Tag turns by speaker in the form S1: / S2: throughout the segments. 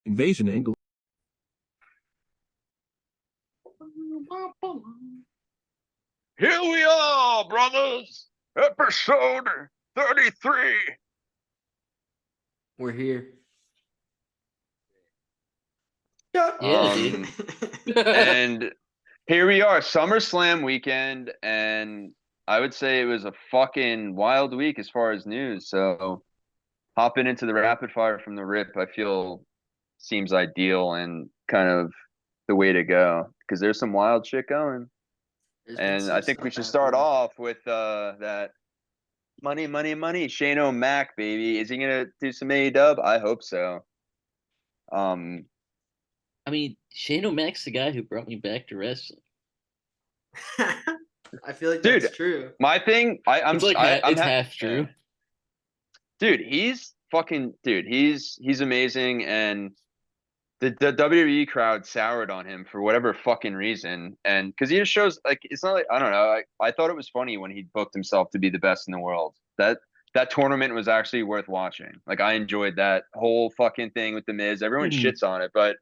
S1: Invasion angle.
S2: Here we are, brothers. Episode 33.
S3: We're here.
S4: Yeah, dude.
S2: And here we are, Summerslam weekend, and I would say it was a fucking wild week as far as news. So hopping into the rapid fire from the rip, I feel seems ideal and kind of the way to go because there's some wild shit going. And I think we should start off with that money. Shane O'Mac, baby. Is he gonna do some A-dub? I hope so.
S4: I mean, Shane O'Mac's the guy who brought me back to wrestling.
S3: I feel like
S2: Dude,
S3: that's true.
S2: my thing, I'm
S4: It's like
S2: I'm
S4: half true.
S2: Dude, he's amazing, and the WWE crowd soured on him for whatever fucking reason, and because he just shows like it's not like I don't know. I thought it was funny when he booked himself to be the best in the world. That tournament was actually worth watching. Like I enjoyed that whole fucking thing with the Miz. Everyone shits on it, but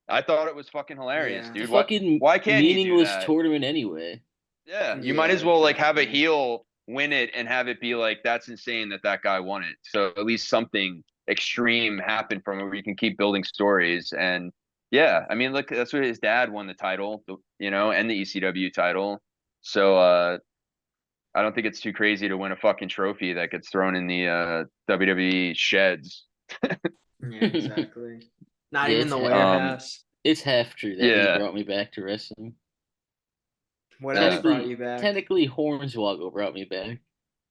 S2: I thought it was fucking hilarious, dude. Why can't you do
S4: meaningless
S2: that?
S4: tournament anyway?
S2: Yeah, you might as well like have a heel win it and have it be like that's insane that guy won it. So at least something extreme happened from it where you can keep building stories. And yeah, I mean, look, that's what his dad won the title, and the ECW title. So I don't think it's too crazy to win a fucking trophy that gets thrown in the WWE sheds.
S3: Yeah, exactly. Not even the warehouse.
S4: It's half true that he brought me back to wrestling.
S3: What else brought you back?
S4: Technically, Hornswoggle brought me back.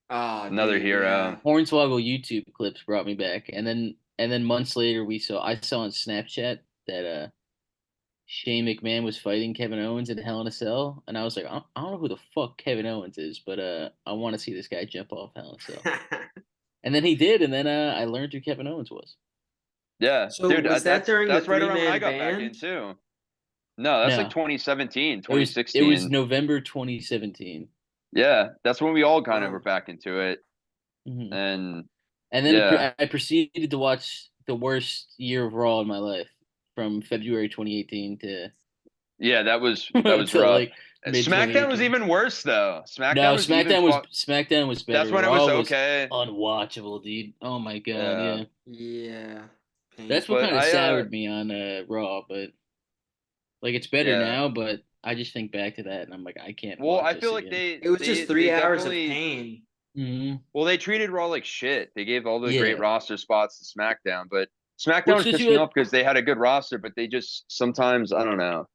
S3: Oh,
S2: another hero.
S3: Yeah.
S4: Hornswoggle YouTube clips brought me back, and then months later I saw on Snapchat that Shane McMahon was fighting Kevin Owens in Hell in a Cell, and I was like, I don't know who the fuck Kevin Owens is, but I want to see this guy jump off Hell in a Cell. And then he did, and then I learned who Kevin Owens was.
S2: Yeah,
S3: so
S2: dude,
S3: was
S2: that's
S3: during
S2: right
S3: the
S2: around when I got
S3: band?
S2: back in too. No, that's like 2017, 2016.
S4: It was November 2017.
S2: Yeah, that's when we all kind of were back into it.
S4: Mm-hmm.
S2: And
S4: then I proceeded to watch the worst year of Raw in my life from February 2018 to.
S2: Yeah, that was rough. Like SmackDown was even worse though.
S4: SmackDown was better.
S2: That's when Raw it was okay.
S4: Unwatchable, dude. Oh my god,
S3: yeah.
S4: That's what kind of soured me on Raw, but like it's better now. But I just think back to that and I'm like, I can't.
S2: Well, I feel like
S3: it was just 3 hours of pain.
S4: Mm-hmm.
S2: Well, they treated Raw like shit. They gave all the great roster spots to SmackDown, but SmackDown was pissing me off because they had a good roster, but they just sometimes I don't know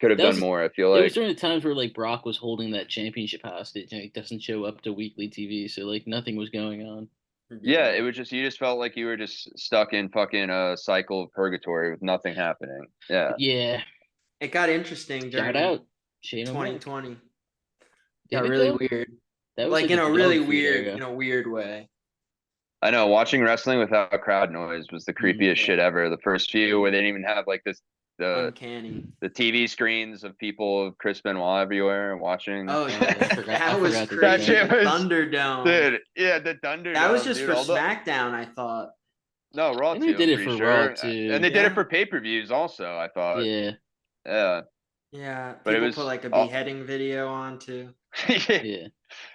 S2: could have done more. I feel like
S4: it was during the times where like Brock was holding that championship hostage and he doesn't show up to weekly TV, so like nothing was going on.
S2: Yeah, it was just you just felt like you were just stuck in fucking a cycle of purgatory with nothing happening.
S4: Yeah.
S3: It got interesting during 2020. Got really weird. That was like in a really weird way.
S2: I know watching wrestling without crowd noise was the creepiest shit ever. The first few where they didn't even have like
S3: uncanny
S2: the TV screens of people of Chris Benoit everywhere watching.
S3: Oh yeah, that was crazy. That shit was Thunderdome,
S2: dude. Yeah, the Thunderdome.
S3: That was just for SmackDown, I thought.
S2: No, Raw too.
S4: They did it for Raw too,
S2: and they did it for pay-per-views also. I thought.
S3: Yeah. But people put like a beheading video on too.
S4: Yeah.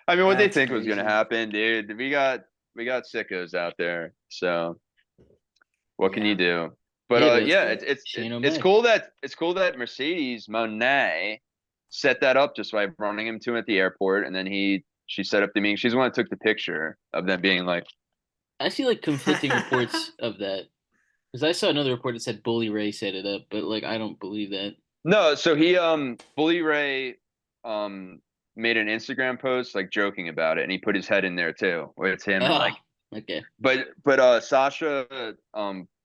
S2: I mean, what they think was gonna happen, dude. We got sickos out there, so what can you do? But it's cool that Mercedes Moné set that up just by running him to him at the airport, and then she set up the meeting. She's the one that took the picture of them being like.
S4: I see like conflicting reports of that because I saw another report that said Bully Ray set it up, but like I don't believe that.
S2: No, so he Bully Ray made an Instagram post like joking about it, and he put his head in there too, where it's him and like.
S4: Okay.
S2: But Sasha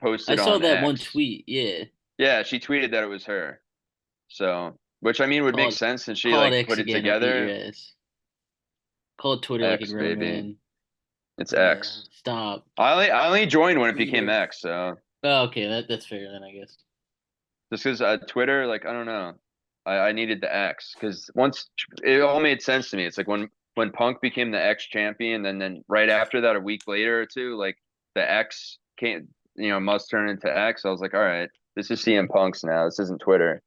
S2: posted.
S4: I saw
S2: on
S4: that
S2: X.
S4: one tweet. Yeah.
S2: Yeah, she tweeted that it was her. So, which I mean would make sense since she like put it together.
S4: Call Twitter
S2: X,
S4: like a grown man.
S2: It's X.
S4: Stop.
S2: I only joined when it became X. So.
S4: Oh, okay, that's fair then, I guess.
S2: Just because Twitter, like I don't know, I needed the X because once it all made sense to me. It's like when Punk became the X champion, and then right after that, a week later or two, like the X must turn into X. I was like, all right, This is CM Punk's now. This isn't Twitter.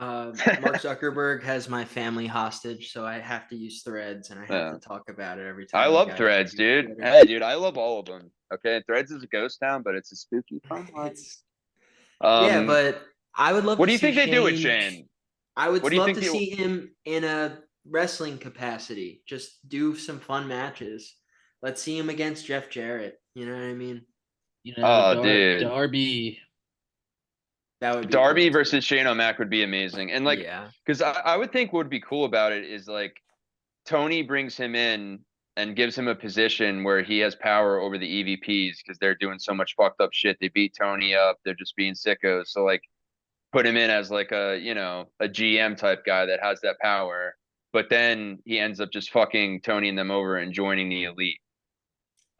S3: Mark Zuckerberg has my family hostage, so I have to use Threads, and I have to talk about it every time.
S2: I love Threads, dude. Hey, dude, I love all of them. Okay, Threads is a ghost town, but it's a spooky fun one.
S3: Yeah, but I would love.
S2: What do you think they do with Shane?
S3: I would love to see him in a wrestling capacity. Just do some fun matches. Let's see him against Jeff Jarrett. You know what I mean?
S4: You know,
S2: dude,
S4: Darby.
S3: That would be
S2: Darby
S3: cool
S2: versus Shane O'Mac would be amazing. And like, because I would think what would be cool about it is like Tony brings him in and gives him a position where he has power over the EVPs because they're doing so much fucked up shit. They beat Tony up. They're just being sickos. So like, put him in as like a GM type guy that has that power. But then he ends up just fucking Tony and them over and joining the Elite.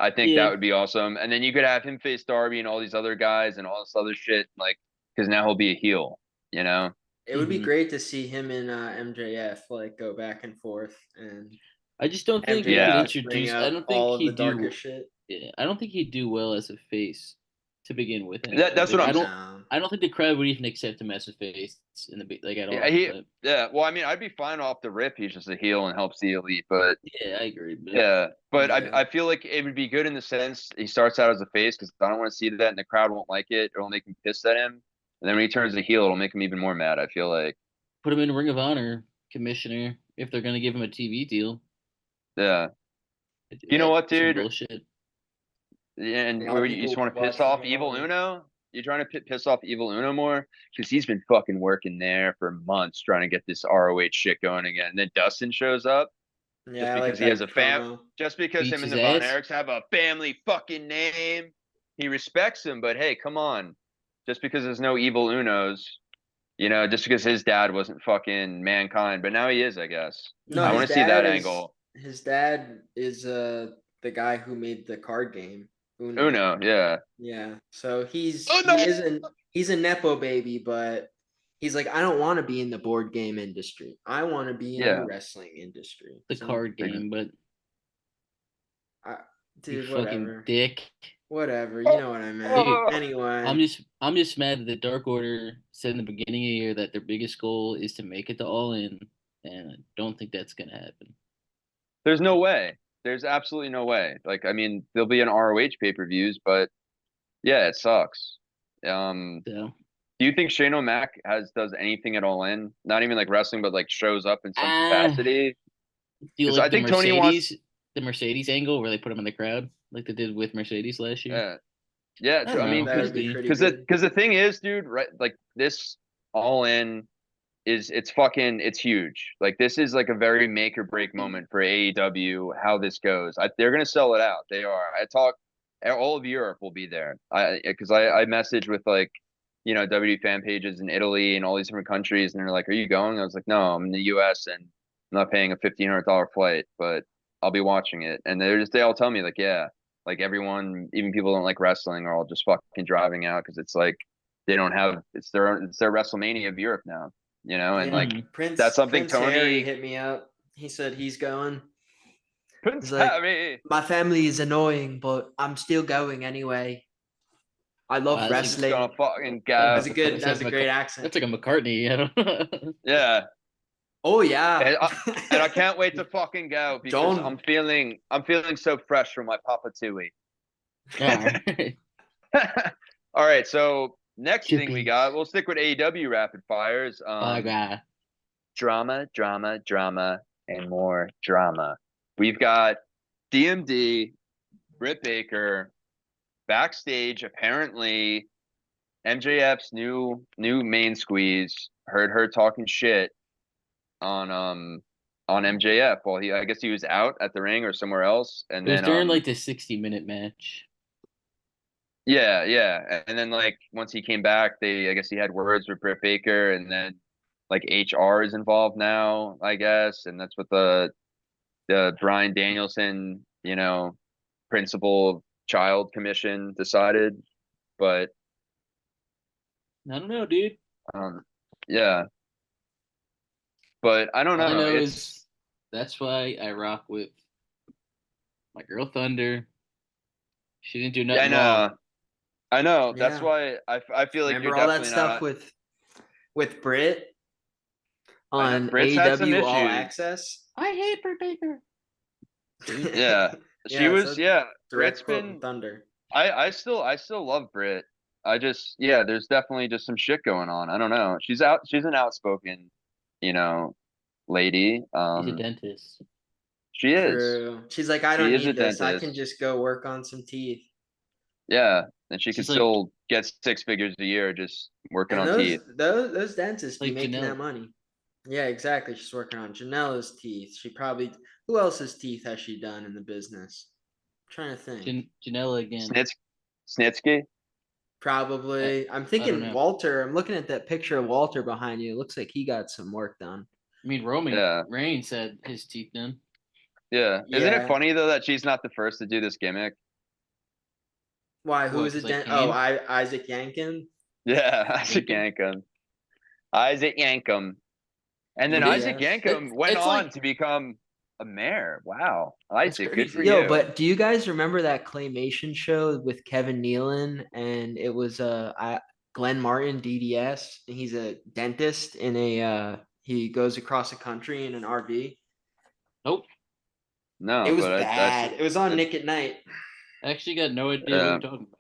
S2: I think that would be awesome. And then you could have him face Darby and all these other guys and all this other shit. Like, because now he'll be a heel, you know?
S3: It would be great to see him and MJF like go back and forth, and
S4: I just don't think
S3: he
S4: could introduce. I don't think
S3: he'd do shit.
S4: Yeah, I don't think he'd do well as a face to begin with.
S2: That's what
S4: I don't think the crowd would even accept him as a face in the at all.
S2: Yeah, well, I mean, I'd be fine off the rip. He's just a heel and helps the Elite, but
S4: yeah, I agree.
S2: But I feel like it would be good in the sense he starts out as a face because I don't want to see that, and the crowd won't like it. It'll make him pissed at him, and then when he turns a heel, it'll make him even more mad. I feel like
S4: put him in Ring of Honor commissioner if they're gonna give him a TV deal.
S2: Yeah, you know what, dude?
S4: Bullshit.
S2: Yeah, and you just want to piss off Evil Uno? You're trying to piss off Evil Uno more? Because he's been fucking working there for months trying to get this ROH shit going again. And then Dustin shows up just because he has a just because him and the Von Erichs have a family fucking name. He respects him, but hey, come on. Just because there's no Evil Unos, just because his dad wasn't fucking Mankind, but now he is, I guess. No, I want to see that angle.
S3: His dad is the guy who made the card game.
S2: Uno, yeah.
S3: Yeah. So he's a Nepo baby, but he's like, I don't want to be in the board game industry. I want to be in the wrestling industry.
S4: The card game, but
S3: dude,
S4: fucking dick.
S3: Whatever, you know what I meant. Dude, anyway.
S4: I'm just mad that the Dark Order said in the beginning of the year that their biggest goal is to make it to All In, and I don't think that's gonna happen.
S2: There's no way. There's absolutely no way. Like, I mean, there'll be an ROH pay-per-views, but yeah, it sucks. Do you think Shane O'Mac does anything at All In? Not even like wrestling, but like shows up in some capacity.
S4: Do you like the Mercedes angle where they put him in the crowd like they did with Mercedes last year?
S2: Yeah. I mean, because the thing is, dude, right? Like this All In it's huge. Like this is like a very make or break moment for AEW. How this goes, they're gonna sell it out. They are. All of Europe will be there. Because I messaged with like, WWE fan pages in Italy and all these different countries, and they're like, "Are you going?" I was like, "No, I'm in the U.S. and I'm not paying a $1,500 flight, but I'll be watching it." And they all tell me like, yeah, like everyone, even people who don't like wrestling, are all just fucking driving out because it's like they don't have it's their WrestleMania of Europe now. And like that's something
S3: Prince
S2: Tony
S3: Harry hit me up. He said he's going.
S2: Prince Harry.
S3: My family is annoying, but I'm still going anyway. I love wrestling.
S2: Gonna fucking go.
S3: That's a great accent.
S4: That's like a McCartney.
S2: Yeah.
S3: Oh yeah.
S2: And I can't wait to fucking go because I'm feeling so fresh from my Papa Tui. All right, so next thing we got, we'll stick with AEW rapid fires. Drama, and more drama. We've got DMD, Britt Baker, backstage. Apparently, MJF's new main squeeze heard her talking shit on MJF. Well, I guess he was out at the ring or somewhere else, and
S4: it was during like the 60-minute match.
S2: Yeah. And then like once he came back, I guess he had words with Britt Baker, and then like HR is involved now, I guess, and that's what the Bryan Danielson, principal child commission decided. But
S4: I don't know, dude.
S2: Yeah. But I don't know.
S4: All I know is that's why I rock with my girl Thunder. She didn't do nothing wrong.
S2: I know.
S3: Yeah.
S2: That's why I feel like
S3: Remember
S2: you're
S3: all that
S2: definitely
S3: stuff
S2: not.
S3: with Britt
S2: I know
S3: on
S2: Britt's had some
S3: AEW All
S2: issues.
S3: Access?
S4: I hate Britt Baker.
S2: Yeah, she
S3: Yeah,
S2: was.
S3: so
S2: Yeah,
S3: direct
S2: Britt's
S3: quote from
S2: been.
S3: Thunder.
S2: I still love Britt. I just there's definitely just some shit going on. I don't know. She's out. She's an outspoken, you know, lady.
S4: He's a dentist.
S2: She is.
S3: True. She's like, I
S2: She
S3: don't
S2: is a
S3: need this. I can
S2: dentist.
S3: just go work on some teeth.
S2: Yeah, and she could
S4: She's like
S2: still get 6 figures a year just working
S3: And
S2: on teeth.
S3: those dentists be
S4: Like
S3: making that
S4: Janelle.
S3: money. Yeah, exactly. She's working on Janela's teeth. Who else's teeth has she done in the business? I'm trying to think.
S4: Janela again.
S2: Snitsky.
S3: Probably. I'm
S4: I don't
S3: thinking
S4: know.
S3: Walter. I'm looking at that picture of Walter behind you. It looks like he got some work done.
S4: I mean, Roman
S2: Yeah.
S4: Reigns had his teeth done.
S2: Yeah. Isn't it
S3: Yeah.
S2: funny though that she's not the first to do this gimmick?
S3: Why? Who
S4: What,
S3: is it?
S4: 'cause like
S3: Oh,
S4: Kane?
S3: Isaac Yankem.
S2: Yeah, Isaac
S4: Yankem?
S2: Yankem. Isaac Yankem. And then Isaac
S3: Yes.
S2: Yankem went
S4: It's
S2: on
S4: like
S2: to become a mayor. Wow.
S4: That's
S2: Isaac, good for
S4: crazy.
S3: Yo,
S2: you.
S3: but do you guys remember that claymation show with Kevin Nealon and it was Glenn Martin DDS? He's a dentist in he goes across the country in an RV.
S4: Nope.
S2: No,
S3: It was
S2: but
S3: bad. It was on Nick at Night.
S4: I actually got no idea what you're talking about.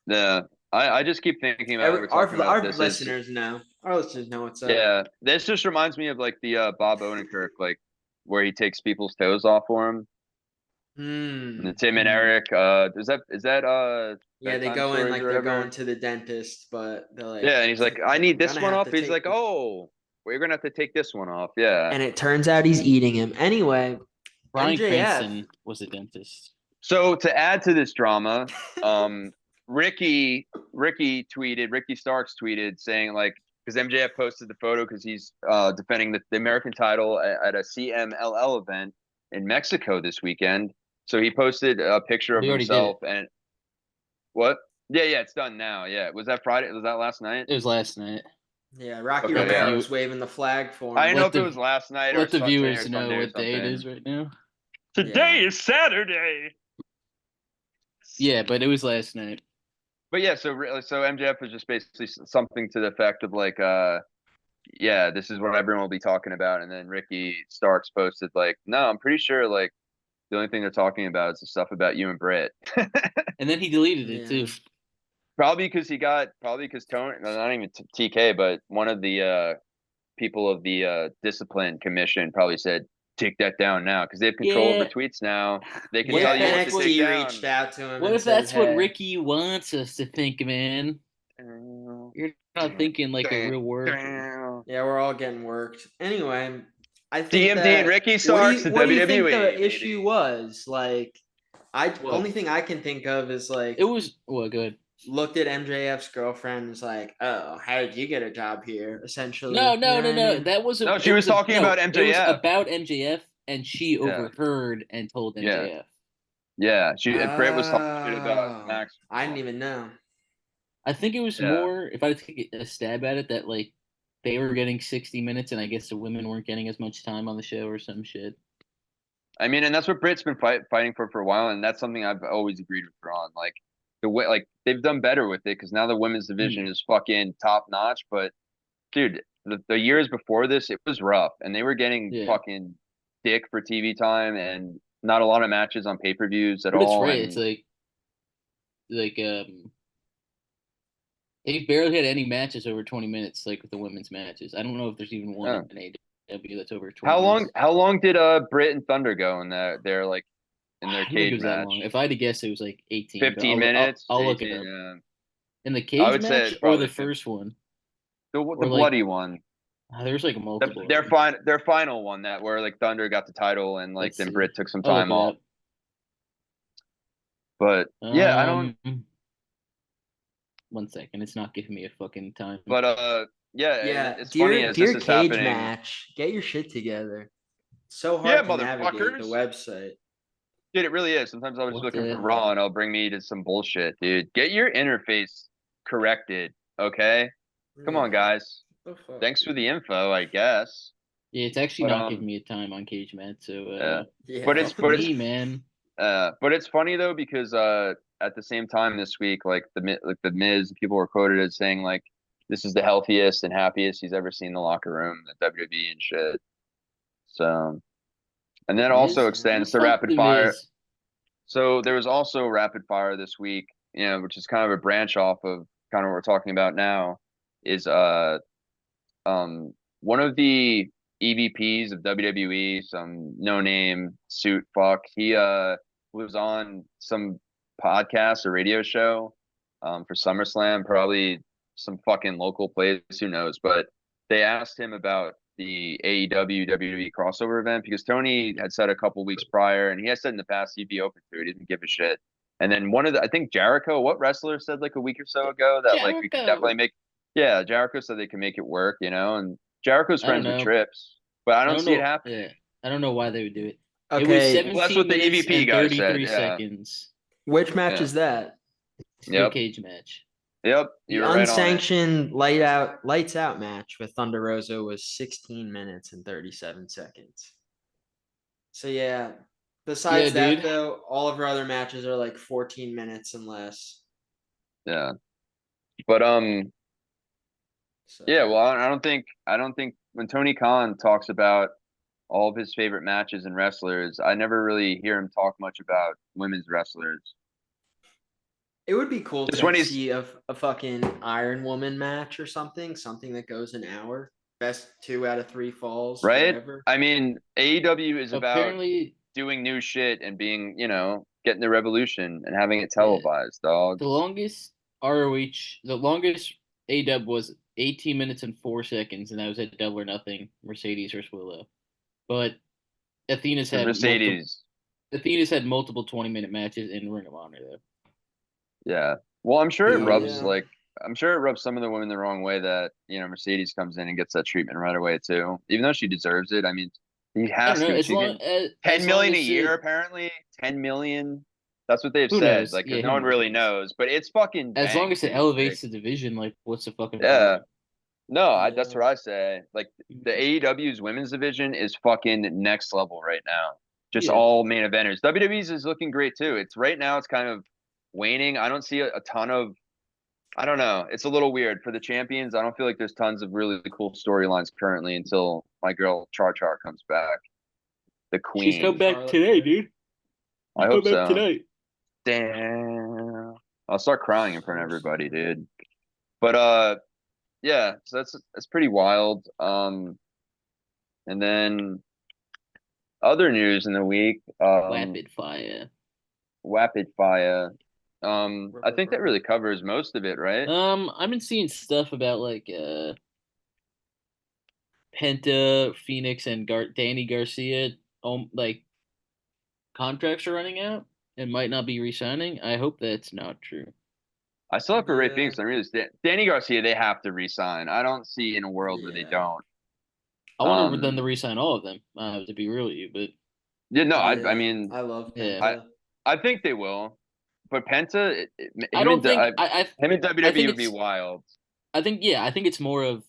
S2: yeah. I just keep thinking about we're
S3: Our
S2: talking about
S3: our
S2: this
S3: listeners know. Our listeners know what's up.
S2: yeah. This just reminds me of like the Bob Odenkirk, like where he takes people's toes off for him. And the Tim and Eric, is that
S3: Yeah, they
S2: bedtime
S3: go in
S2: stories
S3: like
S2: or
S3: they're
S2: whatever?
S3: going to the dentist, but they're like,
S2: Yeah, and he's like, I need this
S3: gonna
S2: one
S3: have
S2: off.
S3: to
S2: He's like,
S3: take
S2: oh, well, you're gonna have to take this one off. Yeah.
S3: and it turns out he's eating him. Anyway,
S4: Bryan
S3: MJF.
S4: Cranston was a dentist.
S2: So to add to this drama, Ricky Starks tweeted saying like, because MJF posted the photo because he's defending the American title at a CMLL event in Mexico this weekend. So he posted a picture of
S4: We already did
S2: himself and what? Yeah, it's done now. Yeah, was that Friday? Was that last night?
S4: It was last night.
S3: Yeah, Rocky
S2: Okay,
S3: Romero
S2: yeah.
S3: was waving the flag for him.
S2: I didn't know if it was last night or
S4: Let the
S2: Saturday or
S4: viewers know
S2: Sunday or
S4: what day it
S2: something.
S4: is right now.
S2: Today is Saturday.
S4: Yeah, but it was last night.
S2: But yeah, so MJF was just basically something to the effect of like, yeah, this is what everyone will be talking about. And then Ricky Starks posted like, no, I'm pretty sure like the only thing they're talking about is the stuff about you and Britt.
S4: And then he deleted it too.
S2: Probably because Tony, not even TK, but one of the people of the discipline commission probably said, take that down now because they have control over tweets now. They can tell you what to take down.
S3: reached out to him.
S4: What if
S3: said,
S4: that's what Ricky wants us to think, man? You're not thinking like a real worker.
S3: Yeah, we're all getting worked. Anyway, I think
S2: DMD and Ricky Starks,
S3: what do you think
S2: WWE,
S3: the issue was? Like, only thing I can think of is like
S4: it was good.
S3: Looked at MJF's girlfriend and was like, "Oh, how did you get a job here?" Essentially,
S4: no.
S3: I mean?
S4: That was
S2: no. She was talking about MJF.
S4: It was about MJF, and she overheard and told MJF.
S2: Yeah, Britt was talking about Max.
S3: I didn't even know.
S4: I think it was more. If I take a stab at it, that like they were getting 60 minutes, and I guess the women weren't getting as much time on the show or some shit.
S2: I mean, and that's what Britt's been fighting for a while, and that's something I've always agreed with her on. Like the way, like they've done better with it because now the women's division is fucking top notch. But dude, the years before this, it was rough, and they were getting fucking dick for TV time, and not a lot of matches on pay-per-views at all.
S4: It's like they barely had any matches over 20 minutes, like with the women's matches. I don't know if there's even one in AEW that's over 20 minutes.
S2: How long did Britt and Thunder go in their like in their cage match?
S4: If I had to guess, it was like 18.
S2: 15 minutes.
S4: I'll look it up. In the cage match or the first one?
S2: The bloody one.
S4: There's like multiple.
S2: Their final one that where like Thunder got the title and like then Britt took some time off. But yeah, I don't.
S4: 1 second, it's not giving me a fucking time.
S2: But it's funny as this is
S3: cage
S2: happening.
S3: Match, get your shit together. It's so hard to navigate the website.
S2: Dude, it really is. Sometimes I was just looking for Raw and it'll bring me to some bullshit, dude. Get your interface corrected, okay? Come on, guys. Thanks for the info, I guess.
S4: Yeah, it's actually not giving me a time on Cage Match, so
S2: but it's
S4: me, man.
S2: But it's funny though because at the same time this week, like the Miz, people were quoted as saying like this is the healthiest and happiest he's ever seen in the locker room, the WWE and shit. So, and that also
S4: Miz, who the
S2: extends to
S4: fuck
S2: rapid
S4: the
S2: fire.
S4: Miz?
S2: So there was also rapid fire this week, which is kind of a branch off of kind of what we're talking about now, is one of the EVPs of WWE, some no name suit fuck. He was on some podcast or radio show for SummerSlam, probably some fucking local place, who knows? But they asked him about the AEW WWE crossover event because Tony had said a couple weeks prior, and he has said in the past he'd be open to it. He didn't give a shit. And then I think Jericho, what wrestler said like a week or so ago that like we could definitely make, yeah, Jericho said they can make it work, and Jericho's
S4: I don't
S2: friends with
S4: know.
S2: Trips, but I
S4: I
S2: don't
S4: don't
S2: see it
S4: know.
S2: happening.
S4: Yeah, I don't know why they would do it. It was
S3: Okay,
S2: Well, that's
S4: 17
S2: what the
S4: minutes
S2: EVP
S4: and
S2: guy said.
S4: 33
S2: Yeah.
S4: seconds.
S3: which match
S2: Yeah.
S3: is that?
S4: Steel
S2: Yep.
S4: cage match.
S2: Yep.
S3: The
S2: You were right on it.
S3: unsanctioned lights out match with Thunder Rosa was 16 minutes and 37 seconds. So yeah, besides
S4: Yeah,
S3: that
S4: dude.
S3: though, all of our other matches are like 14 minutes and less.
S2: Yeah. But
S3: So
S2: yeah, well, I don't think when Tony Khan talks about all of his favorite matches and wrestlers, I never really hear him talk much about women's wrestlers.
S3: it would be cool
S2: Just
S3: to
S2: when he's
S3: see a fucking Iron Woman match or something that goes an hour. Best 2 out of 3 falls,
S2: right.
S3: whatever.
S2: I mean, AEW is about
S4: Apparently,
S2: doing new shit and being, getting the revolution and having it televised, dog.
S4: the longest AW was 18 minutes and 4 seconds, and that was at Double or Nothing, Mercedes versus Willow. But Athena's
S2: The
S4: had
S2: Mercedes.
S4: multiple 20-minute matches in Ring of Honor though.
S2: Yeah. Well, I'm sure it rubs
S3: Yeah.
S2: I'm sure it rubs some of the women the wrong way that, Mercedes comes in and gets that treatment right away too. Even though she deserves it. I mean, he
S4: I
S2: has
S4: don't know.
S2: to.
S4: As
S2: She's
S4: long
S2: getting
S4: as
S2: 10 million a
S4: as
S2: year
S4: it,
S2: apparently. 10 million. That's what they've
S4: who
S2: said.
S4: knows?
S2: Like,
S4: Yeah,
S2: cuz no
S4: who
S2: one really
S4: knows?
S2: knows, but it's fucking
S4: As long
S2: bank,
S4: as it
S2: dude.
S4: elevates the division, like what's the fucking
S2: Yeah.
S4: problem?
S2: No, that's
S3: Yeah.
S2: what I say. Like the AEW's women's division is fucking next level right now. Just
S4: Yeah.
S2: all main eventers. WWE's is looking great too. It's right now it's kind of waning. I don't see a ton of I don't know. It's a little weird for the champions. I don't feel like there's tons of really cool storylines currently until my girl Char Char comes back. The
S4: She's come
S2: queen.
S4: back
S3: Charlotte
S4: today,
S3: Flair.
S4: dude.
S2: I hope
S4: Come back
S2: so.
S4: tonight.
S2: Damn. I'll start crying in front of everybody, dude. But yeah, so that's pretty wild. And then other news in the week,
S4: Rapid fire.
S2: Rapid Fire. I think that really covers most of it, right?
S4: I've been seeing stuff about like Penta, Phoenix, and Danny Garcia. Like contracts are running out and might not be re-signing. I hope that's not true.
S2: I still have for Ray
S3: Yeah.
S2: Phoenix. I really Danny Garcia. They have to re-sign. I don't see in a world where they
S3: Yeah.
S2: don't.
S4: I want them to re-sign all of them. To be real with you, but
S2: Yeah, no. I
S3: Yeah,
S2: mean,
S3: I love
S4: Yeah.
S3: Penta.
S2: I think they will. But Penta,
S4: I don't think
S2: him and
S4: I
S2: WWE
S4: think
S2: would be
S4: it's
S2: wild.
S4: I think it's more of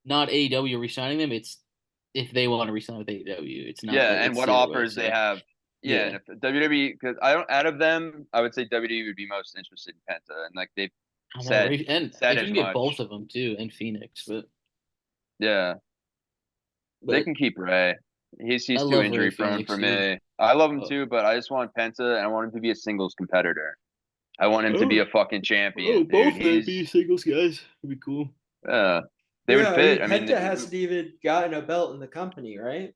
S4: not AEW re-signing them. It's if they want to re-sign with AEW. It's not.
S2: Yeah, and
S4: It's
S2: what
S4: the other way,
S2: offers they
S4: so.
S2: have. Yeah, and if WWE, because I don't out of them, I would say WWE would be most interested in Penta, and like they've
S4: I know,
S2: said
S4: and
S2: said
S4: if you
S2: as
S4: can get
S2: much.
S4: both of them too, and Phoenix,
S2: Yeah, they
S4: but
S2: can keep Ray. He's
S4: I
S2: too
S4: love Ray
S2: injury prone
S4: Phoenix,
S2: for
S4: dude.
S2: me. I love him
S4: Oh.
S2: too, but I just want Penta, and I want him to be a singles competitor. I want him to be a fucking champion, dude. He's
S4: singles guys would be cool.
S2: they would fit. I mean,
S3: Penta hasn't even gotten a belt in the company, right?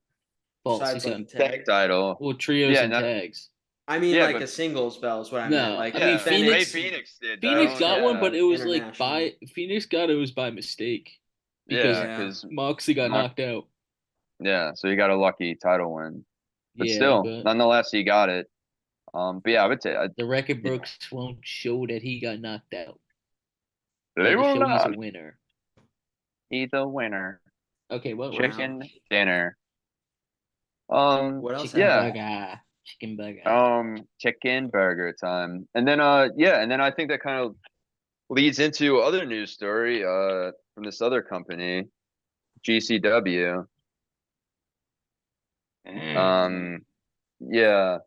S4: False.
S3: Besides,
S4: He's
S3: like,
S4: gotten
S2: tag title.
S4: well trios
S2: Yeah,
S4: and
S2: not
S4: tags.
S3: I mean,
S2: yeah,
S3: like
S2: but
S3: a singles belt is what I meant.
S4: No,
S3: Like,
S4: I mean
S2: Ray
S4: Phoenix.
S2: Phoenix did
S4: Phoenix
S2: though.
S4: got one,
S2: Yeah,
S4: but it was like
S3: international.
S4: Phoenix got it was by mistake because
S2: yeah,
S3: Yeah.
S2: because
S4: Moxley got knocked out.
S2: yeah, so he got a lucky title win, but
S4: Yeah,
S2: still,
S4: but
S2: nonetheless, he got it. But yeah, I would say
S4: the record
S2: you know,
S4: books won't show that he got knocked out.
S2: they
S4: They'll just
S2: will
S4: show he's a
S2: not.
S4: winner.
S2: He's a winner.
S4: Okay, what
S2: Chicken dinner.
S3: What else
S4: Chicken
S2: yeah.
S4: burger. Chicken burger.
S2: Chicken burger time. And then and then I think that kind of leads into other news story from this other company, GCW. Yeah.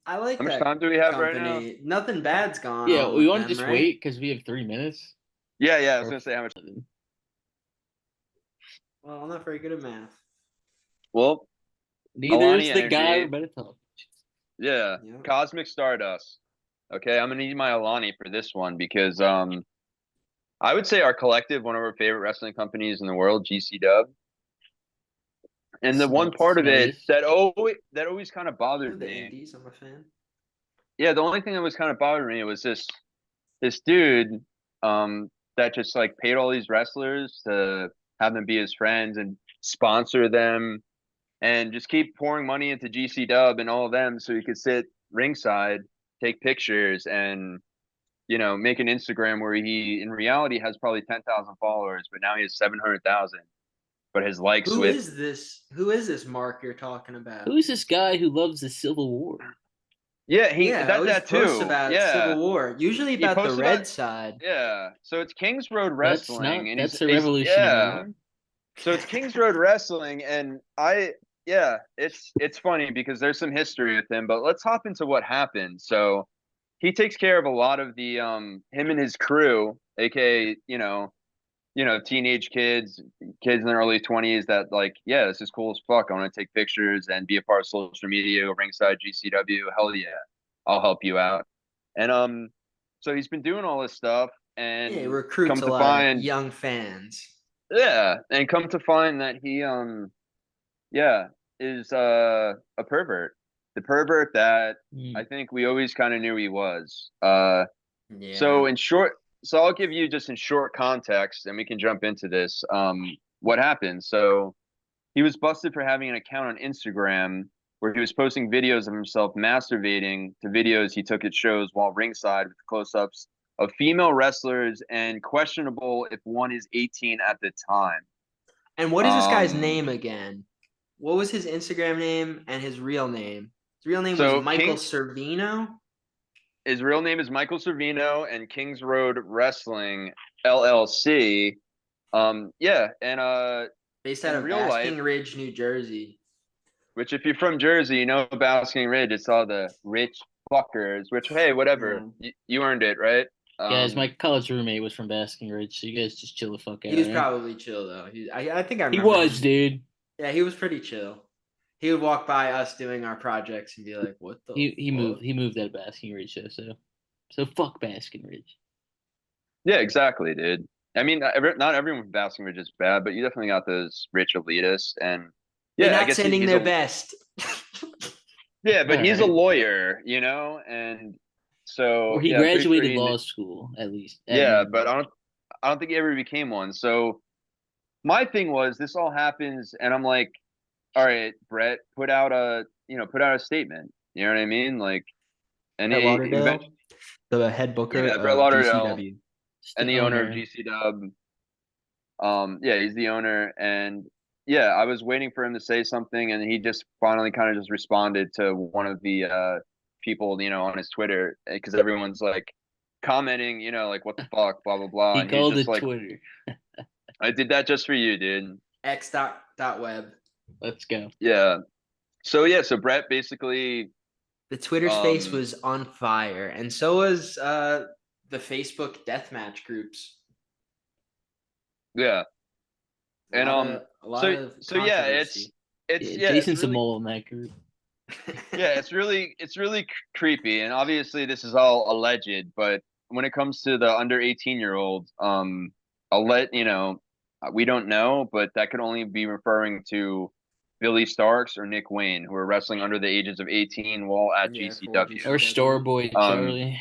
S3: I like
S2: How much
S3: that
S2: time do we have right now?
S3: company. Nothing bad's gone
S4: Yeah,
S3: on
S4: we
S3: with
S4: want to
S3: them,
S4: just
S3: right?
S4: wait because we have 3 minutes.
S2: Yeah, I was
S4: Or
S2: gonna say how much.
S3: Well, I'm not very good at math.
S2: Well,
S4: Neither
S2: Alani
S4: is the guy
S2: Energy.
S4: we're better talk.
S2: Yeah,
S3: Yeah.
S2: Cosmic Stardust. Okay, I'm gonna need my Alani for this one because I would say our collective, one of our favorite wrestling companies in the world, GC Dub. And the one part of it
S4: Smelliest.
S2: that always kind of
S3: Ooh,
S2: bothered
S3: the
S2: me.
S3: Indies, I'm a fan.
S2: Yeah, the only thing that was kind of bothering me was this dude that just like paid all these wrestlers to have them be his friends and sponsor them and just keep pouring money into GC Dub and all of them so he could sit ringside, take pictures, and make an Instagram where he in reality has probably 10,000 followers, but now he has 700,000. But his likes
S3: Who
S2: with
S3: is this? Who is this Mark you're talking about?
S4: Who's this guy who loves the Civil War?
S2: yeah,
S3: Yeah, always
S2: that
S3: posts
S2: too.
S3: about
S2: Yeah.
S3: Civil War, usually
S2: He
S3: about the
S2: posts about
S3: red side.
S2: yeah. So it's Kings Road
S4: That's not.
S2: Wrestling and
S4: That's a
S2: he's
S4: Revolutionary
S2: yeah.
S4: War.
S2: So it's Kings Road Wrestling and it's funny because there's some history with him, but let's hop into what happened. So he takes care of a lot of the him and his crew, aka, teenage kids in their early 20s that like, yeah, this is cool as fuck. I want to take pictures and be a part of social media, ringside GCW. Hell yeah. I'll help you out. And so he's been doing all this stuff
S3: Yeah, he
S2: and
S3: recruits
S2: come
S3: a
S2: to
S3: lot of
S2: find
S3: young fans.
S2: yeah, and come to find that he yeah, is a pervert. The pervert that I
S4: Mm.
S2: think we always kind of knew he was.
S3: Yeah.
S2: So in short, so I'll give you just in short context, and we can jump into this. What happened? So he was busted for having an account on Instagram where he was posting videos of himself masturbating to videos he took at shows while ringside with close-ups of female wrestlers and questionable if one is 18 at the time.
S3: And what is this guy's
S2: Um,
S3: name again? What was his Instagram name and his real name? His real name was
S2: so
S3: Michael Servino.
S2: his real name is Michael Servino and Kings Road Wrestling LLC. Yeah, and
S3: Based out
S2: in
S3: of
S2: real life,
S3: Basking Ridge, New Jersey.
S2: which if you're from Jersey, you know Basking Ridge. It's all the rich fuckers. Which hey, whatever,
S3: Yeah.
S2: you earned it, right?
S4: Guys, my college roommate was from Basking Ridge, so you guys just chill the fuck out.
S3: He was
S4: Right?
S3: probably chill though. I think I
S4: He
S3: remember
S4: was,
S3: him.
S4: dude.
S3: Yeah, he was pretty chill. He would walk by us doing our projects and be like, "What the
S4: He moved.
S3: fuck?"
S4: He moved out of Basking Ridge, so fuck Basking Ridge.
S2: Yeah, exactly, dude. I mean, not everyone from Basking Ridge is bad, but you definitely got those rich elitists, and
S3: They're
S2: yeah, I
S3: not
S2: guess
S3: sending
S2: he's
S3: their
S2: a
S3: best.
S2: yeah, but
S4: All
S2: he's a
S4: right.
S2: lawyer, and
S4: Or
S2: so
S4: he
S2: yeah, I'm pretty sure
S4: graduated law school at least. At
S2: yeah, but
S4: minimum.
S2: I don't think he ever became one. So my thing was this all happens, and I'm like, all right, Brett, put out a statement. You know what I mean? Like, and
S3: Brett
S2: he eventually,
S3: Lauderdale, the head booker
S2: yeah, Brett
S3: of
S2: Lauderdale
S3: GCW.
S4: It's
S2: and
S4: the
S2: the owner of
S4: owner.
S2: GC Dub. Yeah, he's the owner, and yeah, I was waiting for him to say something, and he just finally kind of just responded to one of the people, on his Twitter, because everyone's like commenting, like what the fuck, blah blah blah,
S4: He
S2: and he's
S4: called
S2: just
S4: it
S2: like,
S4: Twitter.
S2: I did that just for you, dude.
S3: X.web.
S4: Let's go.
S2: Yeah. So Brett basically,
S3: The Twitter space
S2: um,
S3: was on fire, and so was the Facebook deathmatch groups.
S2: yeah,
S3: A
S2: and
S3: lot of a lot
S2: so
S3: of
S2: so yeah,
S3: controversy.
S4: Yeah,
S2: it's
S4: Jason's a
S2: really
S4: mole in that group.
S2: yeah, it's really creepy, and obviously this is all alleged, but when it comes to the under 18-year-old, I'll let we don't know, but that could only be referring to Billy Starks or Nick Wayne, who are wrestling under the ages of 18 while at
S3: Yeah, for
S2: GCW.
S4: Or Store
S3: GCW.
S4: Boy
S2: Um,
S4: Charlie.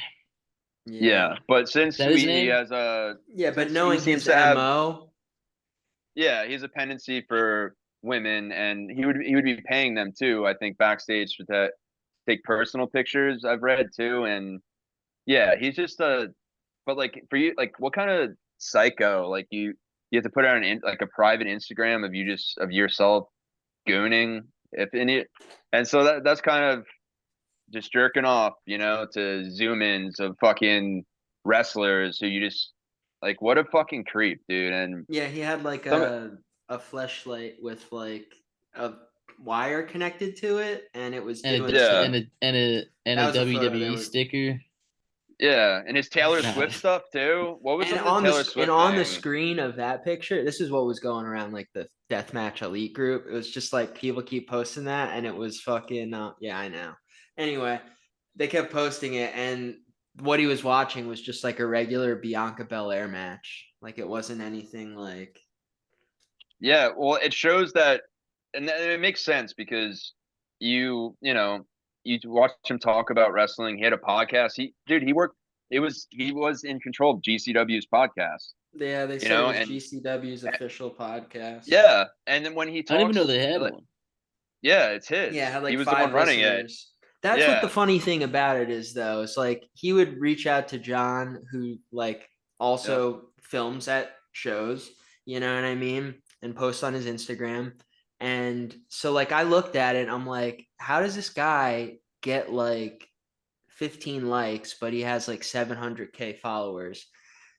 S2: yeah,
S3: Yeah.
S2: but
S4: Is that his name?
S3: Yeah, but
S2: since he
S3: knowing
S2: seems
S3: his
S2: to have
S3: MO,
S2: yeah, he's a pendency for women, and he would be paying them too. I think backstage for that take personal pictures. I've read too, and yeah, he's just a. But like for you, like what kind of psycho? Like you have to put out like a private Instagram of you just of yourself gooning if any, and so that's kind of just jerking off, to zoom ins of fucking wrestlers who you just like. What a fucking creep, dude! And
S3: yeah, he had like
S2: some
S3: a fleshlight with like a wire connected to it, and it was
S4: And
S3: doing
S2: Yeah.
S3: some.
S4: a
S3: That was a photo that
S4: WWE
S3: was.
S4: sticker.
S2: Yeah, and his Taylor
S4: Nah.
S2: Swift stuff too. What was
S3: And
S2: with the
S3: on
S2: Taylor
S3: the
S2: Swift
S3: on the
S2: thing?
S3: screen of that picture, this is what was going around like the deathmatch elite group. It was just like people keep posting that, and it was fucking yeah, I know. Anyway, they kept posting it, and what he was watching was just like a regular Bianca Belair match. Like it wasn't anything like.
S2: Yeah, well, it shows that, and it makes sense because you know, you watch him talk about wrestling. He had a podcast. He worked. He was in control of GCW's podcast.
S3: Yeah, they
S2: You
S3: said it
S2: know,
S3: was
S2: and
S3: GCW's official podcast.
S2: yeah, and then when he
S4: I didn't even know
S2: talks,
S4: they had one.
S2: yeah, it's
S3: Yeah, it
S2: his.
S3: had
S2: He
S3: like
S2: was the one
S3: 5
S2: running it.
S3: listeners. That's what the
S2: Yeah,
S3: funny thing about it is, though. It's like he would reach out to John, who like
S2: yep,
S3: also films at shows, you know what I mean, and posts on his Instagram. And so, like, I looked at it, and I'm like, how does this guy get like 15 likes, but he has like 700K followers?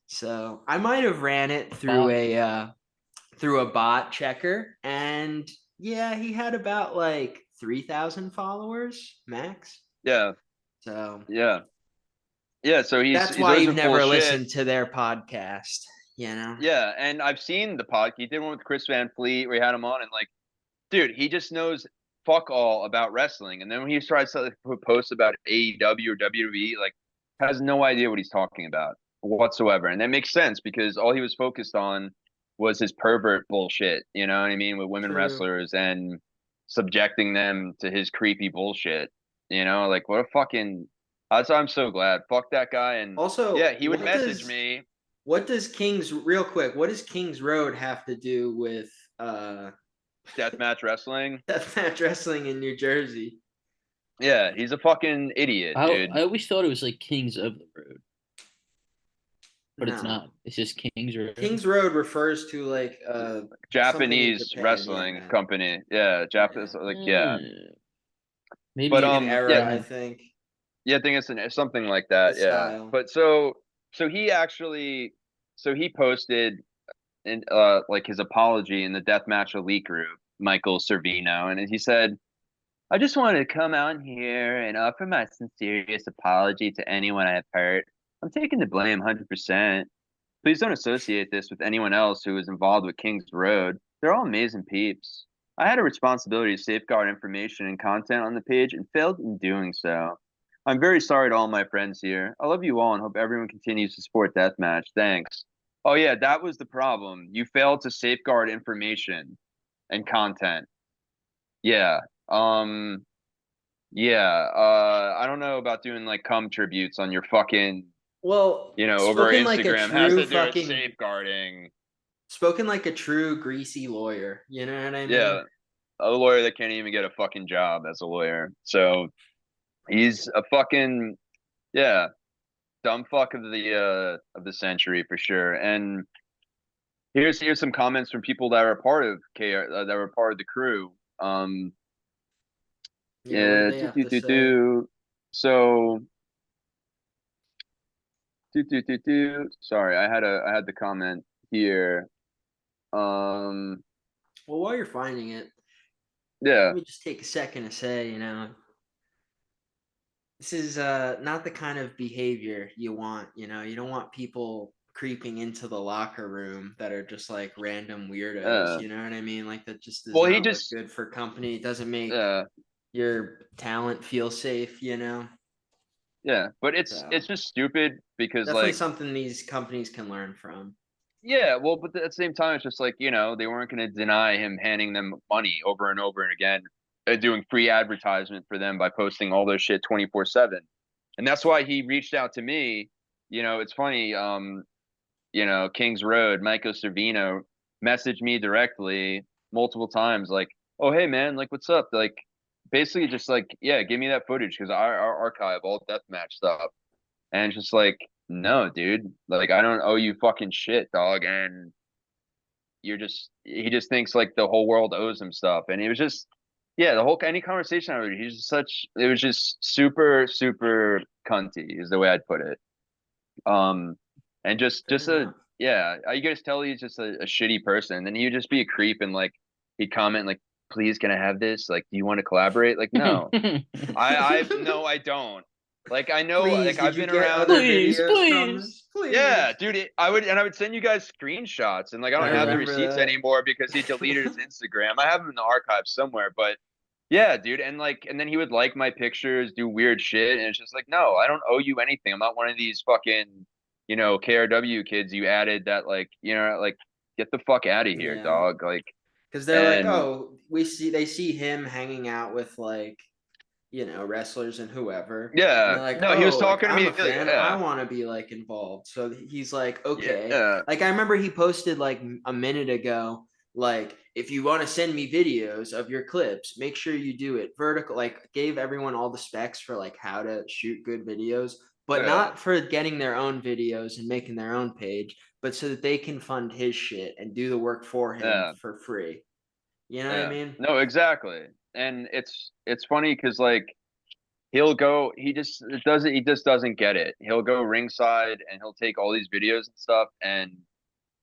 S3: So I might have ran it through a bot checker, and yeah, he had about like 3,000 followers max.
S2: yeah,
S3: So
S2: yeah, yeah. So
S3: that's
S2: he
S3: why
S2: throws
S3: you've
S2: him full of
S3: never
S2: shit.
S3: listened to their podcast, you know?
S2: Yeah, and I've seen the pod. He did one with Chris Van Fleet where he had him on, and like, dude, he just knows fuck all about wrestling. And then when he tries to post about AEW or WWE, like, has no idea what he's talking about whatsoever. And that makes sense because all he was focused on was his pervert bullshit. You know what I mean, with women
S3: True.
S2: wrestlers and subjecting them to his creepy bullshit. You know, like what a fucking. That's why I'm so glad. Fuck that guy. And yeah,
S3: Also,
S2: he would message me.
S3: what does King's real quick, what does King's Road have to do with
S2: Deathmatch wrestling.
S3: deathmatch wrestling in New Jersey?
S2: Yeah, he's a fucking idiot, dude.
S4: I always thought it was like Kings of the Road, but it's
S3: No.
S4: not. It's just Kings Road.
S3: King's Road refers to like something in
S2: Japanese
S3: Japan,
S2: wrestling
S3: yeah.
S2: company. Yeah,
S3: Yeah.
S2: Japanese like yeah. But
S4: Maybe
S3: Like an era,
S2: yeah,
S3: I think.
S2: yeah, I think it's something like
S3: The
S2: that, yeah.
S3: style.
S2: But so he actually he posted in like his apology in the Deathmatch Elite group, Michael Servino, and he said, I just wanted to come out here and offer my sincerest apology to anyone I have hurt. I'm taking the blame 100%. Please don't associate this with anyone else who was involved with Kings Road. They're all amazing peeps. I had a responsibility to safeguard information and content on the page and failed in doing so. I'm very sorry to all my friends here. I love you all and hope everyone continues to support Deathmatch. Thanks. Oh yeah, that was the problem. You failed to safeguard information and content. Yeah. Um yeah, I don't know about doing like cum tributes on your fucking,
S3: Well,
S2: over Instagram. Has to do with safeguarding.
S3: spoken like a true greasy lawyer. You know what I mean?
S2: Yeah, a lawyer that can't even get a fucking job as a lawyer. So he's a fucking yeah, dumb fuck of the century for sure. And here's some comments from people that were part of KR that were part of the crew.
S3: Yeah, what did
S2: Yeah,
S3: they have to say?
S2: so sorry, I had the comment here. Um,
S3: Well, while you're finding it,
S2: yeah,
S3: let me just take a second to say, this is not the kind of behavior you want, you don't want people creeping into the locker room that are just like random weirdos,
S2: uh,
S3: you know what I mean? Like that just does
S2: well, he
S3: not look
S2: just
S3: good for company. It doesn't make
S2: uh
S3: your talent feel safe.
S2: yeah, but it's
S3: So
S2: just stupid because
S3: definitely
S2: like
S3: something these companies can learn from.
S2: yeah, well, but at the same time, it's just like they weren't going to deny him handing them money over and over and again, doing free advertisement for them by posting all their shit 24/7, and that's why he reached out to me. It's funny. Kings Road, Michael Servino messaged me directly multiple times, like, "Oh, hey man, like, what's up?" Like, basically just like, "Yeah, give me that footage because our archive all deathmatch stuff." And it's just like, no, dude, like, I don't owe you fucking shit, dog. And he just thinks like the whole world owes him stuff. And it was just, yeah, any conversation I would, he's just it was just super, super cunty is the way I'd put it. Um, and
S3: Fair enough.
S2: yeah, you guys tell he's just a shitty person. Then he would just be a creep and like, he'd comment like, please, can I have this? Like, do you want to collaborate? Like, no, no, I don't. Like, I know,
S3: Please,
S2: like,
S3: did
S2: I've
S3: you
S2: been
S3: get
S2: around.
S3: other
S4: Please,
S3: videos from
S4: please.
S3: this? Please.
S2: Yeah, dude, I would send you guys screenshots, and like, I
S3: I
S2: don't have the
S3: remember
S2: receipts
S3: that.
S2: anymore because he deleted his Instagram. I have them in the archives somewhere, but yeah, dude, and like, and then he would like my pictures, do weird shit, and it's just like, no, I don't owe you anything. I'm not one of these fucking, KRW kids you added that, like, like, get the fuck out of here,
S3: Yeah.
S2: dog. Like,
S3: Because they're like,
S2: and
S3: oh, they see him hanging out with like, wrestlers and whoever. And
S2: yeah,
S3: they're like,
S2: no, he was
S3: oh, like
S2: talking to
S3: I'm
S2: me,
S3: a fan. I
S2: yeah,
S3: want to be like involved. So he's like, okay.
S2: yeah,
S3: Like I remember he posted like a minute ago, like if you want to send me videos of your clips, make sure you do it vertical. Like gave everyone all the specs for like how to shoot good videos, but
S2: yeah,
S3: not for getting their own videos and making their own page, but so that they can fund his shit and do the work for him
S2: yeah.
S3: for free. You know what I
S2: Yeah.
S3: mean?
S2: No, exactly. And it's funny because like he'll go, he just doesn't get it. He'll go ringside and he'll take all these videos and stuff. And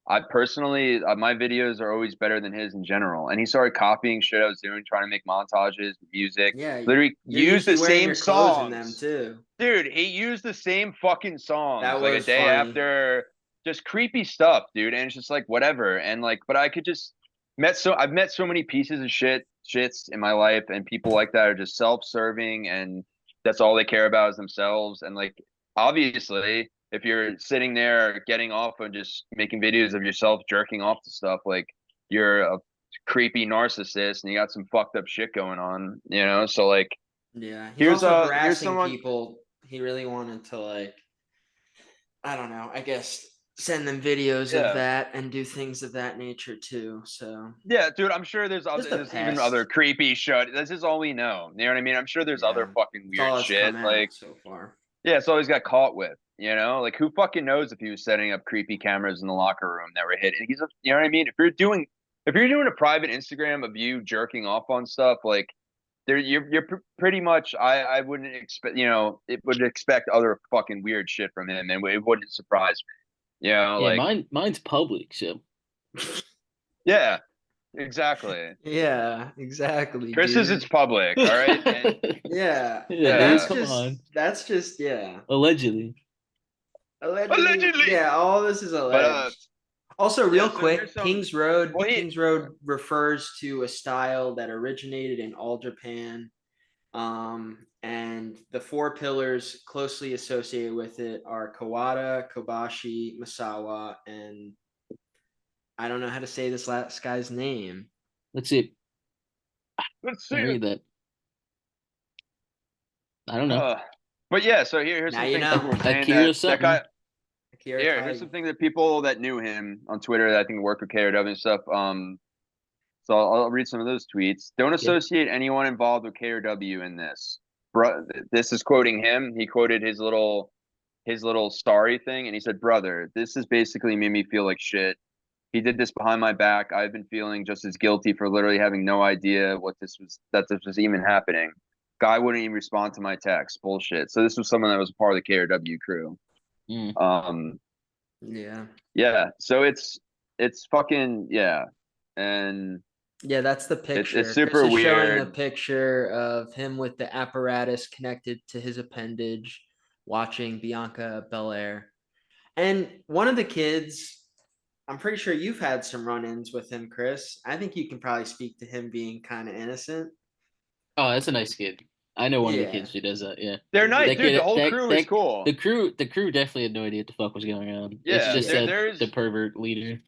S2: I personally, my videos are always better than his in general. And he started copying shit I was doing, trying to make montages, music,
S3: Yeah,
S2: literally
S3: you're
S2: use
S3: usually
S2: the
S3: wearing
S2: same
S3: your clothes in them
S2: songs.
S3: too.
S2: Dude, he used the same fucking
S3: That
S2: songs like a
S3: was
S2: day
S3: funny.
S2: after, just creepy stuff, dude. And it's just like whatever. And like, but I could just I've met so many pieces of shits in my life, and people like that are just self-serving, and that's all they care about is themselves. And like, obviously, if you're sitting there getting off and just making videos of yourself jerking off to stuff, like you're a creepy narcissist and you got some fucked up shit going on, So like,
S3: Yeah, he's
S2: here's
S3: also
S2: here's
S3: harassing
S2: someone.
S3: people. He really wanted to like, I don't know, I guess send them videos of
S2: Yeah.
S3: that and do things of that nature too. So
S2: Yeah, dude, I'm sure
S3: just a
S2: there's even other
S3: pest.
S2: creepy shit. This is all we know. You know what I mean? I'm sure there's other
S3: Yeah,
S2: fucking
S3: it's
S2: weird
S3: all that's
S2: shit.
S3: come
S2: Like,
S3: out so far.
S2: yeah, it's always got caught with, Like who fucking knows if he was setting up creepy cameras in the locker room that were hidden? You know what I mean? If you're doing a private Instagram of you jerking off on stuff, like pretty much I wouldn't expect, it would expect other fucking weird shit from him, and it wouldn't surprise me.
S4: Yeah,
S2: Like,
S4: mine's public, so
S2: yeah, exactly.
S3: Yeah, exactly,
S2: Chris's,
S3: dude.
S2: it's public, all right? And
S3: Yeah,
S4: yeah,
S3: and
S4: dude,
S2: yeah,
S4: come on.
S3: that's just yeah.
S4: Allegedly.
S3: Allegedly,
S2: allegedly.
S3: yeah, all this is
S2: But
S3: alleged. Also,
S2: yeah.
S3: real
S2: So here's
S3: quick,
S2: some.
S3: Kings Road.
S2: Well,
S3: Kings Road refers to a style that originated in all Japan. And the four pillars closely associated with it are Kawada, Kobashi, Masawa, and I don't know how to say this last guy's name.
S4: Let's see.
S2: let's
S4: I
S2: see.
S4: read that. I don't know.
S2: But yeah, so here's
S3: Now
S2: some
S3: you
S2: things
S3: know.
S2: people were saying
S4: Akira
S2: that
S4: something.
S2: guy.
S3: Akira
S2: Yeah, here's
S3: Taigi.
S2: some things that people that knew him on Twitter that I think work with KRW and stuff. So I'll read some of those tweets. Don't
S4: Yeah.
S2: associate anyone involved with KRW in this. This is quoting him. He quoted his little sorry thing, and he said, "Brother, this has basically made me feel like shit. He did this behind my back. I've been feeling just as guilty for literally having no idea that this was even happening. Guy wouldn't even respond to my text. Bullshit." So this was someone that was a part of the KRW crew.
S4: Mm.
S3: Yeah.
S2: Yeah. So it's fucking yeah, and
S3: Yeah, that's the picture.
S2: it's super
S3: Chris is showing the
S2: weird.
S3: picture of him with the apparatus connected to his appendage, watching Bianca Belair. And one of the kids, I'm pretty sure you've had some run-ins with him, Chris. I think you can probably speak to him being kind of innocent.
S4: Oh, that's a nice kid. I know one of the
S3: Yeah.
S4: kids who does that. Yeah.
S2: They're nice,
S4: That
S2: dude.
S4: kid,
S2: The whole crew is cool.
S4: the crew definitely had no idea what the fuck was going on. It's
S2: Yeah,
S4: just
S2: there's
S4: the pervert leader.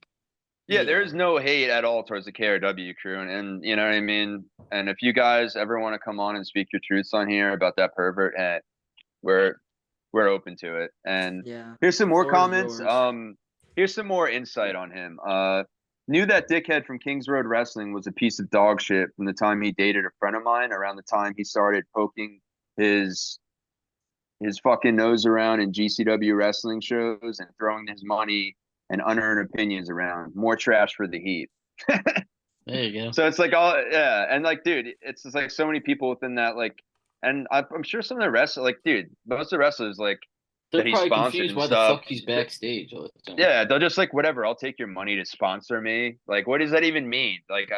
S2: Yeah, there
S3: Yeah.
S2: is no hate at all towards the KRW crew, and you know what I mean. And if you guys ever want to come on and speak your truths on here about that pervert, we're we're open to it. And
S3: Yeah.
S2: here's some more
S3: Floor is
S2: comments.
S3: yours.
S2: Here's some more insight on him. Knew that dickhead from Kings Road Wrestling was a piece of dog shit from the time he dated a friend of mine. Around the time he started poking his fucking nose around in GCW wrestling shows and throwing his money and unearned opinions around. More trash for the Heat.
S4: There you go.
S2: So it's like all yeah, and like, dude, it's just like so many people within that, like, and I'm sure some of the wrestlers, like, dude, most of the wrestlers like
S4: They're
S2: that he
S4: probably
S2: sponsored
S4: confused
S2: and
S4: why the
S2: stuff.
S4: fuck he's backstage all the time.
S2: Yeah, they'll just like whatever. I'll take your money to sponsor me. Like, what does that even mean? Like,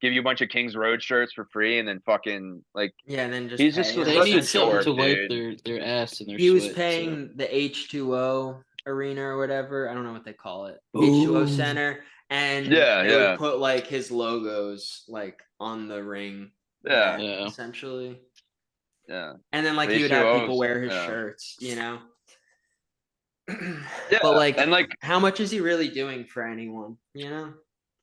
S2: give you a bunch of Kings Road shirts for free, and then fucking like
S3: Yeah, and then just
S2: he's
S3: pay
S2: just
S3: him,
S4: They
S2: such a
S4: need something
S3: essentially.
S4: to
S2: dork,
S4: wipe
S2: dude.
S4: their ass and their
S3: He was
S4: sweat.
S3: paying the H2O arena or whatever. I don't know what they call it.
S4: So.
S3: H2O
S4: Ooh.
S3: Center. And
S2: Yeah,
S3: they would
S2: yeah,
S3: put like his logos like on the ring
S2: yeah,
S3: net,
S4: Yeah.
S3: essentially.
S2: yeah.
S3: And then like
S2: The
S3: he would have people
S2: H2Os,
S3: wear his
S2: yeah,
S3: shirts, you know?
S2: yeah,
S3: But like
S2: and like
S3: how much is he really doing for anyone, you know?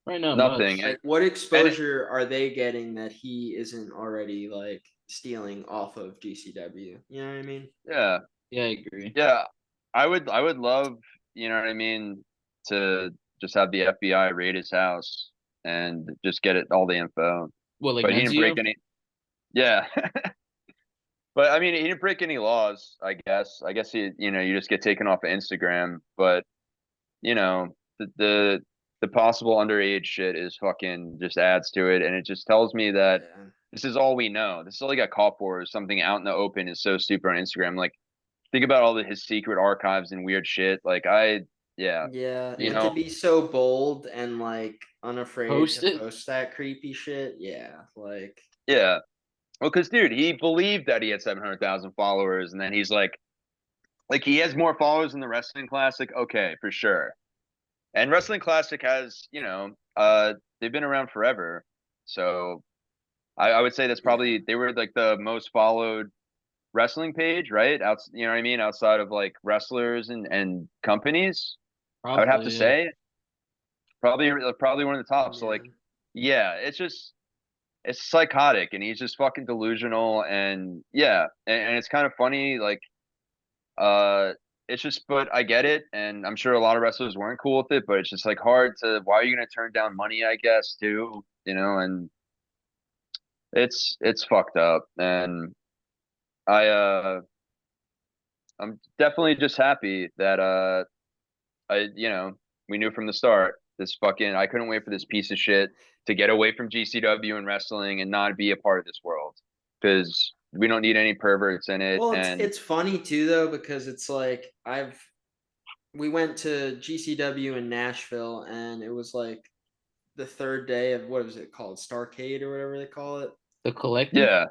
S4: Right now,
S2: nothing,
S4: much.
S3: Like what
S2: and
S3: exposure are they getting that he isn't already like stealing off of GCW? You know what I mean?
S2: yeah,
S4: Yeah, I agree.
S2: yeah. I would love, you know what I mean, to just have the FBI raid his house and just get it all the info.
S4: What, like
S2: But he didn't break
S4: Nunzio?
S2: any. Yeah, but I mean, he didn't break any laws. I guess. I guess you just get taken off of Instagram. But you know, the possible underage shit is fucking just adds to it, and it just tells me that
S3: Yeah.
S2: this is all we know. This is all he got caught for. Is something out in the open is so stupid on Instagram. Like, think about all his secret archives and weird shit. Like, yeah,
S3: Yeah,
S2: you
S3: and to
S2: know,
S3: be so bold and like unafraid
S4: Post
S3: to
S4: it?
S3: post that creepy shit, yeah, like
S2: yeah. Well, because dude, he believed that he had 700,000 followers, and then he's like he has more followers than the Wrestling Classic. Okay, for sure. And Wrestling Classic has, they've been around forever. So I would say that's
S3: yeah,
S2: probably they were like the most followed wrestling page, right? You know what I mean? Outside of like wrestlers and companies, I would have to
S4: Probably, yeah.
S2: say probably one of the top. So
S3: yeah.
S2: like, yeah, it's psychotic, and he's just fucking delusional, and yeah, and it's kind of funny, like uh. It's just, but I get it, and I'm sure a lot of wrestlers weren't cool with it, but it's just like hard to. Why are you gonna turn down money? I guess too, and it's fucked up, and I I'm definitely just happy that we knew from the start this fucking I couldn't wait for this piece of shit to get away from GCW and wrestling and not be a part of this world because we don't need any perverts in it.
S3: Well, it's
S2: And
S3: it's funny too though because it's like we went to GCW in Nashville and it was like the third day of what was it called, Starcade or whatever they call it.
S4: The collective?
S2: yeah,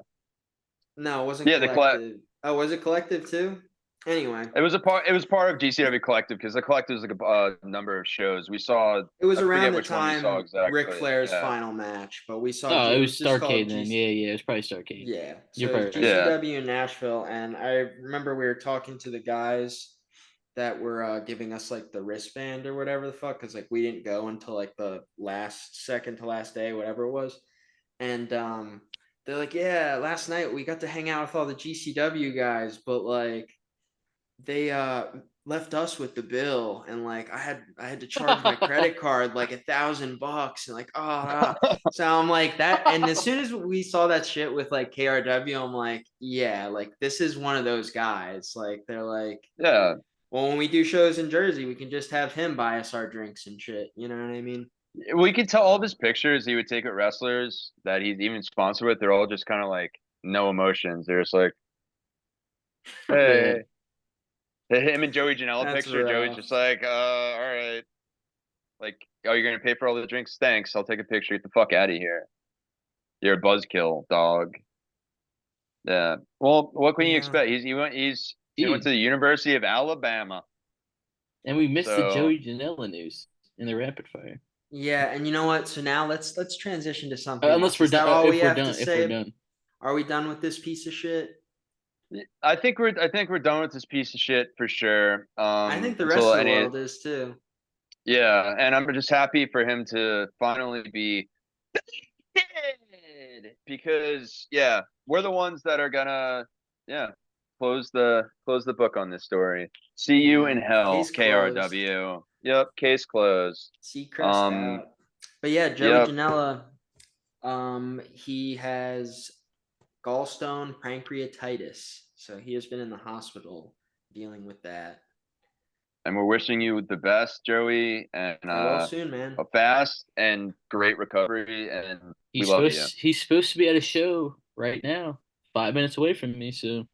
S3: No, it wasn't
S2: yeah,
S3: Collective. Oh, was it Collective too? Anyway,
S2: it was part of GCW Collective because the Collective is like a number of shows we saw.
S3: it was
S2: I
S3: around
S2: forget
S3: the
S2: which one we saw
S3: time Ric
S2: exactly.
S3: Flair's
S2: Yeah,
S3: final match, but we saw
S4: Oh, it
S3: It
S4: was
S3: was just called
S4: Starcade then.
S3: GC.
S4: Yeah, yeah, it was probably Starcade.
S3: Yeah,
S4: You're
S3: so it was
S4: probably right.
S2: yeah,
S3: GCW in Nashville, and I remember we were talking to the guys that were giving us like the wristband or whatever the fuck, because like we didn't go until like the last second to last day, whatever it was, and they're like, yeah, last night we got to hang out with all the GCW guys, but like they left us with the bill and like I had to charge my credit card like $1,000 and like so I'm like that, and as soon as we saw that shit with like KRW, I'm like, yeah, like this is one of those guys, like they're like,
S2: yeah.
S3: well, when we do shows in Jersey we can just have him buy us our drinks and shit, you know what I mean?
S2: We could tell all of
S3: So
S2: his pictures he would take with wrestlers that he's even sponsored with. They're all just kind of like no emotions. They're just like,
S4: Yeah.
S2: hey, him and Joey Janela
S3: that's
S2: picture. Joey's
S3: rough.
S2: just like, all right, like, oh, you're gonna pay for all the drinks? Thanks. I'll take a picture. Get the fuck out of here. You're a buzzkill, dog. Yeah. Well, what can you
S3: Yeah,
S2: expect? He went to
S4: Jeez.
S2: the University of Alabama.
S4: And we missed the
S2: So
S4: Joey Janela news in the rapid fire.
S3: yeah, and you know what, so now let's transition to something
S4: Unless
S3: else.
S4: we're
S3: Is that
S4: done.
S3: all we
S4: If we're
S3: have to
S4: done. If we're
S3: say?
S4: done.
S3: Are we done with this piece of shit?
S2: I think we're done with this piece of shit for sure.
S3: I think the rest
S2: Until
S3: of the
S2: any
S3: world is too.
S2: Yeah, and I'm just happy for him to finally be dead because yeah, we're the ones that are gonna yeah close the book on this story. See you in
S3: Yeah,
S2: hell,
S3: case closed.
S2: KRW. Yep, case closed.
S3: Seacrest
S2: Um,
S3: out. But yeah, Joey
S2: yep.
S3: Janela, he has gallstone pancreatitis, so he has been in the hospital dealing with that.
S2: And we're wishing you the best, Joey, and
S3: Get well soon, man.
S2: a fast and great recovery. And we
S4: He's
S2: love you.
S4: supposed to be at a show right now, 5 minutes away from me. So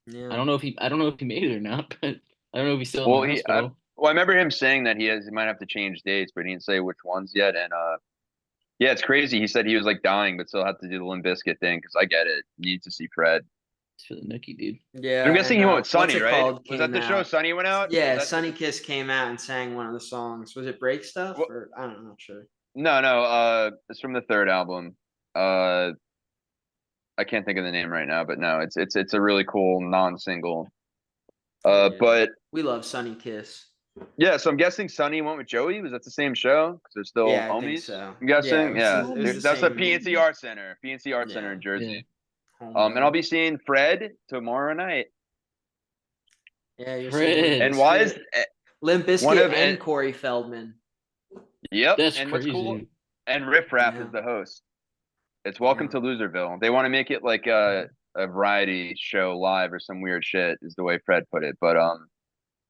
S3: Yeah.
S4: I don't know if he made it or not, but I don't know if he's still in
S2: Well,
S4: the hospital.
S2: I remember him saying that he might have to change dates, but he didn't say which ones yet. And Yeah, it's crazy. He said he was like dying, but still had to do the Limp Bizkit thing because I get it. You need to see Fred.
S4: It's for the nookie, dude.
S2: I'm
S3: Yeah,
S2: guessing
S3: and
S2: he went with
S3: what's
S2: Sonny,
S3: it
S2: right?
S3: called
S2: Was that
S3: came
S2: the show
S3: out.
S2: Sonny went out? Was
S3: Yeah,
S2: that
S3: Sunny Kiss came out and sang one of the songs. Was it Break Stuff
S2: what?
S3: or I don't know, not sure.
S2: No. It's from the third album. Uh, I can't think of the name right now, but no, it's a really cool non-single.
S3: Oh yeah,
S2: But
S3: we love Sunny Kiss.
S2: yeah, so I'm guessing Sonny went with Joey. Was that the same show? Because they're still
S3: Yeah, I think
S2: homies.
S3: so.
S2: I'm
S3: Yeah,
S2: guessing. Yeah,
S3: it was the
S2: that's the
S3: same.
S2: PNC Art Center. PNC Art Center
S3: Yeah,
S2: in Jersey.
S3: home
S2: And I'll
S3: run.
S2: be seeing Fred tomorrow night.
S3: Yeah, you're
S4: Fred.
S3: seeing Limp
S2: And why is
S3: Bizkit, Limp
S2: one
S3: Bizkit
S2: of
S3: and
S2: and
S3: Corey Feldman.
S2: yep.
S4: That's
S2: And what's cool?
S4: crazy.
S2: And Riff Raff
S3: Yeah.
S2: is the host. It's Welcome
S3: Yeah.
S2: to Loserville. They want to make it like a variety show live or some weird shit is the way Fred put it. But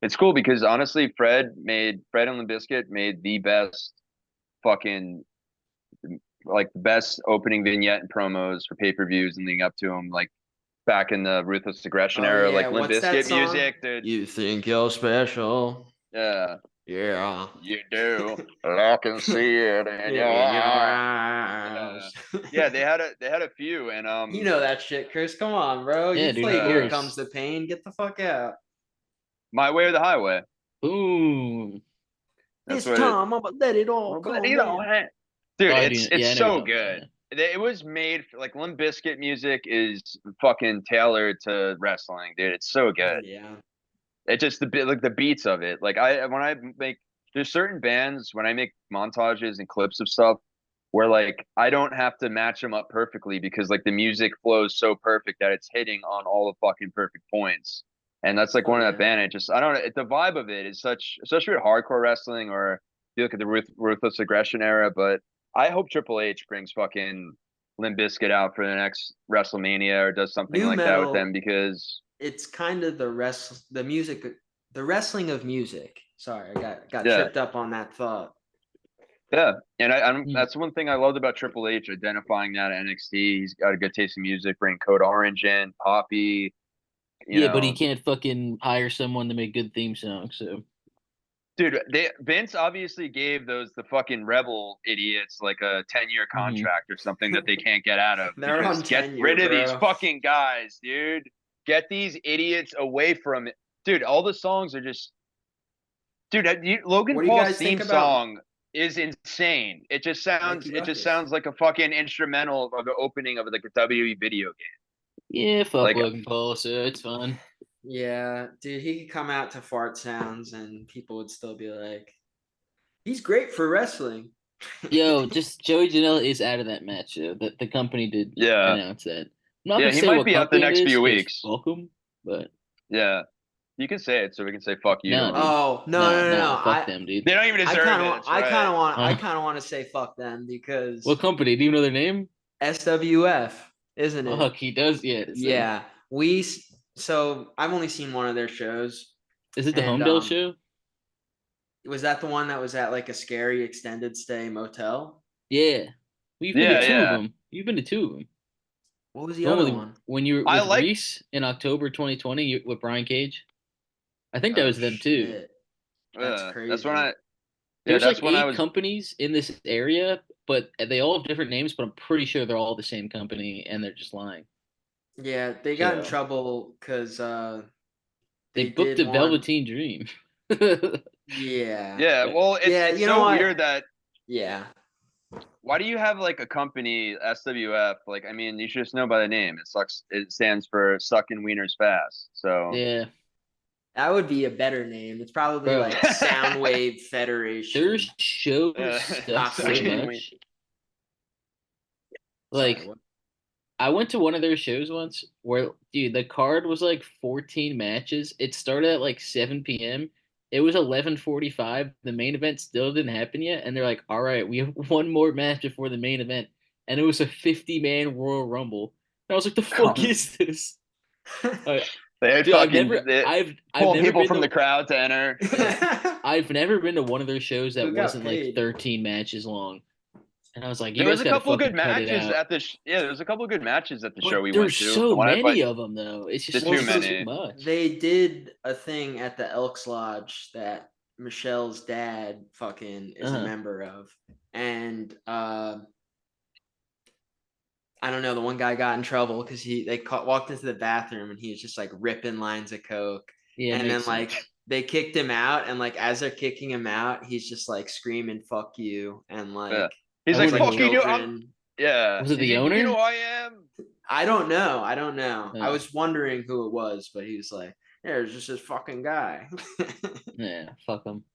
S2: it's cool because honestly, Fred and Limp Bizkit made the best fucking like the best opening vignette and promos for pay-per-views and leading up to them, like back in the Ruthless Aggression
S3: Oh
S2: era,
S3: yeah,
S2: like Limp
S3: what's that
S2: Bizkit
S3: song?
S2: music, dude.
S3: You think you're special?
S2: Yeah,
S3: Yeah.
S2: you do. I can see it in your
S3: In your
S2: eyes.
S3: eyes.
S2: Yeah, they had a few, and
S3: You know that shit, Chris. Come on, bro.
S4: Yeah,
S3: You
S4: dude,
S3: played
S4: of
S3: Here
S4: course.
S3: Comes the Pain. Get the fuck out.
S2: My Way or the Highway.
S4: Boom.
S2: That's
S3: This
S2: what
S3: time I'm gonna let it all
S2: But
S3: come
S2: you know,
S3: down.
S2: dude,
S4: Oh, I
S2: it's
S4: do. Yeah, I know
S2: so
S4: you're
S2: good.
S4: talking
S2: It was made for, like Limp Bizkit music is fucking tailored to wrestling, dude. It's so good.
S3: Yeah.
S2: It just the bit like the beats of it. Like when I make there's certain bands when I make montages and clips of stuff where like I don't have to match them up perfectly because like the music flows so perfect that it's hitting on all the fucking perfect points. And that's like
S3: Oh,
S2: one of
S3: yeah.
S2: that band. It just I don't know. The vibe of it is such, especially with hardcore wrestling or you look at the Ruthless Aggression era. But I hope Triple H brings fucking Limp Bizkit out for the next WrestleMania or does something
S3: New
S2: like that with
S3: metal.
S2: them because
S3: It's kind of the wrestling of music. Sorry, I got
S2: yeah.
S3: tripped up on that thought.
S2: Yeah, and
S4: Hmm.
S2: that's one thing I loved about Triple H, identifying that at NXT. He's got a good taste in music, bring Code Orange in, Poppy, you
S4: Yeah, but he
S2: know.
S4: can't fucking hire someone to make good theme songs. So
S2: Dude, Vince obviously gave the fucking rebel idiots like a 10-year contract or something that they can't get out of.
S3: They're
S2: Because
S3: on
S2: get
S3: tenure,
S2: rid of these
S3: bro.
S2: fucking guys, dude. Get these idiots away from it. Dude, all the songs are just dude, Logan
S3: What do you
S2: Paul's
S3: guys think
S2: theme
S3: about
S2: song is insane.
S3: Mikey
S2: It just
S3: Ruckus?
S2: sounds like a fucking instrumental of the opening of like a WWE video game.
S4: yeah, fuck
S2: Like
S4: Logan Paul. So it's fun.
S3: Yeah, dude, he could come out to fart sounds and people would still be like, he's great for wrestling.
S4: Yo, just Joey Janela is out of that match. The company did
S2: yeah.
S4: announce that. I'm not
S2: Yeah,
S4: gonna
S2: he
S4: say
S2: might
S4: what
S2: be out the
S4: company it
S2: next
S4: is
S2: few
S4: 'cause
S2: weeks.
S4: fuck 'em, but
S2: Yeah. You can say it so we can say fuck you to
S4: No,
S2: him.
S4: dude.
S3: Oh no!
S4: Nah, fuck
S3: I
S4: them, dude.
S2: They don't even deserve it. That's
S3: I
S2: right.
S3: kind of want I
S4: Uh.
S3: kind of want to say fuck them because
S4: What company? Do you know their name?
S3: SWF, isn't it?
S4: Fuck, he does. Yeah, it's them.
S3: Yeah, so I've only seen one of their shows.
S4: Is it the
S3: And,
S4: Homedale show?
S3: Was that the one that was at like a scary extended stay motel?
S4: Yeah, we've been to two of them. You've been to two of them.
S3: What was the
S4: The one
S3: other
S4: with
S3: one?
S4: when you were
S2: I
S4: with
S2: like-
S4: Reese in October 2020 with Brian Cage. I think that was them too.
S3: Shit. That's crazy.
S2: That's when I
S4: There's
S2: that's
S4: like
S2: when I
S4: 8
S2: was
S4: companies in this area, but they all have different names. But I'm pretty sure they're all the same company, and they're just lying.
S3: Yeah, they got in
S4: So-
S3: trouble because
S4: They booked
S3: did
S4: a
S3: one-
S4: Velveteen Dream.
S3: Yeah.
S2: Yeah, well, it's
S3: you know
S2: so
S3: what?
S2: weird that
S3: Yeah.
S2: why do you have like a company SWF? Like, I mean, you should just know by the name. It sucks. It stands for Sucking Wieners Fast. So
S4: Yeah,
S3: That would be a better name. It's probably
S4: Bro.
S3: like Soundwave Federation.
S4: their shows
S2: Yeah.
S4: suck so
S3: Sucking
S4: much.
S3: Sorry,
S4: Like,
S3: what?
S4: I went to one of their shows once where, dude, the card was like 14 matches. It started at like 7 p.m. It was 11:45. The main event still didn't happen yet, and they're like, "All right, we have one more match before the main event," and it was a 50-man Royal Rumble. And I was like, "The fuck is this?"
S2: They had
S4: Dude,
S2: fucking
S4: I've
S2: pull
S4: never
S2: people
S4: been
S2: from
S4: to,
S2: the crowd to enter.
S4: I've never been to one of their shows that
S3: Who got
S4: wasn't like
S3: paid?
S4: 13 matches long. And I was like, "You
S2: There was
S4: guys
S2: a
S4: gotta
S2: couple of
S4: fucking
S2: good
S4: cut it
S2: matches
S4: out."
S2: at the yeah. There was a couple of good matches at the show
S4: But
S2: we went
S4: there's
S2: to.
S4: so
S2: The one I
S4: many
S2: played-
S4: of them, though. It's just
S2: There's too
S4: it's
S2: many.
S4: too much.
S3: They did a thing at the Elks Lodge that Michelle's dad fucking is a member of. And I don't know. The one guy got in trouble because walked into the bathroom and he was just like ripping lines of coke,
S4: Yeah,
S3: and then
S4: makes
S3: like
S4: sense.
S3: they kicked him out, and like as they're kicking him out, he's just like screaming "fuck you" and
S2: Yeah.
S3: like
S2: He's
S4: I
S2: like,
S3: there's
S4: wonder
S3: like
S2: fuck
S4: who.
S2: you, dude. I'm
S3: children.
S2: yeah.
S4: Was it the
S2: You know
S4: owner?
S2: who I am?
S3: I don't know. I don't know. I
S4: Yeah.
S3: was wondering who it was, but he was like, "Yeah, it's just this fucking guy."
S4: Yeah, fuck him.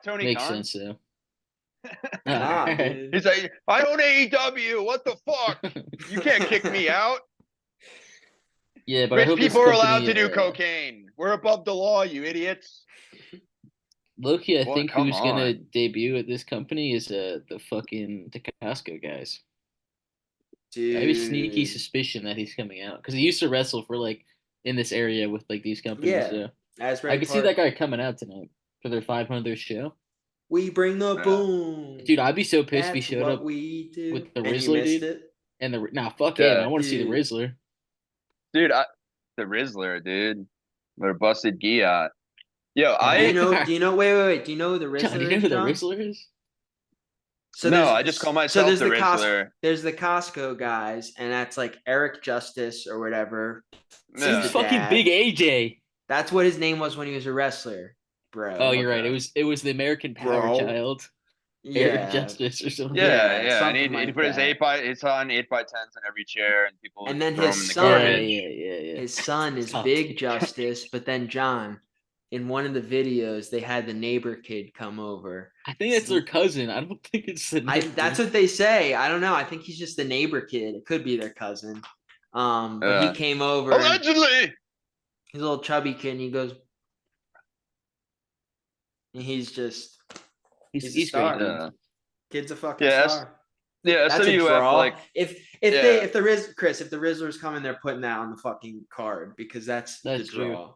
S2: Tony
S4: Makes
S2: Khan.
S4: sense though.
S3: Nah,
S4: Alright.
S3: dude.
S2: He's like, I own AEW. What the fuck? You can't kick me out.
S4: Yeah, but I
S2: Rich
S4: hope this
S2: people are allowed
S4: company.
S2: to do cocaine. We're above the law, you idiots.
S4: Loki, I
S2: What?
S4: think
S2: Come
S4: who's gonna
S2: on.
S4: debut at this company is the Costco guys. I have a sneaky
S3: Dude.
S4: suspicion that he's coming out because he used to wrestle for like in this area with like these companies.
S3: Yeah.
S4: So I
S3: Asbury
S4: could see that
S3: Park.
S4: guy coming out tonight for their 500th show.
S3: We bring the
S2: Yeah.
S3: boom.
S4: Dude, I'd be so pissed if he
S3: That's
S4: showed
S3: what
S4: up
S3: we do.
S4: with the
S3: And you
S4: Rizzler,
S3: missed
S4: dude.
S3: it.
S4: And fuck him. I
S2: Yeah.
S4: want to see the
S3: Dude.
S4: Rizzler.
S2: Dude, the Rizzler, dude. They're busted Giat. Yo,
S3: Wait. Do you know who the
S4: John, do you
S3: Rizzler
S4: know
S3: is,
S4: who the
S3: John?
S4: Rizzler is?
S2: No, I just call myself the Rizzler.
S3: There's the Costco guys, and that's like Eric Justice or whatever.
S4: He's
S3: He's the
S2: Yeah.
S4: fucking
S3: dad.
S4: big AJ.
S3: That's what his name was when he was a wrestler, bro.
S4: Oh, you're right.
S2: Okay.
S4: It was the American Power
S3: Bro.
S4: Child, Eric
S3: Yeah.
S4: Justice or something.
S2: Yeah. And
S3: something
S2: he
S3: like
S2: put his
S3: that.
S2: it's on 8x10s in every chair, and people would
S3: And then
S2: throw him in
S3: his
S2: the
S3: son,
S2: garbage.
S4: Yeah.
S3: his son is
S4: Top
S3: Big
S4: tier.
S3: Justice, but then John, in one of the videos, they had the neighbor kid come over.
S4: I think that's their cousin. I don't think it's the neighbor.
S3: That's what they say. I don't know. I think he's just the neighbor kid. It could be their cousin. But he came over and
S2: Allegedly.
S3: he's a little chubby kid, and he goes, and he's a
S4: He's
S3: star.
S4: great, dude.
S2: Yeah.
S3: Kid's a fucking
S2: Yeah.
S3: star.
S2: Yeah.
S3: That's a
S2: SWF
S3: draw.
S2: like
S3: If
S2: Yeah.
S3: the Rizzlers coming, they're putting that on the fucking card because that's the
S4: true.
S3: draw.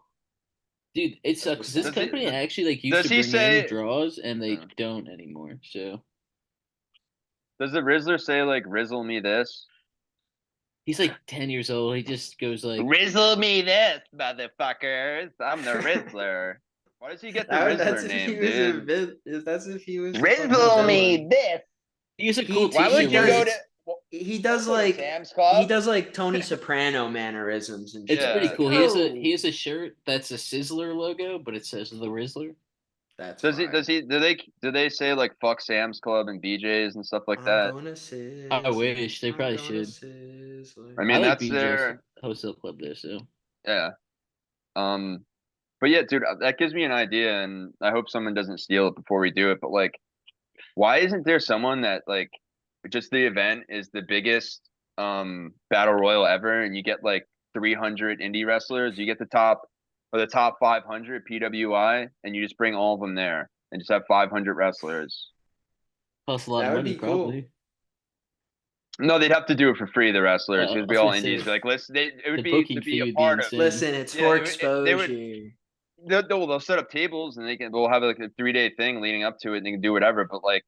S4: Dude, it sucks.
S3: what's
S4: This
S3: up.
S4: company actually like used
S2: does
S4: to
S2: he
S4: bring
S2: say-
S4: in draws and they don't anymore. So
S2: does the Rizzler say like Rizzle me this?
S4: he's like 10 years old. He just goes like,
S2: Rizzle me this, motherfuckers. I'm the Rizzler. Why does he get the Rizzler name, dude?
S3: That's if he was.
S2: Rizzle me this.
S4: he has a cool
S3: Why
S2: Why
S4: t-shirt.
S2: would you
S3: does
S2: go
S3: it-
S2: to
S3: He does
S2: go to
S3: like
S2: Sam's Club?
S3: he does like Tony Soprano mannerisms and shit.
S4: It's pretty
S2: Yeah.
S4: cool.
S3: Oh,
S4: He has a shirt that's a Sizzler logo, but it says the Rizzler.
S3: That's
S2: do they say like fuck Sam's Club and BJ's and stuff like
S3: I'm
S2: that?
S3: gonna Sizzler.
S4: I wish. They
S3: I'm
S4: probably
S3: gonna
S4: should.
S3: Sizzler.
S2: I
S4: I
S2: mean,
S4: like
S2: that's
S4: BJ's
S2: their
S4: wholesale club there, so
S2: yeah. But yeah, dude, that gives me an idea, and I hope someone doesn't steal it before we do it. But like, why isn't there someone that like just the event is the biggest battle royal ever, and you get like 300 indie wrestlers, you get the top 500 PWI, and you just bring all of them there and just have 500 wrestlers.
S4: costs a lot
S3: That
S4: of
S3: would
S4: money
S3: be cool.
S4: probably.
S2: No, they'd have to do it for free. The wrestlers,
S4: I
S2: it'd be
S4: was
S2: all
S4: gonna say,
S2: indies. Be like, listen, it
S4: the
S2: would
S4: booking
S2: to
S4: fee
S2: be a
S4: would be
S2: part of.
S4: insane.
S3: Listen, it's
S2: Yeah,
S3: for
S2: they would-
S3: exposure.
S2: They'll set up tables and they'll have like a 3-day thing leading up to it, and they can do whatever. But like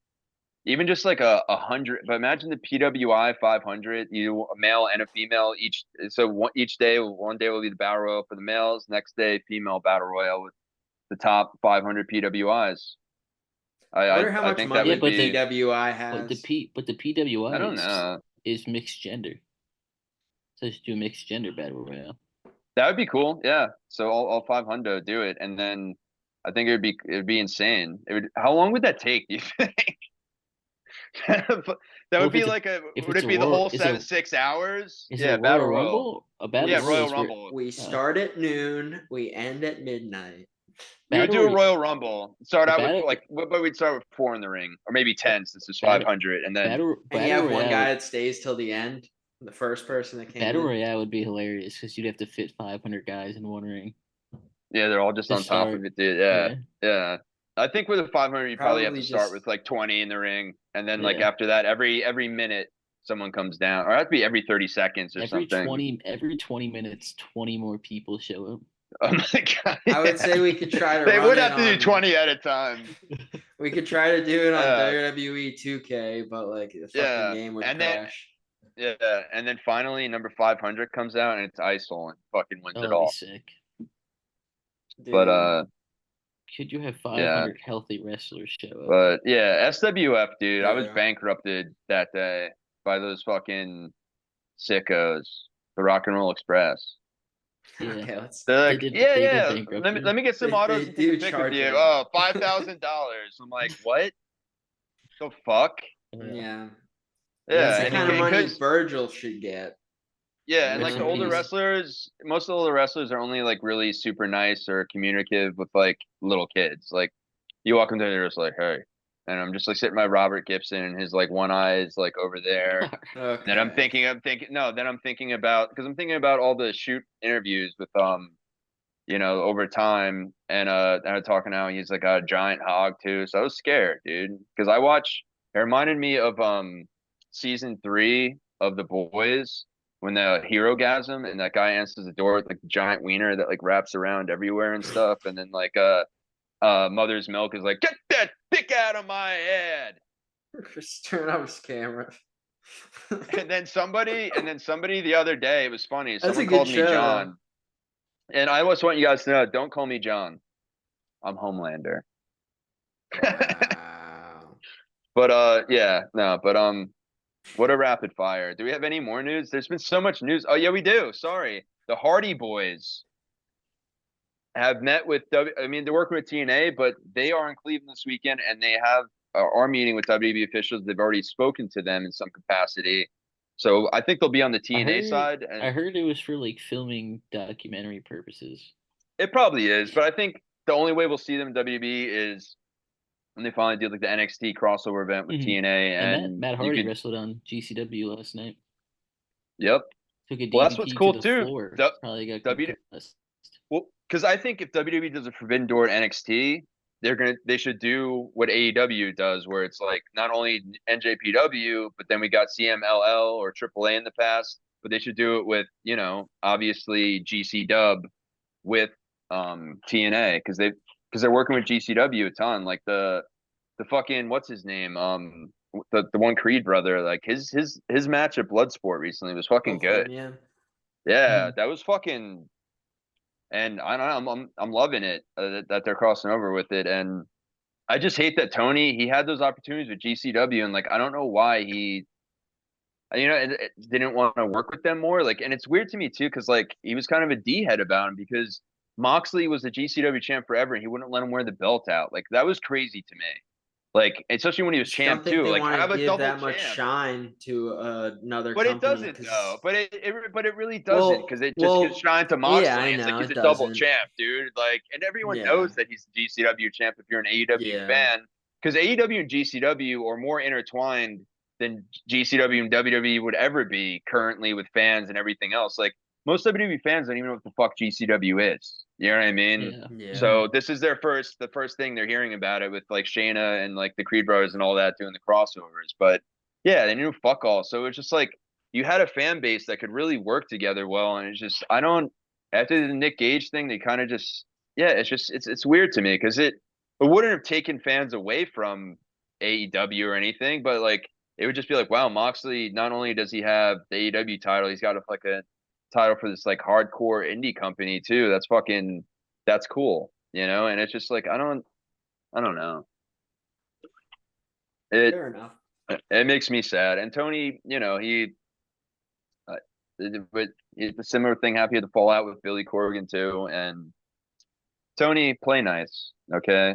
S2: even just like a 100. But imagine the PWI 500. You a male and a female each. So each day, one day will be the battle royal for the males. Next day, female battle royal with the top 500 PWIs.
S3: I wonder how much
S2: think
S3: money
S2: that would be.
S3: PWI
S4: But
S3: has.
S4: the PWI
S2: I don't know.
S4: is mixed gender. So just do a mixed gender battle royale.
S2: That would be cool. Yeah. So all 500 do it, and then I think it'd be insane. How long would that take? Do you think? That would be like would it be the whole 6 hours?
S4: Is
S2: Yeah,
S4: it a
S2: battle
S4: Royal
S2: royal.
S4: Rumble? A battle
S2: Yeah,
S4: royal
S2: Royal
S4: is
S2: Rumble.
S3: We start at noon. We end at midnight.
S2: We would
S4: Battle
S2: do a
S4: Roy-
S2: Royal Rumble. Start
S4: The
S2: out with
S4: battle-
S2: like, but we'd start with 4 in the ring, or maybe 10 since it's
S4: Battle-
S2: 500, and then
S4: battle
S3: And you have one
S4: royale
S3: guy
S4: would-
S3: that stays till the end. The first person that came
S4: Battle
S3: in.
S4: royale would be hilarious because you'd have to fit 500 guys in one ring.
S2: yeah, they're all just
S4: To
S2: on top
S4: start.
S2: of it, dude. Yeah. I think with a 500, you probably have to
S3: Probably
S2: start
S3: just-
S2: with like 20 in the ring, and then like
S4: Yeah.
S2: after that, every minute someone comes down, or that'd be every 30 seconds or
S4: Every
S2: something.
S4: 20 minutes, 20 more people show up.
S2: Oh my god!
S3: I would say we could try to
S2: They
S3: run
S2: would
S3: it
S2: have to do
S3: on-
S2: 20 at a time.
S3: We could try to do it on
S2: Yeah.
S3: WWE 2K, but like the fucking
S2: Yeah,
S3: game would
S2: and then-
S3: crash.
S2: Yeah, and then finally number 500 comes out, and it's ISIL and fucking wins
S4: Oh,
S2: it
S4: that'd be
S2: all.
S4: sick.
S2: But
S4: Could you have 500 healthy wrestlers show up?
S2: But yeah, SWF, dude, I was
S3: Yeah.
S2: bankrupted that day by those fucking sickos, the Rock and Roll Express.
S4: Yeah.
S3: Okay, let's.
S2: They're
S4: They
S2: like,
S4: did
S2: yeah,
S4: they go
S2: yeah.
S4: bankrupt.
S2: Let me get some autos
S3: They
S2: and take a
S3: do
S2: pic with
S3: charge
S2: you.
S3: a
S2: Oh,
S3: lot.
S2: $5,000. I'm like, what the fuck?
S3: Yeah.
S2: Yeah,
S3: That's the
S2: and
S3: kind of money
S2: because
S3: Virgil should get.
S2: yeah, and
S3: Rest
S2: like the
S3: in
S2: older
S3: peace.
S2: wrestlers, most of the older wrestlers are only like really super nice or communicative with like little kids. Like you walk into they're just like, hey. And I'm just like sitting by Robert Gibson and his like one eye is like over there. Then
S3: Okay.
S2: then I'm thinking about because I'm thinking about all the shoot interviews with over time and I'm talking now he's like a giant hog too. So I was scared, dude. Because it reminded me of season 3 of The Boys when the hero gasm and that guy answers the door with like the giant wiener that like wraps around everywhere and stuff, and then like Mother's Milk is like, get that dick out of my head.
S3: Just turn off his camera.
S2: And then somebody the other day, it was funny.
S3: That's a
S2: Someone
S3: good
S2: called me
S3: show.
S2: John. And I always want you guys to know, don't call me John. I'm Homelander.
S3: Wow.
S2: But yeah, no, but what a rapid fire. Do we have any more news? There's been so much news. Oh yeah, we do. Sorry. The Hardy Boys have met with I mean, they're working with TNA, but they are in Cleveland this weekend and they have are meeting with WWE officials. They've already spoken to them in some capacity. So I think they'll be on the TNA side,
S4: I
S2: and
S4: heard it was for like filming documentary purposes.
S2: it probably is. But I think the only way we'll see them in WWE is when they finally do like the NXT crossover event with
S4: Mhm.
S2: TNA,
S4: And
S2: and
S4: Matt
S2: you
S4: Hardy
S2: could,
S4: wrestled on GCW last night.
S2: yep.
S4: Took a
S2: Well, that's what's
S4: DDT to
S2: cool
S4: the
S2: too.
S4: floor. Probably got
S2: W
S4: concussed.
S2: Well, because I think if WWE does a Forbidden Door at NXT, they should do what AEW does, where it's like not only NJPW, but then we got CMLL or AAA in the past, but they should do it with obviously GC Dub with TNA because they're working with GCW a ton, like the fucking what's his name the one Creed brother, like his match at Bloodsport recently was fucking
S3: Both of
S2: good.
S3: them, yeah.
S2: Yeah, that was fucking. And I don't know, I'm loving it that they're crossing over with it, and I just hate that he had those opportunities with GCW, and like I don't know why he, it didn't want to work with them more. Like, and it's weird to me too, because like he was kind of a D head about him because Moxley was the GCW champ forever, and he wouldn't let him wear the belt out. Like that was crazy to me. Like especially when he was
S3: Just don't
S2: champ
S3: think
S2: too.
S3: they
S2: Like
S3: want
S2: have
S3: to
S2: a
S3: give
S2: double
S3: that much
S2: champ.
S3: shine to another
S2: But it
S3: company
S2: doesn't though.
S3: because
S2: But it really doesn't because it just gives shine to
S3: yeah,
S2: Moxley.
S3: I
S2: It's like
S3: know
S2: he's
S3: it
S2: a double
S3: doesn't.
S2: champ, dude. Like, and everyone
S3: Yeah,
S2: knows that he's the GCW champ if you're an AEW
S3: yeah.
S2: fan, because AEW and GCW are more intertwined than GCW and WWE would ever be currently with fans and everything else. Like most WWE fans don't even know what the fuck GCW is. You know what I mean?
S4: Yeah.
S3: Yeah.
S2: So this is the first thing they're hearing about it with like Shayna and like the Creed brothers and all that doing the crossovers. But yeah, they knew fuck all. So it's just like you had a fan base that could really work together well, and it's just I don't after the Nick Gage thing, they kind of just it's just it's weird to me because it wouldn't have taken fans away from AEW or anything, but like it would just be like, wow, Moxley, not only does he have the AEW title, he's got like a title for this like hardcore indie company too. That's cool, and it's just like I don't know. It
S3: Fair enough.
S2: it makes me sad. And Tony, he uh, but it's a similar thing happened to fall out with Billy Corgan too. And Tony, play nice, okay?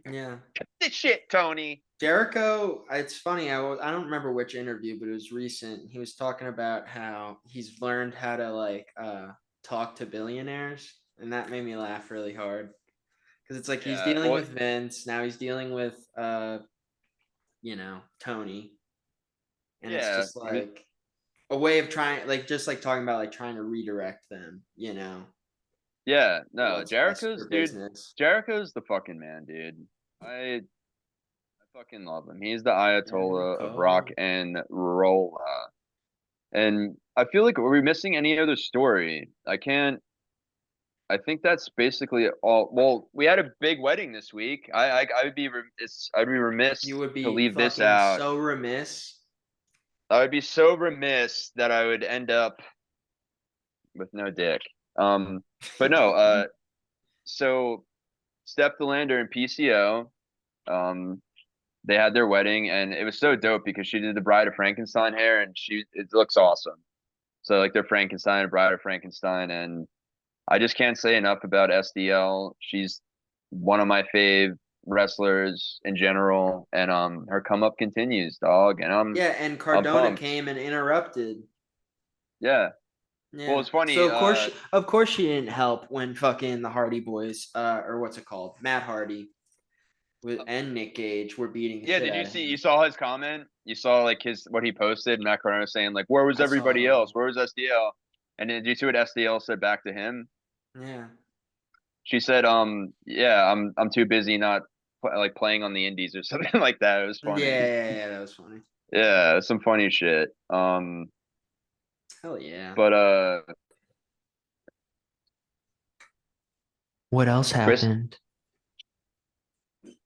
S3: Yeah.
S2: This shit, Tony.
S3: Jericho, it's funny. I don't remember which interview, but it was recent. He was talking about how he's learned how to like talk to billionaires, and that made me laugh really hard because it's like he's
S2: Yeah,
S3: dealing
S2: well,
S3: with Vince now. He's dealing with Tony, and it's
S2: yeah,
S3: just like a way of trying, like just like talking about like trying to redirect them.
S2: yeah. No,
S3: What's best for business.
S2: Jericho's the fucking man, dude. I fucking love him. He's the Ayatollah of rock
S3: Jericho.
S2: and roll. And I feel like are we missing any other story? I can't. I think that's basically all. Well, we had a big wedding this week. I'd be remiss
S3: You would
S2: to
S3: be
S2: leave this
S3: fucking
S2: out.
S3: so remiss.
S2: I would be so remiss that I would end up with no dick. But no. So Steph Delander and PCO. Um, they had their wedding, and it was so dope because she did the Bride of Frankenstein hair, and it looks awesome. So like they're Frankenstein, Bride of Frankenstein, and I just can't say enough about SDL. She's one of my fave wrestlers in general, and her come up continues, dog, and
S3: Yeah, and
S2: I'm
S3: Cardona
S2: pumped.
S3: came and interrupted.
S2: Yeah.
S3: Yeah.
S2: Well, it's funny.
S3: So of course she didn't help when fucking the Hardy Boys, or what's it called, Matt Hardy, and Nick Gage were beating the
S2: Yeah,
S3: shit
S2: did
S3: out
S2: you
S3: of
S2: see?
S3: him.
S2: You saw his comment. You saw like what he posted. Matt Cardona saying like, "Where was
S3: I saw it
S2: everybody else?
S3: all.
S2: Where was SDL?" And then did you see what SDL said back to him?
S3: Yeah.
S2: She said, yeah, I'm too busy not like playing on the indies or something like that." It was
S3: Yeah,
S2: funny.
S3: that was funny.
S2: Yeah, some funny shit.
S3: Hell yeah.
S2: But
S3: What else
S2: Chris,
S3: happened?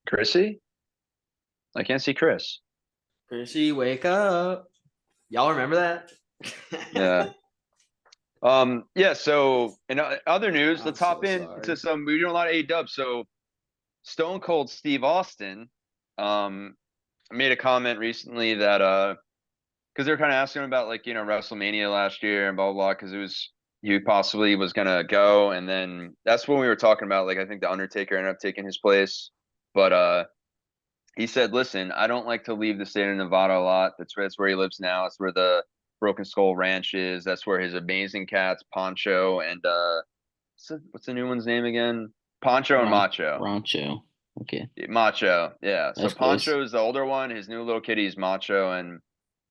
S2: Chrissy, I can't see Chris.
S3: Chrissy, wake up. Y'all remember that?
S2: Yeah. Yeah. So in other news,
S3: I'm
S2: let's
S3: so
S2: hop into
S3: sorry.
S2: some. We're doing a lot of A-dub. So Stone Cold Steve Austin, made a comment recently that because they're kind of asking him about like WrestleMania last year and blah blah blah because he possibly was gonna go, and then that's when we were talking about like I think the Undertaker ended up taking his place, but he said, "Listen, I don't like to leave the state of Nevada a lot. That's where he lives now. That's where the Broken Skull Ranch is. That's where his amazing cats Poncho and what's the new one's name again? Poncho and Macho."
S4: Rancho. Okay,
S2: Macho, yeah. So
S4: that's close.
S2: Poncho is the older one. His new little kitty is Macho, and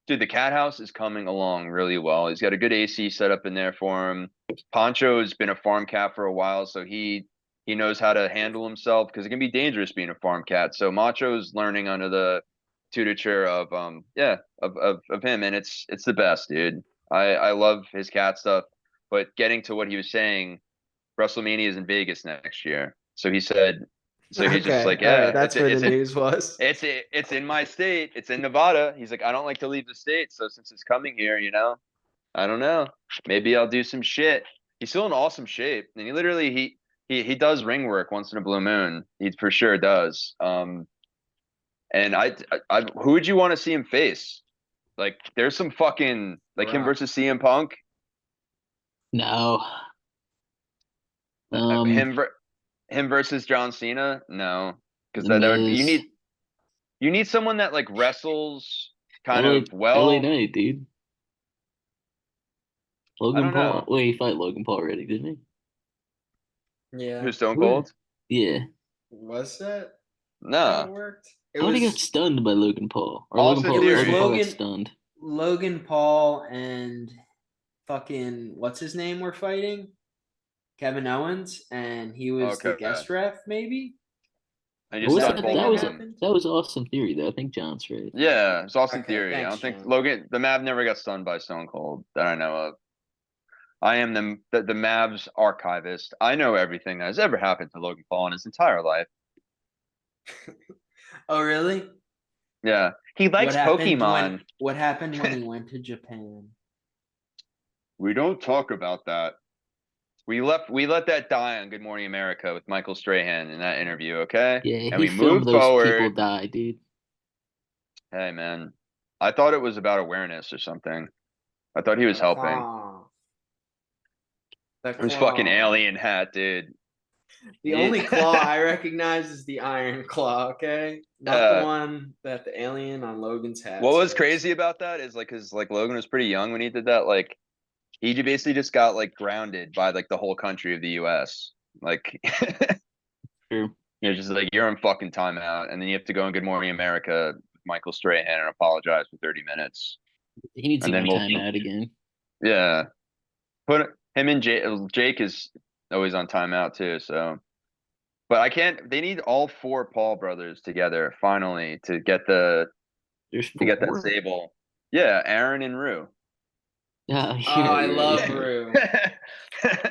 S2: dude, the cat house is coming along really well. He's got a good AC set up in there for him. Poncho's been a farm cat for a while, so he knows how to handle himself because it can be dangerous being a farm cat. So Macho's learning under the tutor of of him, and it's the best, dude. I love his cat stuff. But getting to what he was saying, WrestleMania is in Vegas next year. So he said, so he's just
S3: Okay,
S2: like,
S3: all right.
S2: yeah,
S3: That's where the news was.
S2: it's in my state. It's in Nevada. He's like, I don't like to leave the state. So since it's coming here, I don't know. Maybe I'll do some shit. He's still in awesome shape. And he literally he does ring work once in a blue moon. He for sure does. And who would you want to see him face? Like there's some fucking like him
S3: Rock.
S2: versus CM Punk.
S4: No.
S2: Uh, him ver- him versus John Cena? No. Because
S4: The
S2: that would
S4: Miz.
S2: you need someone that like wrestles kind
S4: LA
S2: of
S4: LA
S2: well.
S4: Knight, dude.
S2: I
S4: Logan
S2: don't
S4: Paul.
S2: know.
S4: Wait, he fight Logan Paul already, didn't
S3: Yeah.
S2: Who's Stone
S4: he?
S2: Cold?
S4: Yeah.
S3: Was that how it
S2: No.
S3: worked? It
S4: How would he got
S3: was
S4: stunned by Logan Paul? Or
S2: Austin
S4: Logan
S2: Theory.
S4: Paul got stunned.
S3: Logan Paul and fucking what's his name were fighting? Kevin Owens, and he was the
S2: Okay.
S3: guest ref, maybe?
S2: And
S4: Or
S2: just
S3: Is
S4: was
S3: that
S2: Stone
S3: the
S4: that
S3: thing
S2: Cold
S3: that
S4: that was
S3: happened?
S4: that was Austin Theory though? I think John's right.
S2: Yeah, it's Austin
S3: Okay,
S2: Theory. I
S3: thanks,
S2: don't think
S3: John.
S2: The Mav never got stunned by Stone Cold that I know of. I am the Mavs archivist. I know everything that has ever happened to Logan Paul in his entire life.
S3: Oh, really?
S2: Yeah. He likes Pokemon.
S3: What happened when he went to Japan?
S2: We don't talk about that. We let that die on Good Morning America with Michael Strahan in that interview, okay?
S4: Yeah,
S2: And
S4: he
S2: we
S4: filmed
S2: move
S4: those people
S2: forward.
S4: die, dude.
S2: Hey man, I thought it was about awareness or something. I thought he was
S3: The
S2: helping.
S3: claw. The
S2: His fucking
S3: claw.
S2: alien hat, dude.
S3: The only claw I recognize is the iron claw, okay? Not the
S2: uh,
S3: one that the alien on Logan's hat
S2: what was
S3: says.
S2: crazy about that is like, cause like Logan was pretty young when he did that. Like he basically just got like grounded by like the whole country of the U.S. Like
S4: True.
S2: you're just like you're in fucking timeout, and then you have to go in Good Morning America with Michael Strahan and apologize for 30 minutes,
S4: He needs to
S2: and
S4: go
S2: then
S4: in
S2: we'll
S4: timeout again.
S2: yeah put him and Jake is always on timeout too. So, but I can't. They need all four Paul brothers together finally to get
S4: There's
S2: that
S4: four.
S2: Sable. Yeah, Aaron and Rue.
S4: Yeah,
S3: Oh,
S4: you're right.
S3: I
S4: You're right.
S3: love
S4: You're right.
S3: Rue.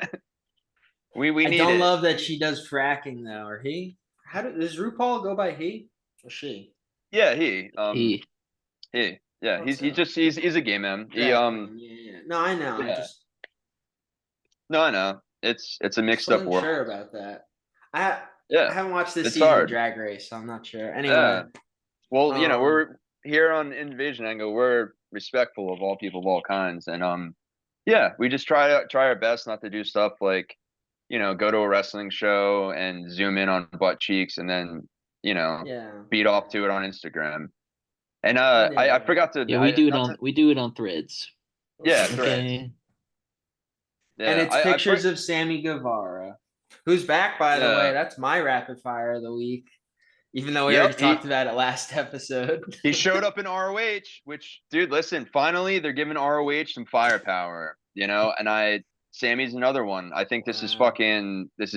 S2: We
S3: I
S2: need
S3: don't
S2: it.
S3: love that she does fracking though, or he? Does RuPaul go by he or she?
S2: Yeah,
S4: He.
S2: yeah,
S3: What's up?
S2: he's a gay man. He
S3: Drag queen, yeah. No, I know. I'm
S2: yeah.
S3: just
S2: No, I know. It's a mixed up
S3: wasn't
S2: world.
S3: sure about that. I
S2: Yeah,
S3: haven't watched this
S2: it's
S3: season of
S2: hard.
S3: Drag Race, so I'm not sure. Anyway,
S2: Yeah. Well, we're here on Invasion Angle. We're respectful of all people of all kinds, and yeah, we just try our best not to do stuff like, go to a wrestling show and zoom in on butt cheeks and then,
S3: Yeah.
S2: beat off to it on Instagram. And I
S3: Yeah.
S2: forgot to.
S4: Yeah, we do it on Threads.
S2: Yeah,
S3: Okay.
S2: Threads.
S4: Okay.
S2: Yeah,
S3: And it's pictures of Sammy Guevara, who's back, by the way. That's my rapid fire of the week, even though we already talked about it last episode.
S2: He showed up in ROH, which, dude, listen, finally they're giving ROH some firepower, and Sammy's another one. I think this is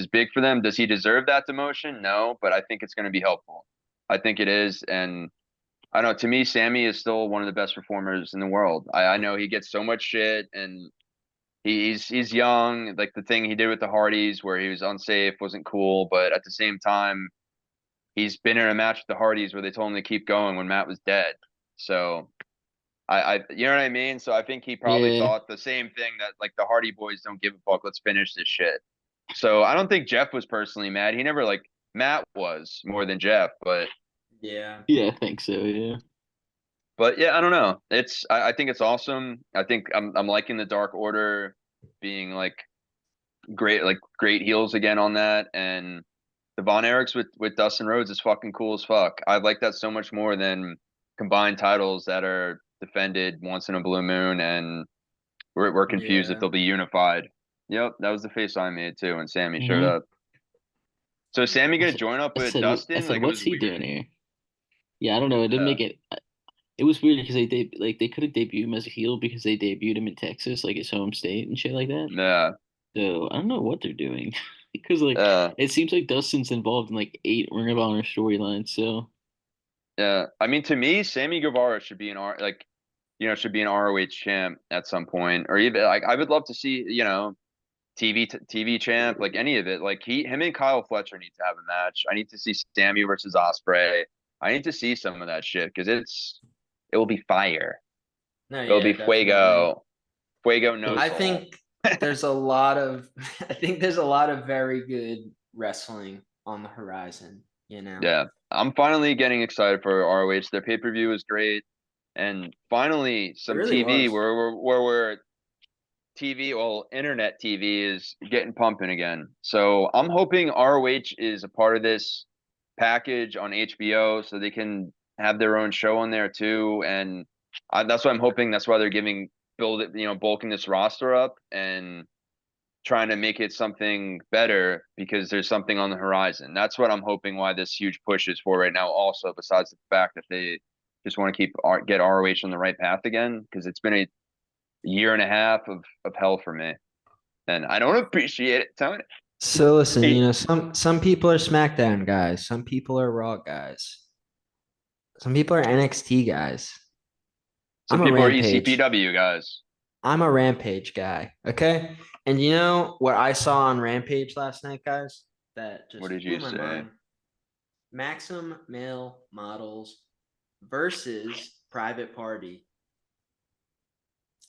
S2: big for them. Does he deserve that demotion? No, but I think it's going to be helpful. I think it is. And I don't know, to me, Sammy is still one of the best performers in the world. I know he gets so much shit, and he's young. Like the thing he did with the Hardys where he was unsafe wasn't cool, but at the same time, he's been in a match with the Hardys where they told him to keep going when Matt was dead. So you know what I mean? So I think he probably thought the same thing, that like the Hardy Boys don't give a fuck. Let's finish this shit. So I don't think Jeff was personally mad. He never Matt was more than Jeff, but
S3: yeah,
S4: I think so. Yeah.
S2: But yeah, I don't know. I think it's awesome. I think I'm liking the Dark Order being great heels again on that, and the Von Erichs with Dustin Rhodes is fucking cool as fuck. I like that so much more than combined titles that are defended once in a blue moon, and we're confused if they'll be unified. Yep, that was the face I made too when Sammy showed up. So is Sammy gonna join up with Dustin?
S4: I said, what's he doing here? Yeah, I don't know. It didn't make it. It was weird because they could have debuted him as a heel because they debuted him in Texas, like his home state and shit like that.
S2: Yeah.
S4: So I don't know what they're doing because it seems like Dustin's involved in like 8 Ring of Honor storylines. So
S2: yeah, I mean, to me, Sammy Guevara should be an ROH champ at some point, or even I would love to see TV champ, like any of it. Like him and Kyle Fletcher need to have a match. I need to see Sammy versus Ospreay. I need to see some of that shit because it will be fire.
S3: No,
S2: It'll be fuego. Fuego no
S3: I
S2: soul.
S3: think there's a lot of very good wrestling on the horizon,
S2: Yeah. I'm finally getting excited for ROH. Their pay-per-view is great. And finally some TV where internet TV is getting pumping again. So I'm hoping ROH is a part of this package on HBO so they can have their own show on there too. And that's what I'm hoping. That's why they're bulking this roster up and trying to make it something better because there's something on the horizon. That's what I'm hoping why this huge push is for right now. Also, besides the fact that they just want to get ROH on the right path again, because it's been a year and a half of hell for me. And I don't appreciate it, Tony.
S3: So listen, some people are SmackDown guys, some people are Raw guys, some people are NXT guys.
S2: Some people are ECPW guys.
S3: I'm a Rampage guy, okay? And you know what I saw on Rampage last night, guys? That just
S2: what did you say?
S3: Mind. Maxim Male Models versus Private Party.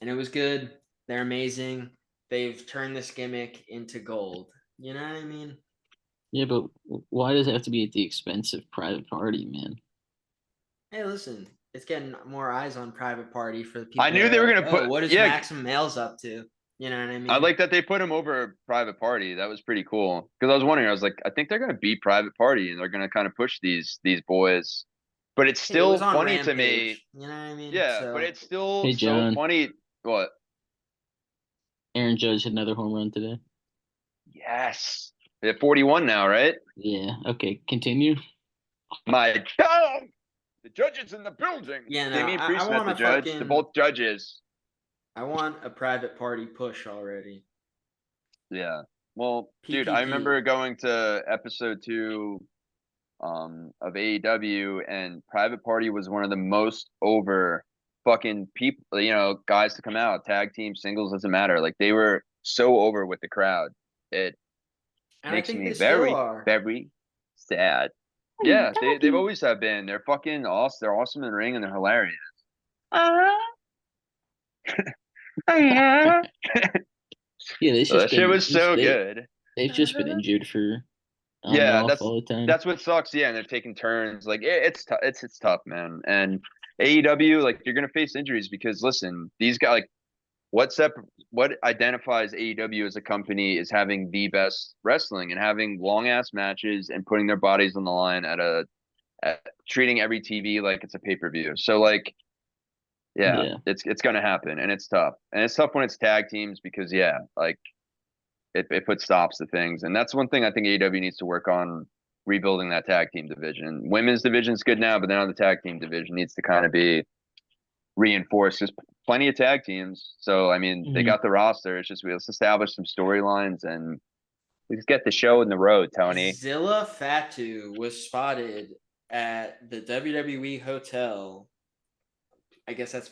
S3: And it was good. They're amazing. They've turned this gimmick into gold. You know what I mean?
S4: Yeah, but why does it have to be at the expense of Private Party, man?
S3: Hey, listen, it's getting more eyes on Private Party for the people.
S2: I knew they were going to put.
S3: What is Maxim Males up to? You know what I mean?
S2: I like that they put him over Private Party. That was pretty cool. Because I was wondering, I was like, I think they're going to beat Private Party and they're going to kind of push these boys. But it's still funny Rampage, to me.
S3: You know what I mean?
S2: Yeah, but it's still so funny. What?
S4: Aaron Judge had another home run today.
S2: Yes. They're at 41 now, right?
S4: Yeah. Okay, continue.
S2: My God! The judge is in the building.
S3: Yeah, no,
S2: Damian Priest met the judge. They're both judges.
S3: I want a Private Party push already.
S2: Yeah. Well,
S3: PPP.
S2: Dude, I remember going to episode 2 of AEW, and Private Party was one of the most over fucking people, guys to come out. Tag team, singles, doesn't matter. Like, they were so over with the crowd. It makes me very, very sad. Yeah, they've always have been. They're fucking awesome. They're awesome in the ring, and they're hilarious.
S4: Yeah,
S2: that shit was so good.
S4: They've just been injured for on and
S2: Yeah,
S4: off all the time.
S2: that's what sucks. Yeah, and they're taking turns. Like it's tough, man. And AEW, like you're gonna face injuries because listen, these guys like what identifies AEW as a company is having the best wrestling and having long ass matches and putting their bodies on the line at treating every TV like it's a pay-per-view. So like yeah,
S4: Yeah.
S2: it's gonna happen and it's tough. And it's tough when it's tag teams because yeah, like it puts stops to things. And that's one thing I think AEW needs to work on rebuilding that tag team division. Women's division's good now, but then on the tag team division needs to kind of be reinforced. There's plenty of tag teams. So I mean they got the roster. It's just let's establish some storylines and let's get the show in the road, Tony.
S3: Zilla Fatu was spotted at the WWE hotel. I guess this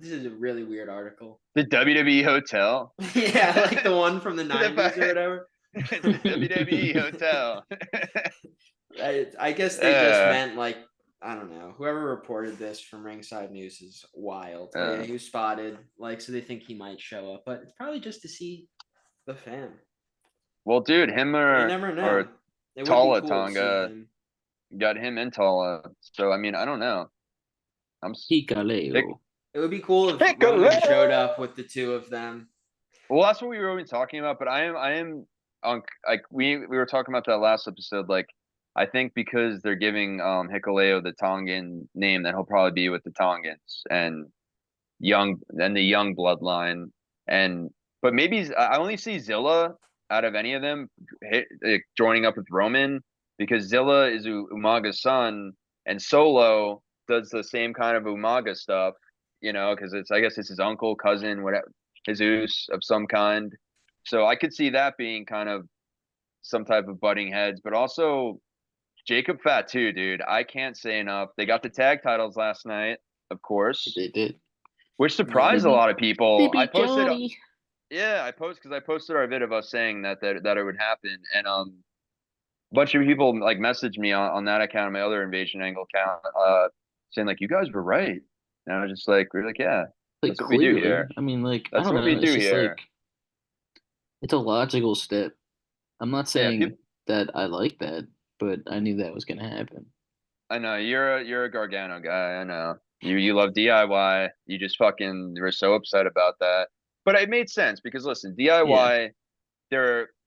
S3: is a really weird article.
S2: The WWE hotel.
S3: Yeah, like the one from the 90s or whatever.
S2: The WWE hotel.
S3: I guess they just meant like, I don't know. Whoever reported this from Ringside News is wild. Yeah, he was spotted, like, so they think he might show up, but it's probably just to see the fan.
S2: Well, dude, him or Tala Tonga got him and Tala. So I mean, I don't know.
S4: Hikuleo.
S3: It would be cool if Roman showed up with the two of them.
S2: Well, that's what we were always talking about. But I am on like we were talking about that last episode. Like I think because they're giving Hikuleo the Tongan name, that he'll probably be with the Tongans and the young bloodline. But maybe I only see Zilla out of any of them joining up with Roman because Zilla is Umaga's son and Solo does the same kind of Umaga stuff, you know, because I guess it's his uncle, cousin, whatever, Jesus of some kind. So I could see that being kind of some type of butting heads, but also Jacob Fatu, dude. I can't say enough. They got the tag titles last night, of course.
S4: They did.
S2: Which surprised a lot of people.
S4: I posted
S2: because I posted our vid of us saying that it would happen. And a bunch of people like messaged me on that account, my other Invasion Angle account, saying like, you guys were right. And I was just like, we're like, yeah,
S4: like,
S2: that's what we do here.
S4: I mean, like,
S2: that's
S4: I don't
S2: what
S4: know.
S2: we do here.
S4: Like, it's a logical step. I'm not saying that I like that, but I knew that was gonna happen.
S2: I know you're a Gargano guy. I know you love DIY. You just fucking were so upset about that, but it made sense because listen, DIY.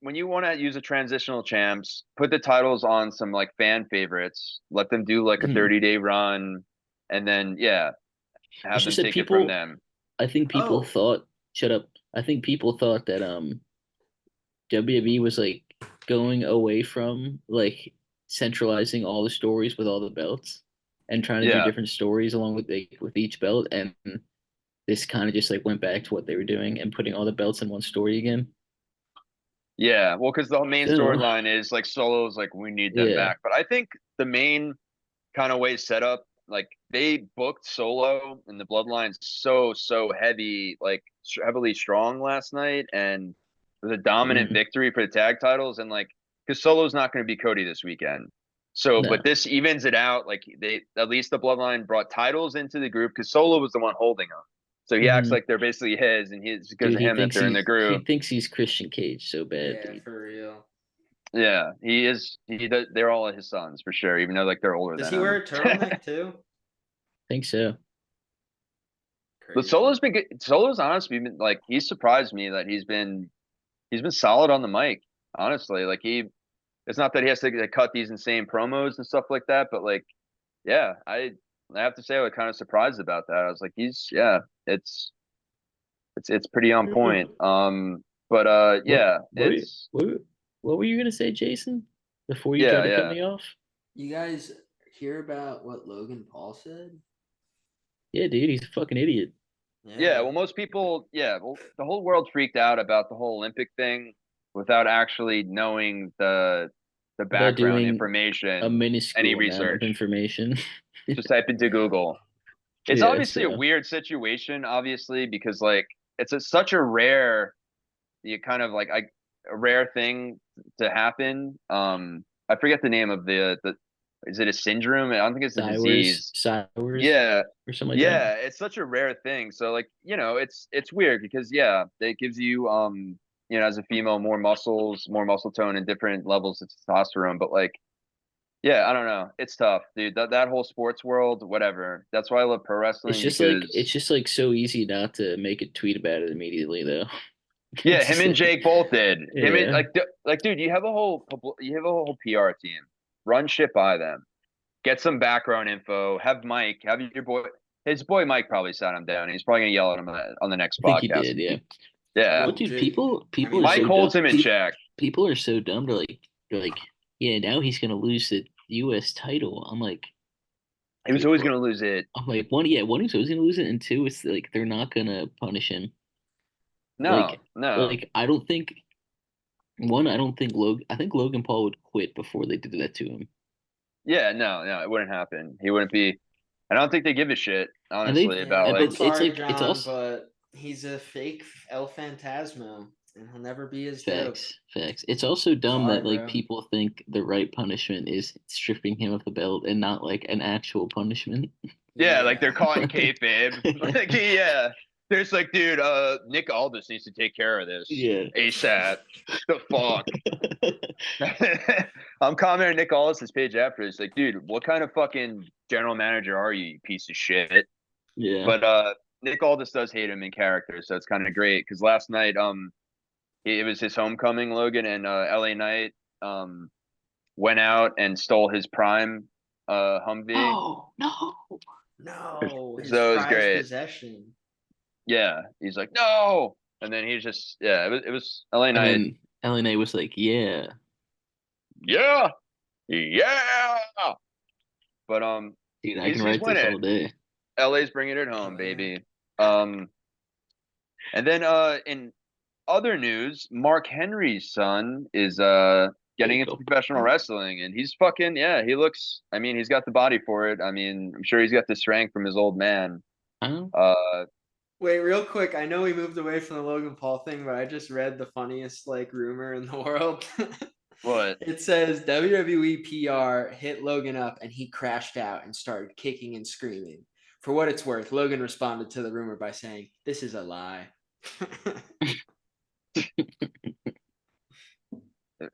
S2: When you want to use a transitional champs, put the titles on some like fan favorites, let them do like a 30-day run, and then have them take it from them.
S4: I think people thought shut up. I think people thought that WWE was like going away from like centralizing all the stories with all the belts and trying to do different stories along with each belt, and this kind of just like went back to what they were doing and putting all the belts in one story again.
S2: Yeah, well, because the main storyline is like Solo's like we need them back, but I think the main kind of way set up, like they booked Solo and the Bloodline so heavy, like heavily strong last night, and it was a dominant victory for the tag titles, and like because Solo's not going to be Cody this weekend, so but this evens it out. Like they at least the Bloodline brought titles into the group because Solo was the one holding them. So he acts like they're basically his, and it's because of him that they're in the group.
S4: He thinks he's Christian Cage so bad.
S3: Yeah, for real.
S2: Yeah, he is. They're all his sons for sure, even though like they're older than him.
S3: Does he wear a turtleneck too?
S4: I think so.
S2: Crazy. But Solo's been good. Solo's honestly been like he's surprised me that he's been solid on the mic. Honestly, like it's not that he has to cut these insane promos and stuff like that, but like, yeah, I have to say I was kind of surprised about that. I was like, it's pretty on point. What
S4: were you gonna say, Jason? Before you tried to cut me off?
S3: You guys hear about what Logan Paul said?
S4: Yeah, dude, he's a fucking idiot.
S2: Yeah, well, most people, the whole world freaked out about the whole Olympic thing without actually knowing the background information,
S4: a minuscule
S2: any
S4: amount
S2: research
S4: of information.
S2: Just type into Google. It's obviously a weird situation, obviously, because like it's such a rare, a rare thing to happen. I forget the name of the is it a syndrome? I don't think it's a disease.
S4: Sours,
S2: or something like that. Yeah, it's such a rare thing. So like, it's weird because it gives you as a female, more muscles, more muscle tone, and different levels of testosterone. But like, yeah, I don't know. It's tough, dude. That whole sports world, whatever. That's why I love pro
S4: It's
S2: wrestling
S4: just like
S2: because
S4: so easy not to make a tweet about it immediately though.
S2: yeah,
S4: It's
S2: him
S4: just
S2: and
S4: like,
S2: Jake both did. Him and
S4: yeah.
S2: like, dude, you have a whole PR team. Run shit by them. Get some background info. Have Mike. Have your boy. His boy Mike probably sat him down. He's probably gonna yell at him on the next
S4: I think he
S2: podcast.
S4: did, yeah.
S2: Yeah,
S4: Well, dude,
S3: Jake.
S4: people are
S2: Mike
S4: so
S2: holds
S4: dumb.
S2: him in check.
S4: People are so dumb to like, yeah, now he's gonna lose the U.S. title. I'm like,
S2: He was
S4: dude,
S2: always gonna lose it.
S4: I'm like, one, yeah, one, he's always gonna lose it, and two, it's like they're not gonna punish him.
S2: No,
S4: Like,
S2: no.
S4: I don't think one, I don't think Logan. I think Logan Paul would quit before they did that to him.
S2: Yeah, no, it wouldn't happen. He wouldn't be. I don't think they give a shit,
S4: And they,
S2: honestly, about
S3: Yeah,
S2: like.
S3: I'm
S4: but it's
S3: sorry,
S4: like it's
S3: John,
S4: also
S3: but he's a fake El Phantasmo, and he'll never be as dope.
S4: facts. It's also dumb
S3: Sorry,
S4: that like
S3: bro.
S4: people think the right punishment is stripping him of the belt and not like an actual punishment.
S2: Yeah, like they're caught in kayfabe. Like, yeah. There's like, dude, Nick Aldis needs to take care of this.
S4: Yeah.
S2: ASAP. The fuck. I'm commenting on Nick Aldis' page after. It's like, dude, what kind of fucking general manager are you piece of shit?
S4: Yeah.
S2: But Nick Aldis does hate him in character, so it's kind of great. Because last night, it was his homecoming, Logan, and LA Knight went out and stole his prime Humvee.
S3: No, his
S2: So it was
S3: prized
S2: great.
S3: possession.
S2: Yeah, he's like, no, and then he just, yeah, it was LA
S4: And
S2: Knight.
S4: then LNA was like, yeah.
S2: Yeah, but
S4: Dude, I
S2: he's
S4: can write this
S2: winning.
S4: all day.
S2: LA's bringing it home, baby. And then in other news, Mark Henry's son is getting into professional wrestling, and he's fucking, yeah, he looks, I mean, he's got the body for it. I mean, I'm sure he's got the strength from his old man.
S3: Wait, real quick. I know we moved away from the Logan Paul thing, but I just read the funniest like rumor in the world.
S2: What?
S3: It says WWE PR hit Logan up and he crashed out and started kicking and screaming. For what it's worth, Logan responded to the rumor by saying, "This is a lie."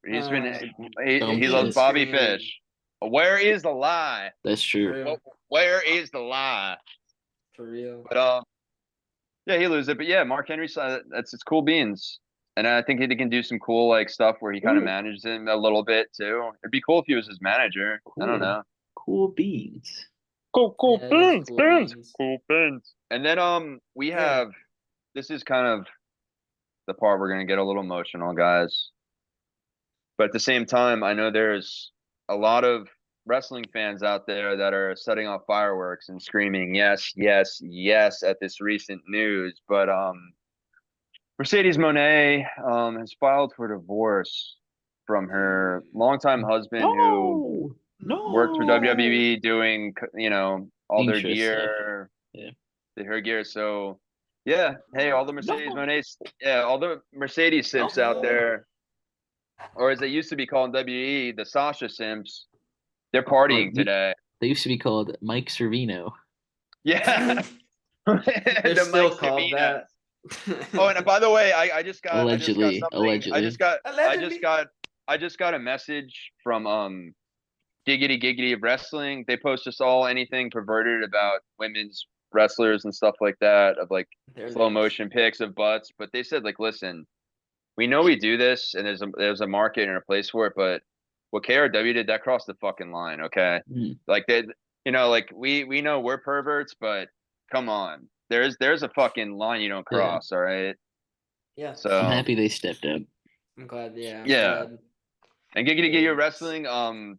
S2: He's been
S4: Dumb
S2: he
S4: shit.
S2: loves Bobby
S3: Screaming.
S2: Fish. Where is the lie?
S4: That's true.
S3: Real.
S2: Where is the lie?
S3: For real.
S2: But yeah, he loses it. But yeah, Mark Henry, that's it's cool beans. And I think he can do some cool like stuff where he kind of manages him a little bit too. It'd be cool if he was his manager.
S4: Cool.
S2: I don't know.
S4: Cool beans.
S2: Cool
S3: Yeah,
S2: beans,
S3: cool
S2: beans,
S3: beans.
S2: cool beans. And then we have this is kind of the part we're gonna get a little emotional, guys. But at the same time, I know there's a lot of wrestling fans out there that are setting off fireworks and screaming yes, yes, yes at this recent news. But Mercedes Moné has filed for divorce from her longtime husband who worked for WWE doing, all their
S4: Interest
S2: gear,
S4: Yeah.
S2: her gear. So yeah, hey, all the Mercedes Moné, all the Mercedes simps out there, or as they used to be called in WWE, the Sasha simps, they're partying today.
S4: They used to be called Mike Servino.
S2: Yeah.
S3: They're
S2: The
S3: still
S2: Mike
S3: called
S2: Savina.
S3: that.
S2: Oh, and by the way, I just got
S4: Allegedly.
S2: I just got a message from Giggity of Wrestling. They post us all anything perverted about women's wrestlers and stuff like that, of like slow motion pics of butts. But they said, like, listen, we know we do this and there's a market and a place for it, but what KRW did, that crossed the fucking line, okay? Like they, like we know we're perverts, but come on. There's a fucking line you don't cross, all right?
S3: Yeah.
S2: So
S4: I'm happy they stepped up.
S3: I'm glad. Yeah.
S2: Glad. And Giggity Wrestling,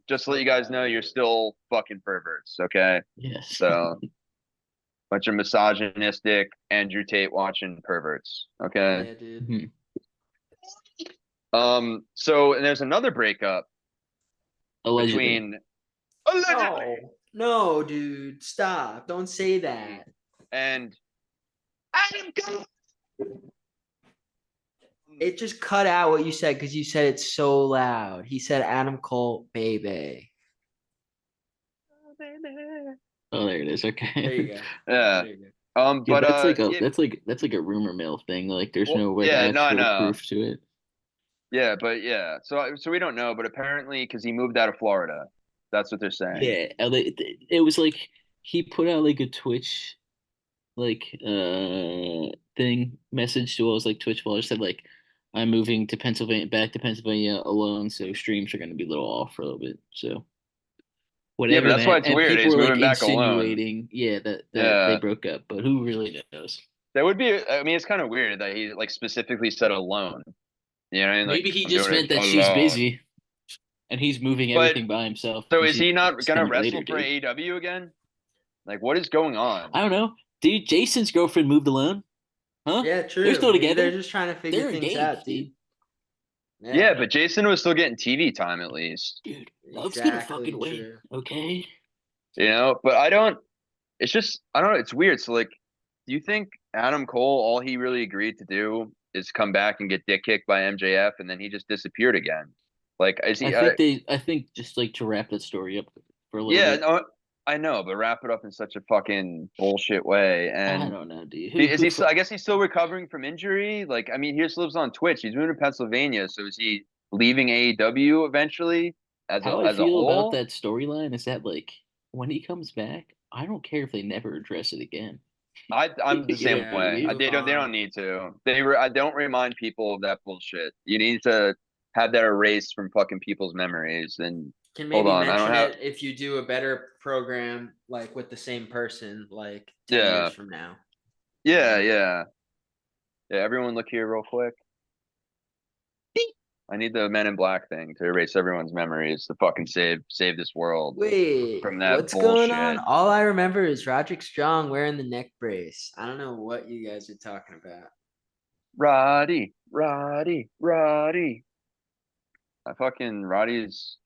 S2: just to let you guys know, you're still fucking perverts, okay?
S4: Yes.
S2: So bunch of misogynistic Andrew Tate watching perverts, okay?
S3: Yeah, dude.
S2: So and there's another breakup
S4: Allegedly.
S3: No, dude, stop! Don't say that.
S2: And Adam Cole.
S3: It just cut out what you said because you said it so loud. He said Adam Cole, baby.
S4: Oh, there it is. Okay.
S3: There you go.
S2: Yeah.
S3: There you go.
S4: Yeah,
S2: But
S4: that's like a rumor mill thing. Like, there's
S2: well,
S4: no like
S2: yeah, no, I
S4: actual
S2: know.
S4: proof to it.
S2: Yeah, but yeah. So we don't know, but apparently because he moved out of Florida, that's what they're saying.
S4: Yeah, it was like he put out like a Twitch like thing message to all his like Twitch followers, said like, I'm moving to Pennsylvania, back to Pennsylvania alone, so streams are gonna be a little off for a little bit. So
S2: Yeah, but
S4: whatever
S2: that's why
S4: that,
S2: it's
S4: and
S2: weird.
S4: people
S2: He's
S4: were like
S2: moving back alone.
S4: insinuating, yeah, that they
S2: Yeah,
S4: broke up, but who really knows?
S2: that would be. I mean, it's kind of weird that he like specifically said alone. You know, what I mean, like
S4: Maybe he
S2: I'm
S4: just
S2: doing it
S4: meant that she's
S2: alone.
S4: busy and he's moving
S2: But
S4: everything by himself
S2: so
S4: and
S2: is
S4: she's
S2: he not gonna
S4: spending it
S2: wrestle
S4: later,
S2: for
S4: dude.
S2: AEW again? Like, what is going on?
S4: I don't know. Dude, Jason's girlfriend moved alone. Huh?
S3: Yeah,
S4: They're
S3: true.
S4: still
S3: Maybe they're
S4: together.
S3: just trying to figure
S4: They're
S3: things
S4: engaged,
S3: out,
S4: dude.
S3: dude.
S2: Yeah,
S3: Yeah,
S2: but Jason was still getting TV time at least.
S4: Dude, love's gonna
S3: exactly
S4: fucking win,
S3: true.
S4: okay?
S2: You know, but I don't. It's just I don't know. It's weird. So like, do you think Adam Cole all he really agreed to do is come back and get dick kicked by MJF, and then he just disappeared again? Like, is he?
S4: I think just like to wrap that story up for a little
S2: Yeah,
S4: bit.
S2: no, I know, but wrap it up in such a fucking bullshit way.
S4: I
S2: And
S4: don't know, dude.
S2: is he still? I guess he's still recovering from injury. Like, I mean, he just lives on Twitch. He's moving to Pennsylvania, so is he leaving AEW eventually
S4: How I
S2: as a
S4: feel about
S2: whole?
S4: that storyline is that like when he comes back, I don't care if they never address it again.
S2: I'm the
S4: You know
S2: same
S4: what I
S3: Yeah,
S2: way.
S4: mean?
S3: move
S2: They don't
S3: on.
S2: need to. I don't remind people of that bullshit. You need to have that erased from fucking people's memories. And
S3: Can
S2: hold
S3: maybe
S2: on, I don't
S3: mention
S2: have.
S3: it if you do a better program, like with the same person, like 10 years
S2: Yeah,
S3: from now.
S2: yeah,
S3: Yeah.
S2: yeah, yeah. Everyone, look here, real quick. I need the Men in Black thing to erase everyone's memories to fucking save this world
S3: Wait,
S2: from that
S3: what's going on?
S2: bullshit.
S3: All I remember is Roderick Strong wearing the neck brace. I don't know what you guys are talking about.
S2: Roddy. I fucking Roddy's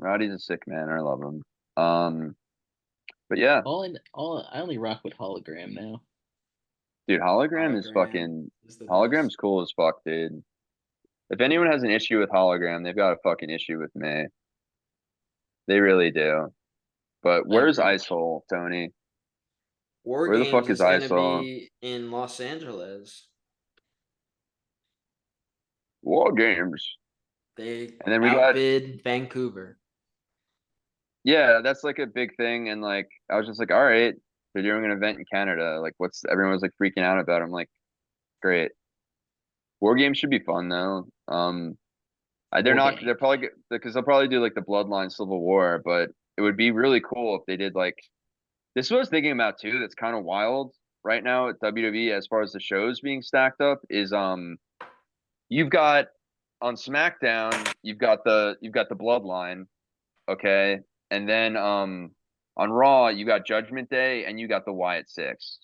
S2: a sick man. I love him. Um, but yeah,
S4: All I only rock with hologram now.
S2: dude,
S3: Hologram is the best.
S2: hologram's cool as fuck, dude. If anyone has an issue with hologram, they've got a fucking issue with me. They really do. But
S4: I
S2: where's
S4: agree.
S2: Isol, Tony?
S3: War
S2: Where the
S3: Games
S2: fuck is
S3: is gonna
S2: Isol?
S3: be in Los Angeles.
S2: War games.
S3: They
S2: And then we got
S3: outbid Vancouver.
S2: yeah, that's like a big thing. And like I was just like, all right, they're doing an event in Canada. Like what's everyone was like freaking out about. I'm like, great. War games should be fun though.
S4: War
S2: they're
S4: games.
S2: probably because they'll probably do like the Bloodline Civil War, but it would be really cool if they did like this is what I was thinking about too. That's kind of wild right now at WWE as far as the shows being stacked up is you've got on SmackDown you've got the Bloodline, okay, and then on Raw you got Judgment Day and you got the Wyatt Six,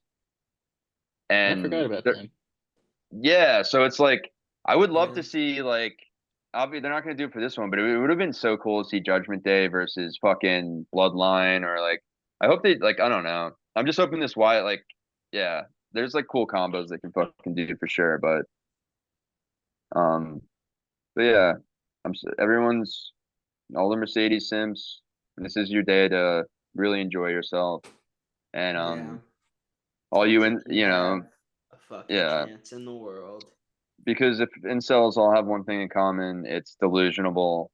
S4: I forgot
S2: and
S4: about them.
S2: yeah, so it's like I would love
S3: Yeah.
S2: to see like obviously they're not going to do it for this one, but it would have been so cool to see Judgment Day versus fucking Bloodline or like I hope they like I don't know. I'm just hoping this Wyatt like yeah, there's like cool combos they can fucking do for sure, um but yeah, everyone's all the Mercedes Sims. This is your day to really enjoy yourself and
S3: Yeah.
S2: all
S3: I
S2: you
S3: think
S2: in
S3: you
S2: you
S3: have
S2: know
S3: a fucking
S2: yeah.
S3: chance in the world.
S2: Because if incels all have one thing in common, it's delusional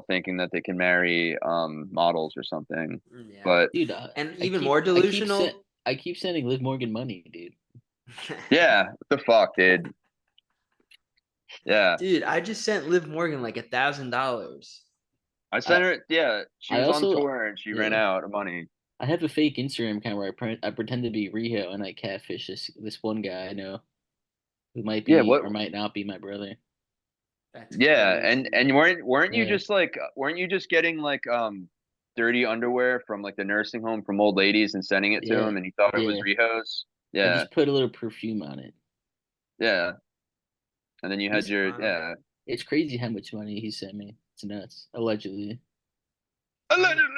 S2: thinking that they can marry models or something.
S3: Yeah.
S2: But
S4: Dude,
S3: And even more delusional.
S4: I keep sending Liv Morgan money, dude.
S2: yeah, what the fuck, dude? Yeah.
S3: Dude, I just sent Liv Morgan like $1,000.
S2: I
S4: I
S2: sent her yeah, she
S4: I
S2: was on
S4: also
S2: tour and she ran
S4: yeah.
S2: out of money.
S4: I have a fake Instagram account where I pretend to be Rio and I catfish this one guy I know who might
S2: Yeah,
S4: be
S2: what
S4: or might not be my brother.
S3: That's
S2: yeah,
S3: crazy.
S2: and weren't you
S4: Yeah.
S2: just like weren't you just getting like dirty underwear from like the nursing home from old ladies and sending it to
S4: Yeah.
S2: him and he thought it was
S4: Yeah.
S2: Riho's?
S4: I
S2: Yeah,
S4: just put a little perfume on it.
S2: yeah. And then you had
S3: He's
S2: your
S3: fine.
S2: yeah.
S4: It's crazy how much money he sent me. It's nuts. Allegedly.
S2: Allegedly.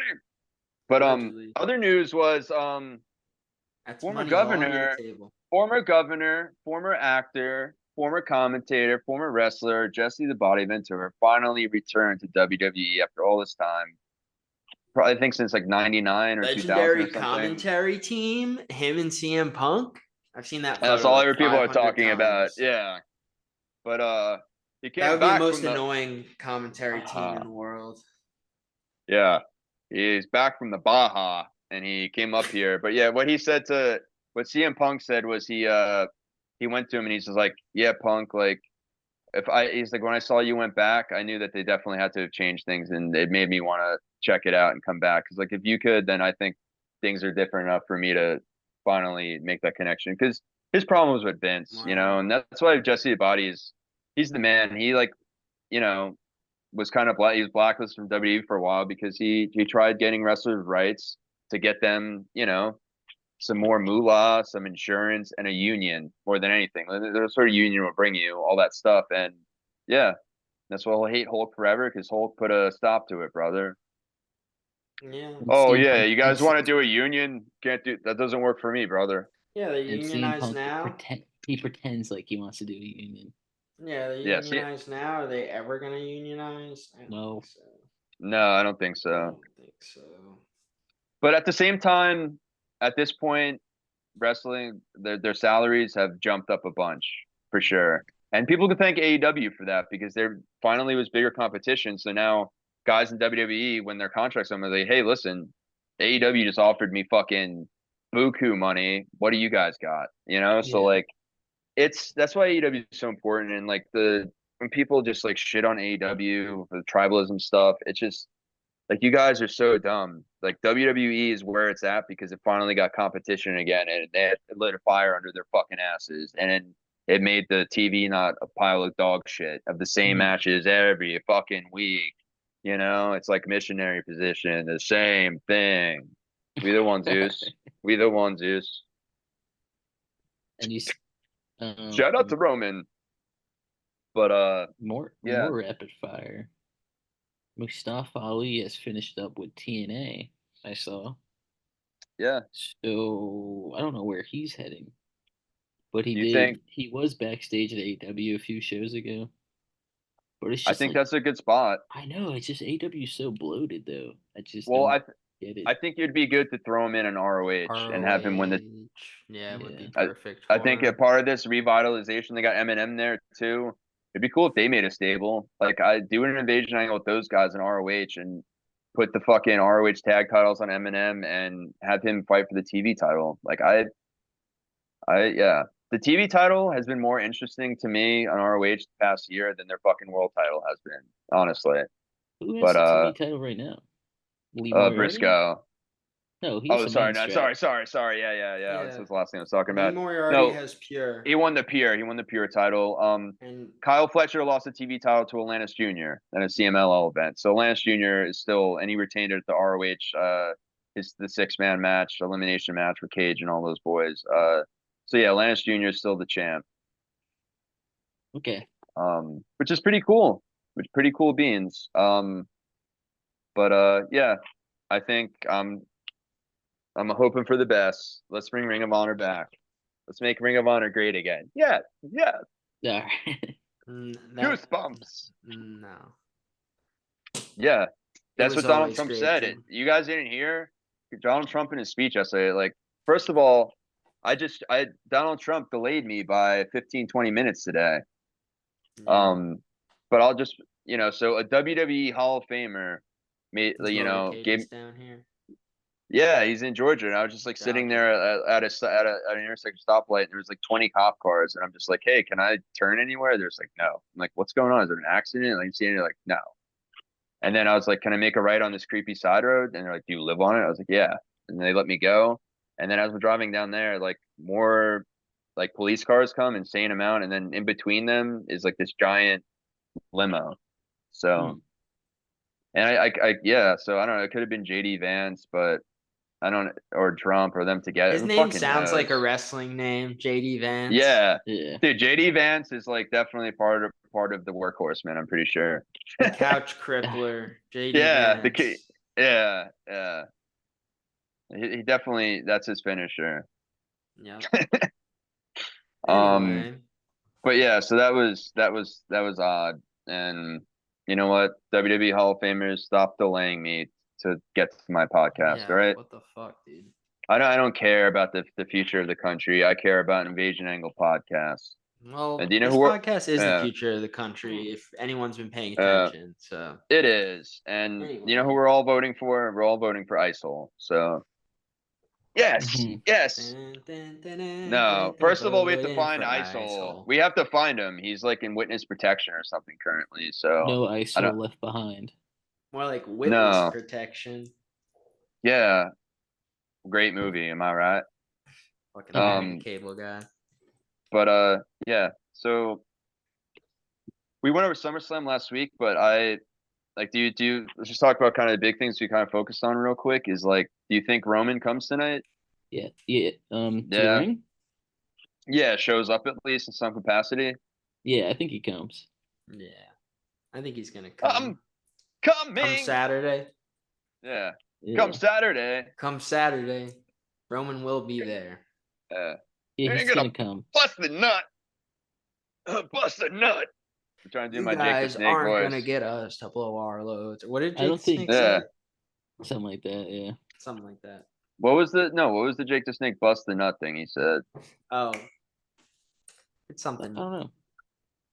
S2: But
S3: Allegedly.
S2: other news was
S3: That's
S2: former
S3: money all under the
S2: governor,
S3: table.
S2: former actor, former commentator, former wrestler Jesse the Body Ventura finally returned to WWE after all this time. probably think since like 99 or 2000
S3: Legendary
S2: or something.
S3: commentary team, him and CM Punk. I've seen that
S2: And that's
S3: photo
S2: all
S3: like
S2: other people are
S3: 500
S2: talking about.
S3: times.
S2: Yeah. But he
S3: That
S2: came
S3: would be the
S2: back
S3: most
S2: from the
S3: annoying commentary team in the world.
S2: yeah. He's back from the Baja and he came up here. But yeah, what CM Punk said was he went to him and he's just like, yeah, Punk, like he's like, when I saw you went back, I knew that they definitely had to change things and it made me want to check it out and come back. Cause like, if you could, then I think things are different enough for me to finally make that connection. Cause his problem was with Vince, and that's why Jesse Body he's the man. He like, you know, was kind of he was blacklisted from WWE for a while because he tried getting wrestlers' rights to get them, some more moolah, some insurance, and a union more than anything. The sort of union will bring you all that stuff, and yeah, that's why I'll hate Hulk forever because Hulk put a stop to it, brother.
S3: Yeah.
S2: Oh yeah, you guys want to do a union? Can't do that. Doesn't work for me, brother.
S3: Yeah, they
S4: And
S3: unionize
S4: Punk
S3: now.
S4: He pretends like he wants to do a union.
S3: Yeah, they unionize now. Are they ever gonna unionize? I don't think so.
S2: No, I don't think so.
S3: I don't think so.
S2: But at the same time, at this point, wrestling their salaries have jumped up a bunch for sure, and people can thank AEW for that because there finally was bigger competition. So now guys in WWE, when their contracts are like, hey, listen, AEW just offered me fucking buku money. What do you guys got? So like that's why AEW is so important. And like when people just like shit on AEW for the tribalism stuff, it's just like, you guys are so dumb. Like, WWE is where it's at because it finally got competition again, and it lit a fire under their fucking asses, and it made the TV not a pile of dog shit of the same matches every fucking week. It's like missionary position, the same thing. We the ones, Zeus. We the ones, Zeus.
S4: And you
S2: shout out to Roman. But
S4: more rapid fire. Mustafa Ali has finished up with TNA. I saw.
S2: Yeah.
S4: So I don't know where he's heading, but he was backstage at AEW a few shows ago. But it's just
S2: I think that's a good spot.
S4: I know it's just AEW so bloated though. I just get it.
S2: I think it'd be good to throw him in an ROH and have him win the.
S3: Yeah, it would be perfect.
S2: I think a part of this revitalization, they got Eminem there too. It'd be cool if they made a stable. Like, I do an invasion angle with those guys in ROH and put the fucking ROH tag titles on Eminem and have him fight for the TV title. Like, yeah. The TV title has been more interesting to me on ROH the past year than their fucking world title has been, honestly.
S4: Who has the TV title right now?
S2: Briscoe.
S4: No, he's
S2: sorry. Yeah. That's the last thing I was talking about.
S3: Lee Moriarty has Pure.
S2: He won the Pure title. And Kyle Fletcher lost the TV title to Atlantis Jr. in a CMLL event. So Atlantis Jr. is still, and he retained it at the ROH. The 6-man match, elimination match with Cage and all those boys. So yeah, Atlantis Jr. is still the champ.
S4: Okay.
S2: Which is pretty cool. Pretty cool beans. But yeah, I think I'm hoping for the best. Let's bring Ring of Honor back. Let's make Ring of Honor great again. Yeah.
S4: Yeah.
S2: Goosebumps.
S3: No.
S2: Yeah, that's what Donald Trump said. You guys didn't hear Donald Trump in his speech yesterday. Like, first of all, Donald Trump delayed me by 15, 20 minutes today. But I'll just, so a WWE Hall of Famer made, gave
S3: down here.
S2: Yeah, he's in Georgia, and I was just like sitting there at an intersection stoplight, and there was like 20 cop cars, and I'm just like, hey, can I turn anywhere? There's like, no. I'm like, what's going on? Is there an accident? Like, seeing it, like, no. And then I was like, can I make a right on this creepy side road? And they're like, do you live on it? I was like, yeah. And they let me go. And then as we're driving down there, like, more like police cars come, insane amount, and then in between them is like this giant limo. So, and so I don't know. It could have been JD Vance, but or Trump or them together.
S3: His name sounds like a wrestling name, JD Vance.
S2: Yeah. Dude, JD Vance is like definitely part of the workhorse, man. I'm pretty sure.
S3: The couch crippler, JD Vance.
S2: Yeah. He definitely, that's his finisher.
S3: Yeah.
S2: Anyway. But yeah, so that was odd, and you know what? WWE Hall of Famers, stop delaying me to get to my podcast.
S3: Yeah,
S2: All right.
S3: what the fuck, dude?
S2: I don't care about the future of the country. I care about Invasion Angle podcast.
S3: Well,
S2: And do you know
S3: this
S2: who we're
S3: podcast is the
S2: yeah,
S3: future of the country if anyone's been paying
S2: uh,
S3: attention. So
S2: it is. And you know who
S3: anyway.
S2: we're all voting for? We're all voting for ISIL. So yes,
S4: Mhm.
S2: yes.
S3: Dun, dun, dun, dun,
S2: No.
S3: dun, dun,
S2: First of all, we have to
S3: voting
S2: find
S3: for
S2: ISIL.
S3: ISIL.
S2: We have to find him. He's like in witness protection or something currently. So
S4: No
S2: I don't
S4: ISO left behind.
S3: More like witness
S2: no.
S3: protection.
S2: Yeah. Great movie, am I right?
S3: Fucking American
S2: Um
S3: cable guy.
S2: but yeah. So we went over SummerSlam last week, but let's just talk about kind of the big things we kind of focused on real quick is like, do you think Roman comes tonight?
S4: Yeah, yeah. To the
S2: Yeah.
S4: ring.
S2: Yeah, shows up at least in some capacity.
S4: Yeah, I think he comes.
S3: Yeah. I think he's gonna
S2: I'm
S3: come
S2: coming.
S3: Saturday.
S2: Yeah.
S4: Yeah,
S2: Come Saturday.
S3: Come Saturday. Roman will be there.
S2: Yeah.
S4: yeah,
S2: You're
S4: he's
S2: gonna
S4: gonna come.
S2: bust the nut. Bust the nut. I'm trying to do
S3: You
S2: my Jake the
S3: guys
S2: Snake
S3: aren't
S2: voice.
S3: gonna get us to blow our loads. What did
S4: I
S3: Jake
S4: don't
S3: the
S4: think-
S3: Snake
S2: Yeah.
S3: say?
S4: Something like that. Yeah.
S3: Something like that.
S2: What was the Jake the Snake bust the nut thing he said?
S3: Oh. It's
S4: I
S3: something.
S4: don't know.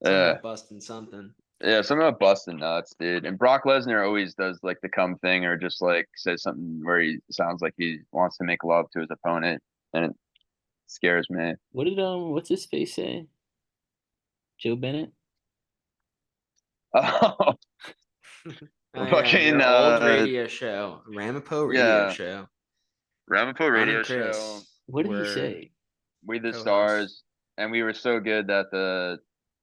S3: Something
S2: Yeah.
S3: about busting something.
S2: Yeah, something about busting nuts, dude. And Brock Lesnar always does like the cum thing or just like says something where he sounds like he wants to make love to his opponent, and it scares me.
S4: What did what's his face say? Joe Bennett.
S2: Oh,
S3: Oh, yeah,
S2: fucking
S3: your old radio show, Ramapo Radio
S2: yeah.
S3: Show.
S2: Ramapo
S3: Ron
S2: Radio
S3: and Chris
S2: Show,
S4: What did he
S3: were
S4: say?
S2: We the
S3: co-hosts.
S2: Stars, and we were so good that the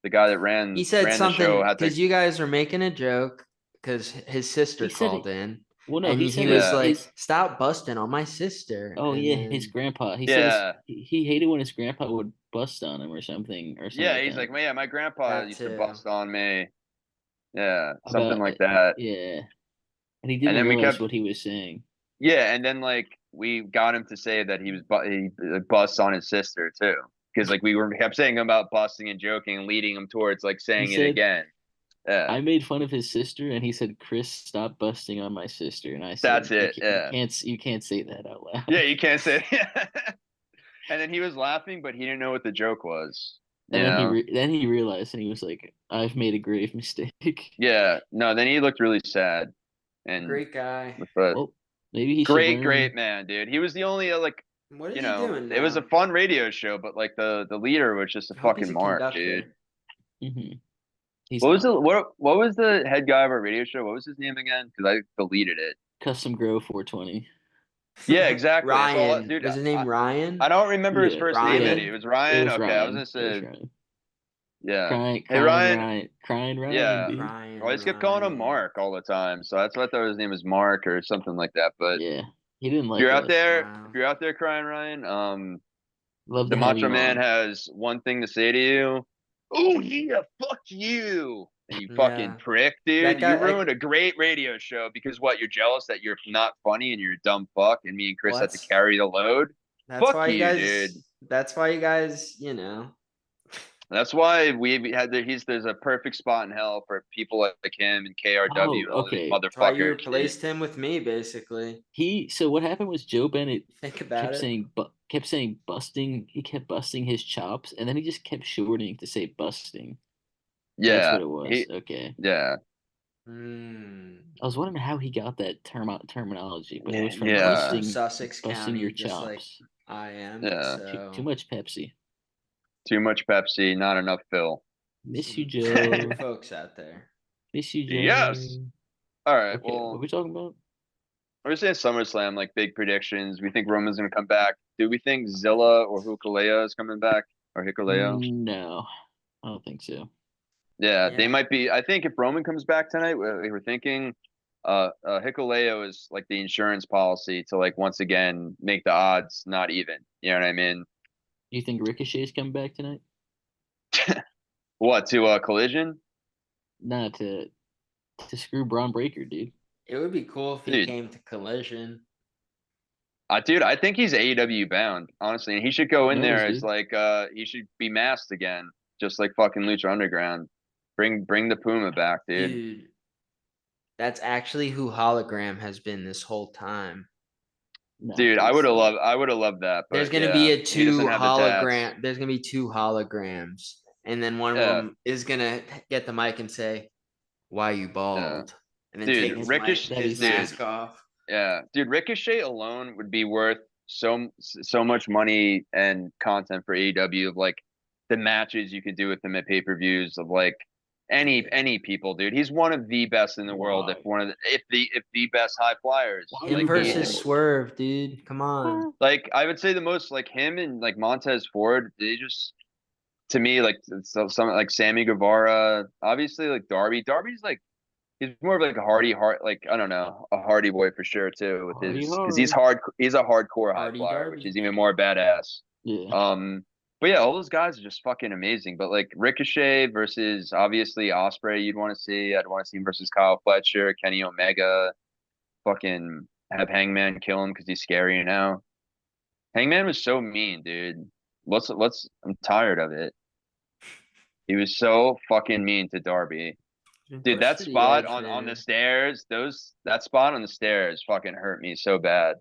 S2: guy that
S3: He said
S2: ran the
S3: something
S2: show had to.
S3: because you guys were making a joke because his sister
S4: He said
S3: called in.
S4: Well, no,
S3: And
S4: he
S3: he
S4: said
S3: was
S2: Yeah.
S3: like,
S4: his.
S3: "Stop busting on my sister."
S4: Oh
S3: And
S4: yeah,
S3: then-
S4: his grandpa. He
S2: Yeah.
S4: said he hated when his grandpa would bust on him or something
S2: Yeah,
S4: like
S2: he's
S4: that.
S2: like, yeah, my grandpa
S3: That
S2: used to
S3: too.
S2: bust on me. Yeah, something
S4: About-
S2: like that.
S4: Yeah, and he didn't
S2: then we
S4: realize
S2: kept-
S4: what he was saying.
S2: Yeah, and then like we got him to say that he busts on his sister too, because like we kept saying about busting and joking and leading him towards like saying
S4: He
S2: it
S4: said-
S2: again. Yeah,
S4: I made fun of his sister, and he said, "Chris, stop busting on my sister." And I said,
S2: That's it, yeah.
S4: You can't say that out loud."
S2: yeah, you can't say. And then he was laughing, but he didn't know what the joke was.
S4: And
S2: You
S4: then
S2: know?
S4: then he realized, and he was like, "I've made a grave mistake."
S2: Yeah, no. Then he looked really sad, and
S3: Great guy.
S2: but
S4: Well, maybe he should
S2: great,
S4: learn-
S2: great man, dude. He was the only like
S3: What is
S2: you
S3: he
S2: know,
S3: doing now?
S2: it was a fun radio show, but like the leader was just a
S3: I hope he's
S2: fucking
S3: a
S2: mark,
S3: conductor.
S2: dude.
S4: Mhm. He's
S2: What was
S4: not.
S2: the what was the head guy of our radio show? What was his name again? Because I deleted it.
S4: Custom Grow 420?
S2: Yeah, exactly. That's all-
S3: Ryan.
S2: dude,
S3: Was his name Ryan?
S2: I don't remember his
S4: Yeah,
S2: first
S3: Ryan.
S2: name. Eddie. It was
S4: It
S2: Ryan.
S4: was
S2: Okay,
S4: Ryan.
S2: I was gonna
S4: It was
S2: say
S4: Ryan.
S2: yeah.
S4: Crying
S2: Hey Ryan.
S4: Ryan,
S2: Yeah.
S4: dude.
S3: Ryan.
S2: I always kept calling him
S3: Ryan.
S2: Mark all the time, so that's why I thought his name was Mark or something like that. But
S4: Yeah, he didn't
S2: if
S4: like
S2: you're
S4: us.
S2: out there,
S3: Wow.
S2: if you're out there crying, Ryan,
S4: Love
S2: the
S4: to have
S2: Macho
S4: you
S2: Man
S4: on.
S2: has one thing to say to you. Oh yeah, fuck you. And you fucking
S3: Yeah.
S2: prick, dude.
S3: That guy-
S2: you ruined a great radio show because what? You're jealous that you're not funny and you're a dumb fuck, and me and Chris
S3: Well,
S2: had to
S3: that's-
S2: carry the load.
S3: That's
S2: Fuck
S3: why you
S2: you,
S3: guys.
S2: dude.
S3: That's why you guys. You know.
S2: That's why we had there's a perfect spot in hell for people like him and KRW and all these
S4: okay.
S3: That's why you
S2: motherfuckers.
S3: replaced him with me, basically.
S4: So what happened was Joe Bennett
S3: Think about it.
S4: kept saying busting. He kept busting his chops, and then he just kept shortening to say busting. That's
S2: Yeah,
S4: what it was. Okay.
S2: yeah.
S4: I was wondering how he got that terminology, but it was from
S2: Yeah.
S3: From
S4: busting,
S3: Sussex
S4: busting
S3: County,
S4: your
S3: just like
S4: chops.
S3: I am.
S2: Yeah.
S3: So.
S4: Too much Pepsi.
S2: Too much Pepsi, not enough Phil.
S4: Miss you,
S3: Some
S4: Joe.
S3: true folks out there.
S4: Miss you, Joe.
S2: Yes. All right.
S4: Okay, what are
S2: Well,
S4: we talking about?
S2: we're saying SummerSlam, like big predictions. We think Roman's gonna come back. Do we think Zilla or Hikuleo is coming back or Hikuleo?
S4: No, I don't think so.
S2: Yeah, they
S3: Yeah.
S2: might be. I think if Roman comes back tonight, we're thinking Hikuleo is like the insurance policy to like once again make the odds not even. You know what I mean?
S4: Do you think Ricochet's coming back tonight?
S2: What to Collision?
S4: Nah, to screw Braun Breaker, dude.
S3: It would be cool if he
S2: Dude.
S3: came to Collision.
S2: Dude, I think he's AEW bound, honestly, and he should go in
S4: Who
S2: there
S4: knows,
S2: as
S4: dude?
S2: like he should be masked again, just like fucking Lucha Underground. Bring the Puma back, dude.
S3: Dude, That's actually who Hologram has been this whole time.
S4: No,
S2: Dude, I would have loved that. But
S3: There's gonna
S2: yeah,
S3: be a
S2: he doesn't have the tats.
S3: There's gonna be two holograms, and then one of
S2: Yeah,
S3: them is gonna get the mic and say, "Why you
S2: yeah.
S3: bald?" And then
S2: Dude,
S3: take
S4: That
S3: his
S4: is
S3: mask
S2: dude,
S3: off.
S2: yeah, dude, Ricochet alone would be worth so much money and content for AEW of like the matches you could do with him at pay-per-views of like any people, dude. He's one of the best in the world, if the best high flyers.
S4: Why
S3: Him
S2: Like
S4: you
S3: versus
S4: bald?
S3: Swerve, dude. Come on.
S2: like I would say the most like him and like Montez Ford, they just to me like some like Sammy Guevara, obviously like Darby. Darby's like he's more of like a like I don't know, a hardy boy for sure too with
S4: Hardy
S2: his because
S4: hard.
S2: he's a hardcore high
S3: Hardy
S2: flyer, which
S3: Darby.
S2: is even more badass.
S4: Yeah.
S2: But yeah, all those guys are just fucking amazing. But like Ricochet versus obviously Osprey, you'd want to see. I'd want to see him versus Kyle Fletcher, Kenny Omega, fucking have Hangman kill him because he's scary now. Hangman was so mean, dude. I'm tired of it. He was so fucking mean to Darby. Dude,
S3: Push
S2: that
S3: to the
S2: spot
S3: edge,
S2: on the
S3: man.
S2: stairs, that spot on the stairs fucking hurt me so bad.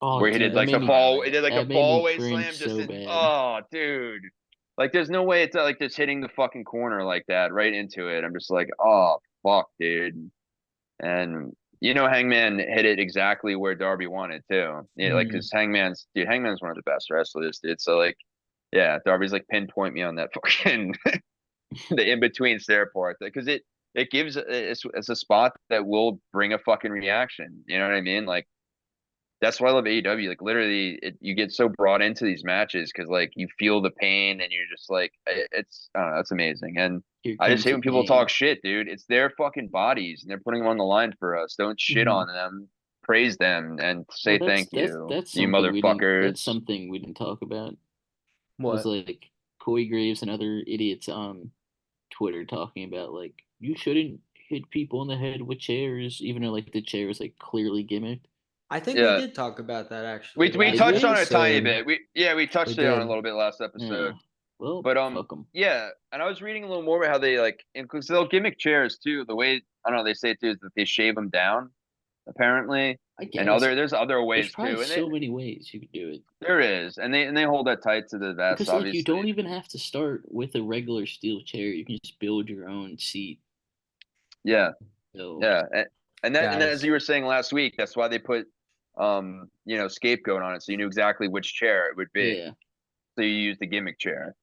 S4: Oh,
S2: Where he
S4: dude,
S2: did like the fall, he did like a
S4: that made me
S2: fallaway
S4: cringe
S2: slam, just
S4: so
S2: in,
S4: bad.
S2: oh, dude. Like, there's no way it's like just hitting the fucking corner like that right into it. I'm just like, oh, fuck, dude. And Hangman hit it exactly where Darby wanted too. Yeah, like,
S4: Mm.
S2: cause Hangman's one of the best wrestlers, dude. So like, yeah, Darby's like pinpoint me on that fucking the in between stare part because it gives it's a spot that will bring a fucking reaction. You know what I mean? Like that's why I love AEW. Like literally, you get so brought into these matches because like you feel the pain and you're just like it's I don't know, that's amazing. And
S4: Here
S2: I just
S4: comes
S2: hate
S4: the
S2: when people
S4: pain.
S2: talk shit, dude. It's their fucking bodies and they're putting them on the line for us. Don't shit
S4: Mhm.
S2: on them. Praise them and
S4: Oh,
S2: say thank you,
S4: that's
S2: you
S4: something we didn't. That's
S2: motherfuckers.
S4: something we didn't talk about. Was
S3: What?
S4: like Corey Graves and other idiots on Twitter talking about like you shouldn't hit people in the head with chairs, even though like the chair is like clearly gimmicked.
S3: I think we
S2: Yeah,
S3: did talk about that
S2: we
S3: actually
S2: we
S3: last
S4: Did
S2: touched
S4: we?
S2: on it a tiny
S3: episode.
S2: bit. We
S3: We
S2: touched it on a
S3: did.
S2: little bit last
S4: Yeah.
S2: episode.
S4: Well,
S2: But
S4: fuck them.
S2: yeah, and I was reading a little more about how they like, because they'll gimmick chairs too. The way I don't know, they say it too is that they shave them down, apparently,
S4: I
S2: and
S4: guess
S2: there's other
S4: there's
S2: ways
S4: probably
S2: too, and
S4: so many ways you could do it.
S2: there is, and they hold that tight to the vest,
S4: Because like you don't
S2: obviously.
S4: even have to start with a regular steel chair. You can just build your own seat.
S2: Yeah,
S4: So
S2: yeah, and as
S3: Guys,
S2: you were saying last week, that's why they put scapegoat on it, so you knew exactly which chair it would be.
S4: yeah.
S2: So you used the gimmick chair,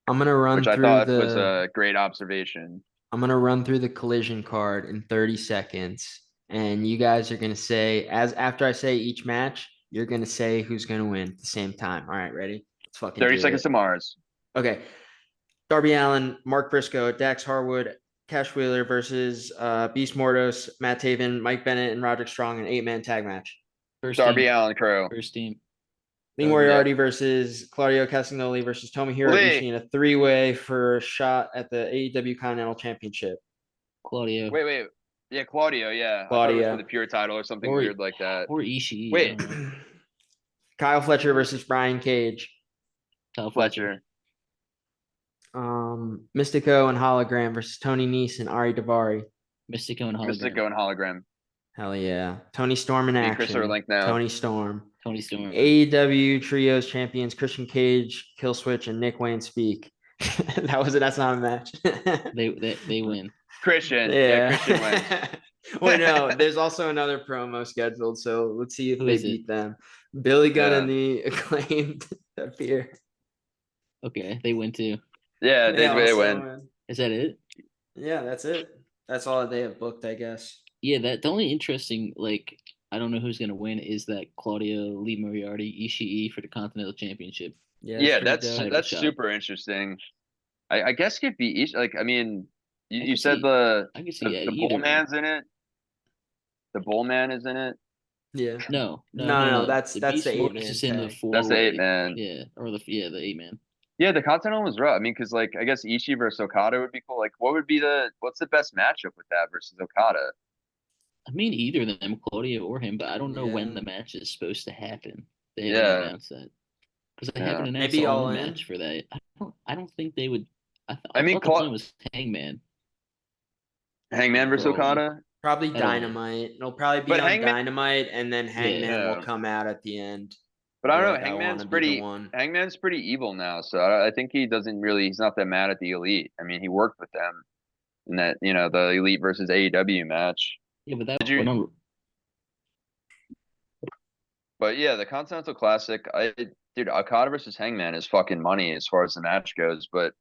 S3: I'm gonna
S2: which
S3: run
S2: I
S3: through
S2: thought was
S3: the
S2: a great observation.
S3: I'm gonna run through the collision card in 30 seconds, and you guys are gonna say as after I say each match, you're gonna say who's gonna win at the same time. All right, ready? Let's fucking
S2: 30
S3: do
S2: Seconds
S3: it.
S2: to Mars.
S3: Okay. Darby Allin, Mark Briscoe, Dax Harwood, Cash Wheeler versus Beast Mordos, Matt Taven, Mike Bennett, and Roderick Strong in an 8-man tag match.
S4: First
S2: Darby
S4: team.
S2: Allen Crew.
S4: First team.
S3: Lee
S2: Yeah.
S3: Moriarty versus Claudio Castagnoli versus Tomohiro
S2: Lee.
S3: Ishii in a 3-way for a shot at the AEW Continental Championship.
S4: Claudio.
S2: Wait. Yeah, Claudio. Yeah, I thought it was for
S3: Claudio.
S2: the pure title or something weird like that.
S4: Or Ishii. I
S2: Wait,
S4: don't know.
S3: Kyle Fletcher versus Brian Cage.
S4: Kyle Fletcher.
S3: Mystico and Hologram versus Tony Nese and Ari Davari.
S4: Mystico and Hologram.
S2: Mystico and Hologram.
S3: Hell yeah. Tony Storm in
S2: Be Chris
S3: action.
S2: Link now.
S3: Tony Storm.
S4: Tony Storm.
S3: AEW Trios champions Christian Cage, Killswitch, and Nick Wayne speak. That's not a match.
S4: They win.
S2: Christian. Yeah, Christian wins.
S3: Wait, no, there's also another promo scheduled, so let's see if
S4: Who
S3: they
S4: is it?
S3: beat them. Billy Gunn
S2: Yeah.
S3: and the Acclaimed appear.
S4: Okay, they win too.
S2: Yeah, they
S3: also
S2: win.
S4: Is that it?
S3: Yeah, that's it. That's all they have booked, I guess.
S4: Yeah, the only interesting, like, I don't know who's gonna win is that Claudio, Lee Moriarty, Ishii for the Continental Championship.
S2: Yeah,
S3: pretty dope.
S2: that's
S4: shot.
S2: super interesting. I guess it could be each. Like, I mean, you said
S4: see-
S2: the
S4: I can see
S2: the
S4: either.
S2: Bullman's in it. The Bullman is in it.
S3: Yeah.
S4: No.
S3: That's the
S4: Beast
S3: 8-man
S4: Mortis is in the
S3: tag.
S4: 4-way.
S2: That's the 8-man.
S4: Yeah, or the 8-man.
S2: Yeah, the Continental was rough. I mean, because like I guess Ishii versus Okada would be cool. Like, what's the best matchup with that versus Okada?
S4: I mean, either of them, Claudio or him, but I don't know when
S3: Yeah.
S4: the match is supposed to happen. They haven't announced that because they haven't announced
S3: Maybe
S4: a
S3: All
S4: All
S3: In?
S4: match for that. I don't think they would. I
S2: mean,
S4: thought the plan was Hangman.
S2: Hangman versus
S4: For All In.
S2: Okada.
S3: Probably
S4: I don't know.
S3: Dynamite. It'll probably be
S2: But
S3: on
S2: Hangman,
S3: Dynamite, and then Hangman will
S2: yeah.
S3: come out at the end.
S2: But I
S3: Be
S2: don't
S3: like,
S2: know.
S3: I want
S2: Hangman's
S3: to be the
S2: pretty.
S3: one.
S2: Hangman's pretty evil now, so I think he doesn't really. He's not that mad at the Elite. I mean, he worked with them in that the Elite versus AEW match.
S4: Yeah, but
S2: Did
S4: that
S2: you?
S4: went on.
S2: But yeah, the Continental Classic. Dude, Okada versus Hangman is fucking money as far as the match goes. But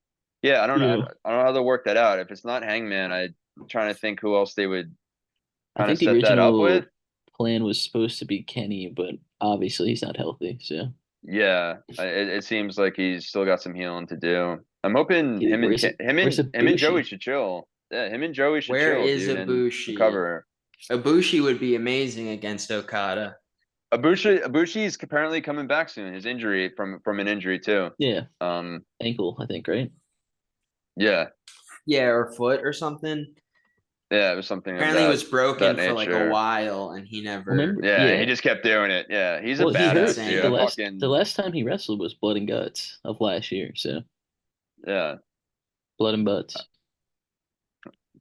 S2: yeah, I don't know.
S4: Yeah.
S2: I don't know how they'll work that out. If it's not Hangman, I'm trying to think who else they would
S4: I
S2: kind of
S4: think the
S2: set that up with.
S4: original plan was supposed to be Kenny, but obviously he's not healthy. So
S2: Yeah, it seems like he's still got some healing to do. I'm hoping
S4: dude, where's where's
S2: him and Joey
S4: Ibushi?
S2: should chill. Yeah, him and Joey should
S3: Where
S2: chill,
S3: is
S2: dude, and
S3: Ibushi?
S2: recover.
S3: Ibushi would be amazing against Okada.
S2: Ibushi is apparently coming back soon. His injury from an injury too.
S4: Yeah,
S2: Um,
S4: ankle, I think, right?
S2: yeah,
S3: Yeah, or foot or something.
S2: yeah, it was something of
S3: Apparently, it was
S2: that
S3: broken for like a
S2: nature.
S3: while, and he never.
S4: Remember?
S2: Yeah, he
S4: Yeah.
S2: just kept doing it. Yeah, he's a
S4: Well, he
S3: It's
S4: hurt
S2: badass dude.
S4: the
S2: I
S3: insane.
S4: last time he wrestled was Blood and Guts of last year. So
S2: yeah,
S4: Blood and Butts.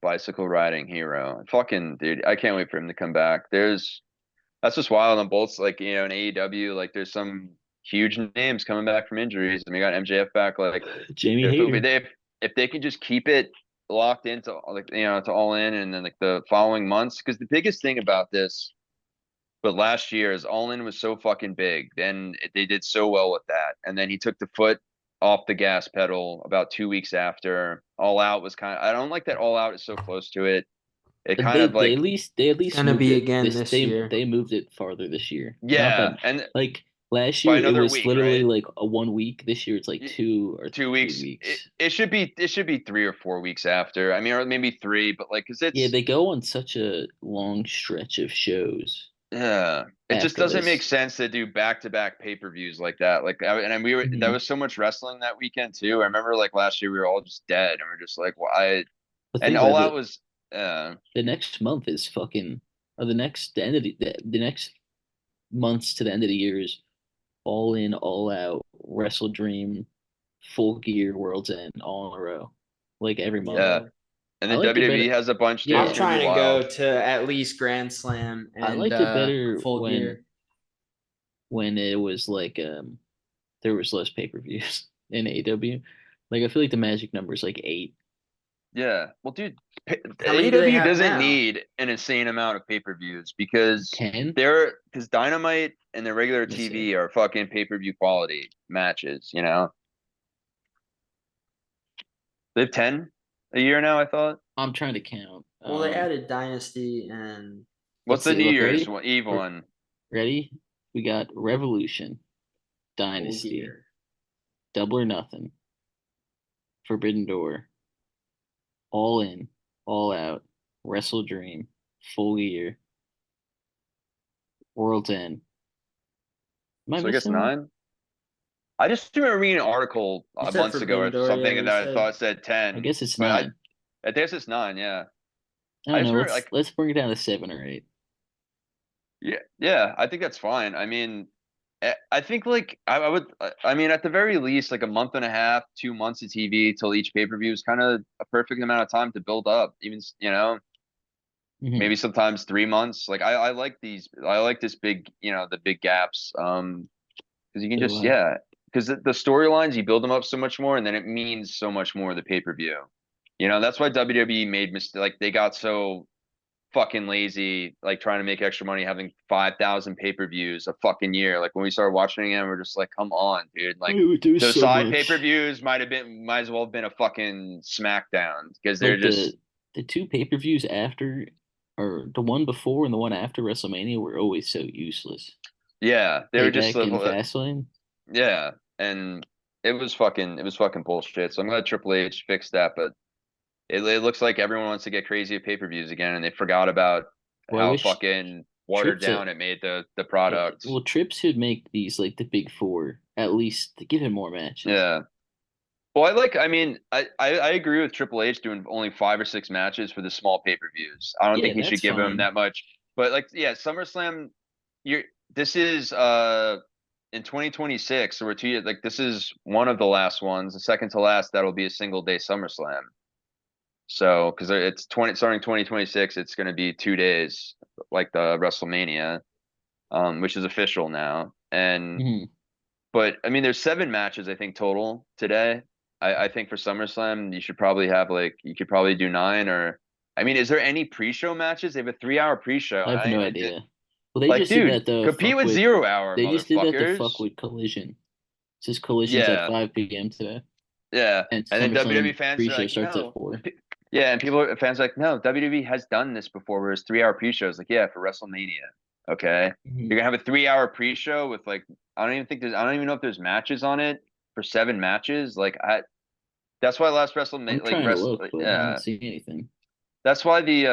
S2: bicycle riding hero. Fucking dude, I can't wait for him to come back. That's just wild on both, like, in AEW, like there's some huge names coming back from injuries, and we got MJF back. Like,
S4: Jamie
S2: if
S4: Hayter.
S2: if they can just keep it locked into, like, to All In, and then like the following months, because the biggest thing about this, but last year is All In was so fucking big. Then they did so well with that, and then he took the foot off the gas pedal about 2 weeks after. All Out was kind of, I don't like that All Out is so close to it. It
S4: But
S2: kind of
S4: they
S2: like,
S4: at least
S3: Gonna
S4: moved
S3: be
S4: it.
S3: again this year.
S4: They moved it farther this year. Not
S2: yeah,
S4: that
S2: and
S4: like last
S2: by
S4: year it
S2: another
S4: was
S2: week,
S4: literally
S2: right?
S4: like a 1 week. This year it's like 2 or 3
S2: 2 weeks.
S4: weeks.
S2: It should be 3 or 4 weeks after. I mean, or maybe three, but like, cause
S4: Yeah,
S2: it's,
S4: they go on such a long stretch of shows
S2: yeah, it just
S4: after
S2: doesn't make
S4: this.
S2: sense to do back-to-back pay-per-views like that. Like, and we were, there
S4: Mhm.
S2: was so much wrestling that weekend too. I remember like last year we were all just dead, and we're just like, why?
S4: But
S2: And
S4: think
S2: All
S4: about
S2: Out
S4: it.
S2: was,
S4: The next month is fucking, or the end of the next months to the end of the year is All In, All Out, Wrestle Dream, Full Gear, World's End, all in a row, like every month.
S2: yeah.
S3: Yeah.
S2: And
S4: I
S2: then
S4: liked it
S2: WWE
S4: better.
S2: has a bunch too.
S3: I'm
S2: It's
S4: Yeah,
S2: gonna be
S3: trying to go
S2: wild.
S3: to at least Grand Slam
S4: I
S3: and
S4: liked it better
S3: Full Gear.
S4: when it was like there was less pay per views in AW. Like I feel like the magic number is like 8.
S2: Yeah. Well, dude,
S3: How many do they
S2: AEW
S3: have
S2: doesn't
S3: now?
S2: need an insane amount of pay-per-views because
S4: 10.
S2: because Dynamite and the regular
S4: Let me see.
S2: TV are fucking pay-per-view quality matches, you know? They have 10 a year now, I thought.
S4: I'm trying to count.
S3: Well, they added Dynasty and
S2: What's
S4: Let's
S2: the
S4: see.
S2: New
S4: Look,
S2: Year's
S4: ready?
S2: one, Eve
S4: We're
S2: one?
S4: ready. We got Revolution,
S3: Full
S4: Dynasty,
S3: Gear.
S4: Double or Nothing, Forbidden Door, All In, All Out, Wrestle Dream, Full Gear, World's End. Am I
S2: So I guess
S4: missing one?
S2: 9. I just remember reading an article
S3: You said
S2: months ago
S3: Forbidden
S2: or
S3: Door, yeah,
S2: something, and
S3: you
S2: that I
S3: said.
S2: thought said
S4: I
S2: 10,
S4: guess it's
S2: but
S4: 9.
S2: I guess it's 9. Yeah.
S4: I
S2: I
S4: don't
S2: just
S4: know.
S2: remember
S4: Let's
S2: like,
S4: let's bring it down to 7 or 8.
S2: yeah, I think that's fine. I mean, I think like I would, I mean, at the very least, like a month and a half, 2 months of TV till each pay-per-view is kind of a perfect amount of time to build up. Even,
S4: Mm-hmm.
S2: maybe sometimes 3 months. Like, I like I like this big, the big gaps. Because you can
S4: So
S2: just, yeah, because the storylines, you build them up so much more, and then it means so much more the pay-per-view. That's why WWE made like they got so fucking lazy, like trying to make extra money, having 5,000 pay-per-views a fucking year. Like when we started watching again, we're just like, come on, dude. Like
S4: there was
S2: those
S4: so
S2: side
S4: much.
S2: pay-per-views might as well have been a fucking SmackDown because they're
S4: Like
S2: just,
S4: the two pay-per-views after, or the one before and the one after WrestleMania were always so useless.
S2: yeah, they were just,
S4: Payback and Fastlane.
S2: yeah, and it was fucking bullshit. So I'm glad Triple H fixed that, but it looks like everyone wants to get crazy at pay-per-views again, and they forgot about
S4: Well, I
S2: how
S4: wish
S2: fucking watered
S4: Trips.
S2: down it made the product.
S4: Well, Trips should make these like the big four at least to give him more matches.
S2: Yeah. Well, I mean, I agree with Triple H doing only 5 or 6 matches for the small pay-per-views. I don't
S4: Yeah,
S2: think he should
S4: that's
S2: give him
S4: fine.
S2: that much. But like, yeah, SummerSlam, this is in 2026, so we're 2 years, like this is one of the last ones, the second to last that'll be a single day SummerSlam. So, because it's starting 2026, it's going to be 2 days, like the WrestleMania, which is official now. And
S4: Mhm.
S2: but I mean, there's 7 matches I think total today. I think for SummerSlam you should probably have you could probably do 9 or I mean, is there any pre-show matches? They have a 3-hour pre-show.
S4: I have no
S2: I did
S4: idea. Well, they
S2: like,
S4: just did
S2: dude,
S4: that to
S2: compete
S4: fuck
S2: with
S4: with.
S2: 0-hour
S4: They just did that to fuck
S2: motherfuckers.
S4: with Collision. It says Collision's at
S2: Yeah,
S4: 5 p.m. today,
S2: yeah.
S4: and
S2: And then WWE
S4: SummerSlam
S2: fans are
S4: pre-show
S2: like,
S4: starts at
S2: no.
S4: 4.
S2: Yeah, and fans are like, no, WWE has done this before where it's 3-hour pre-shows. Like, yeah, for WrestleMania. Okay.
S4: Mhm.
S2: You're gonna have a 3-hour pre-show with I don't even know if there's matches on it for 7 matches. That's why last
S4: I'm
S2: WrestleMania
S4: trying to look, but I don't see anything.
S2: that's why the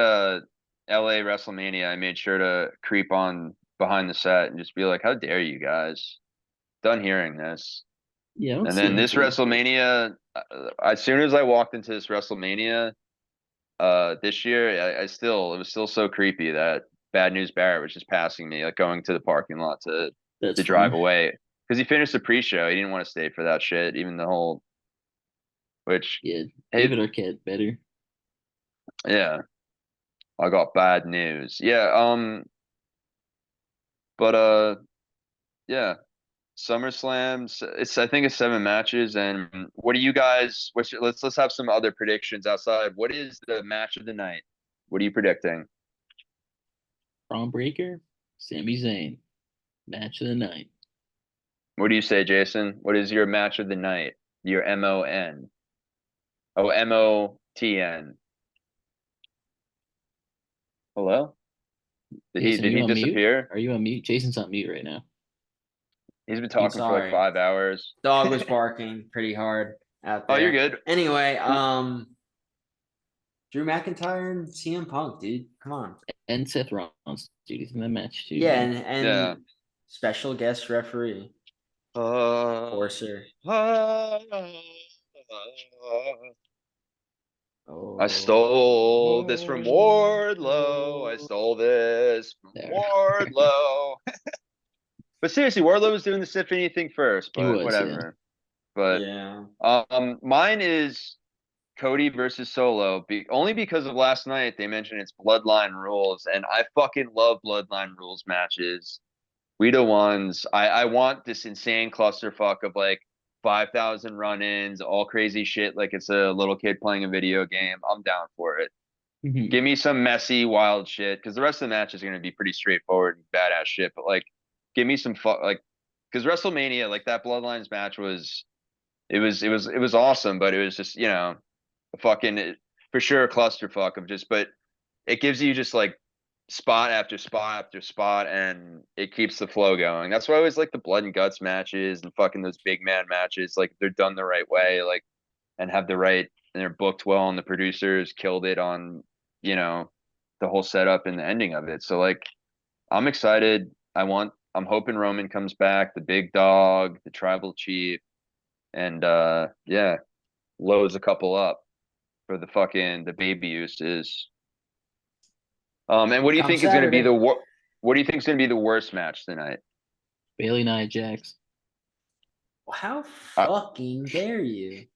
S2: LA WrestleMania I made sure to creep on behind the set and just be like, how dare you guys? Done hearing this.
S4: Yeah, I don't
S2: And
S4: see
S2: then this
S4: anything.
S2: WrestleMania, as soon as I walked into this WrestleMania, this year, it was still so creepy that Bad News Barrett was just passing me, like going to the parking lot
S4: That's
S2: to drive
S4: funny.
S2: away because he finished the pre-show. He didn't want to stay for that shit, even the whole. Which,
S4: Yeah,
S2: hey,
S4: David Arquette better.
S2: yeah, I got bad news. Yeah, but yeah, SummerSlam. I think it's 7 matches. And what do you guys? Let's have some other predictions outside. What is the match of the night? What are you predicting?
S4: Braun Breaker, Sami Zayn, match of the night.
S2: What do you say, Jason? What is your match of the night? Your MON. Oh, MOTN. Hello?
S4: Jason, are
S2: Did
S4: you
S2: he
S4: on mute?
S2: disappear?
S4: Are you on mute? Jason's on mute right now.
S2: He's been
S3: I'm
S2: talking for like
S3: sorry.
S2: 5 hours.
S3: Dog was barking pretty hard out
S2: Oh, you're
S3: there.
S2: good.
S3: Anyway, Drew McIntyre and CM Punk, dude. Come on.
S4: And Seth Rollins, dude, he's in that match too,
S3: Yeah,
S4: man.
S3: and
S2: Yeah.
S3: special guest referee.
S2: Uh,
S3: Forcer.
S2: I stole this from Wardlow. I stole this from
S4: There.
S2: Wardlow. But seriously, Wardlow was doing the Symphony thing first,
S4: He
S2: but
S4: was, yeah.
S2: whatever. But
S3: Yeah.
S2: mine is Cody versus Solo, only because of last night. They mentioned it's Bloodline rules, and I fucking love Bloodline rules matches. We the ones. I want this insane clusterfuck of 5,000 run-ins, all crazy shit, like it's a little kid playing a video game. I'm down for it.
S4: Mhm.
S2: Give me some messy, wild shit, because the rest of the match is going to be pretty straightforward and badass shit. But give me some fun, because WrestleMania, that Bloodlines match it was awesome, but it was just a fucking for sure a clusterfuck of just, but it gives you just spot after spot after spot, and it keeps the flow going. That's why I always like the blood and guts matches and fucking those big man matches. They're done the right way, and have the right, and they're booked well, and the producers killed it on, the whole setup and the ending of it. So I'm excited. I'm hoping Roman comes back, the big dog, the tribal chief, and yeah, loads a couple up for the baby uses. And what do you
S3: Come
S2: think is going to be
S3: Saturday.
S2: what do you think is going to be the worst match tonight?
S4: Bailey Nia Jax.
S3: How
S2: Uh,
S3: fucking dare you?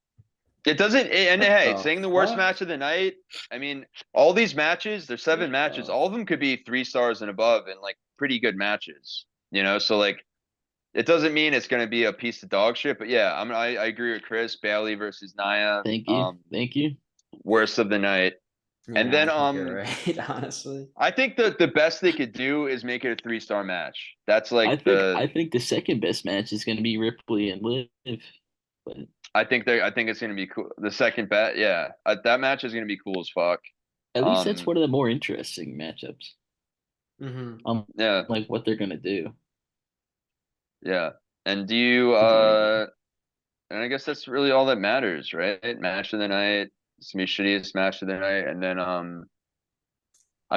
S2: It doesn't, and
S3: What
S2: hey,
S3: the
S2: saying the worst
S3: fuck?
S2: match of the night. I mean, all these matches, there's 7
S3: What
S2: matches.
S3: the
S2: All of them could be 3 stars and above, and pretty good matches. So it doesn't mean it's going to be a piece of dog shit. But yeah, I agree with Chris. Bailey versus Nia.
S4: Thank you. Thank you.
S2: Worst of the night.
S3: Yeah,
S2: And then
S3: I think you're right, honestly.
S2: I think the best they could do is make it a 3-star match. That's
S4: I think the second best match is going to be Ripley and Liv. But
S2: I think it's going to be cool. The second bet, yeah, that match is going to be cool as fuck.
S4: at least that's one of the more interesting matchups.
S3: Mm-hmm.
S2: Yeah,
S4: what they're going to do.
S2: yeah. And do you and I guess that's really all that matters, right? Match of the night. It's gonna be shittiest match of the night, and then I'm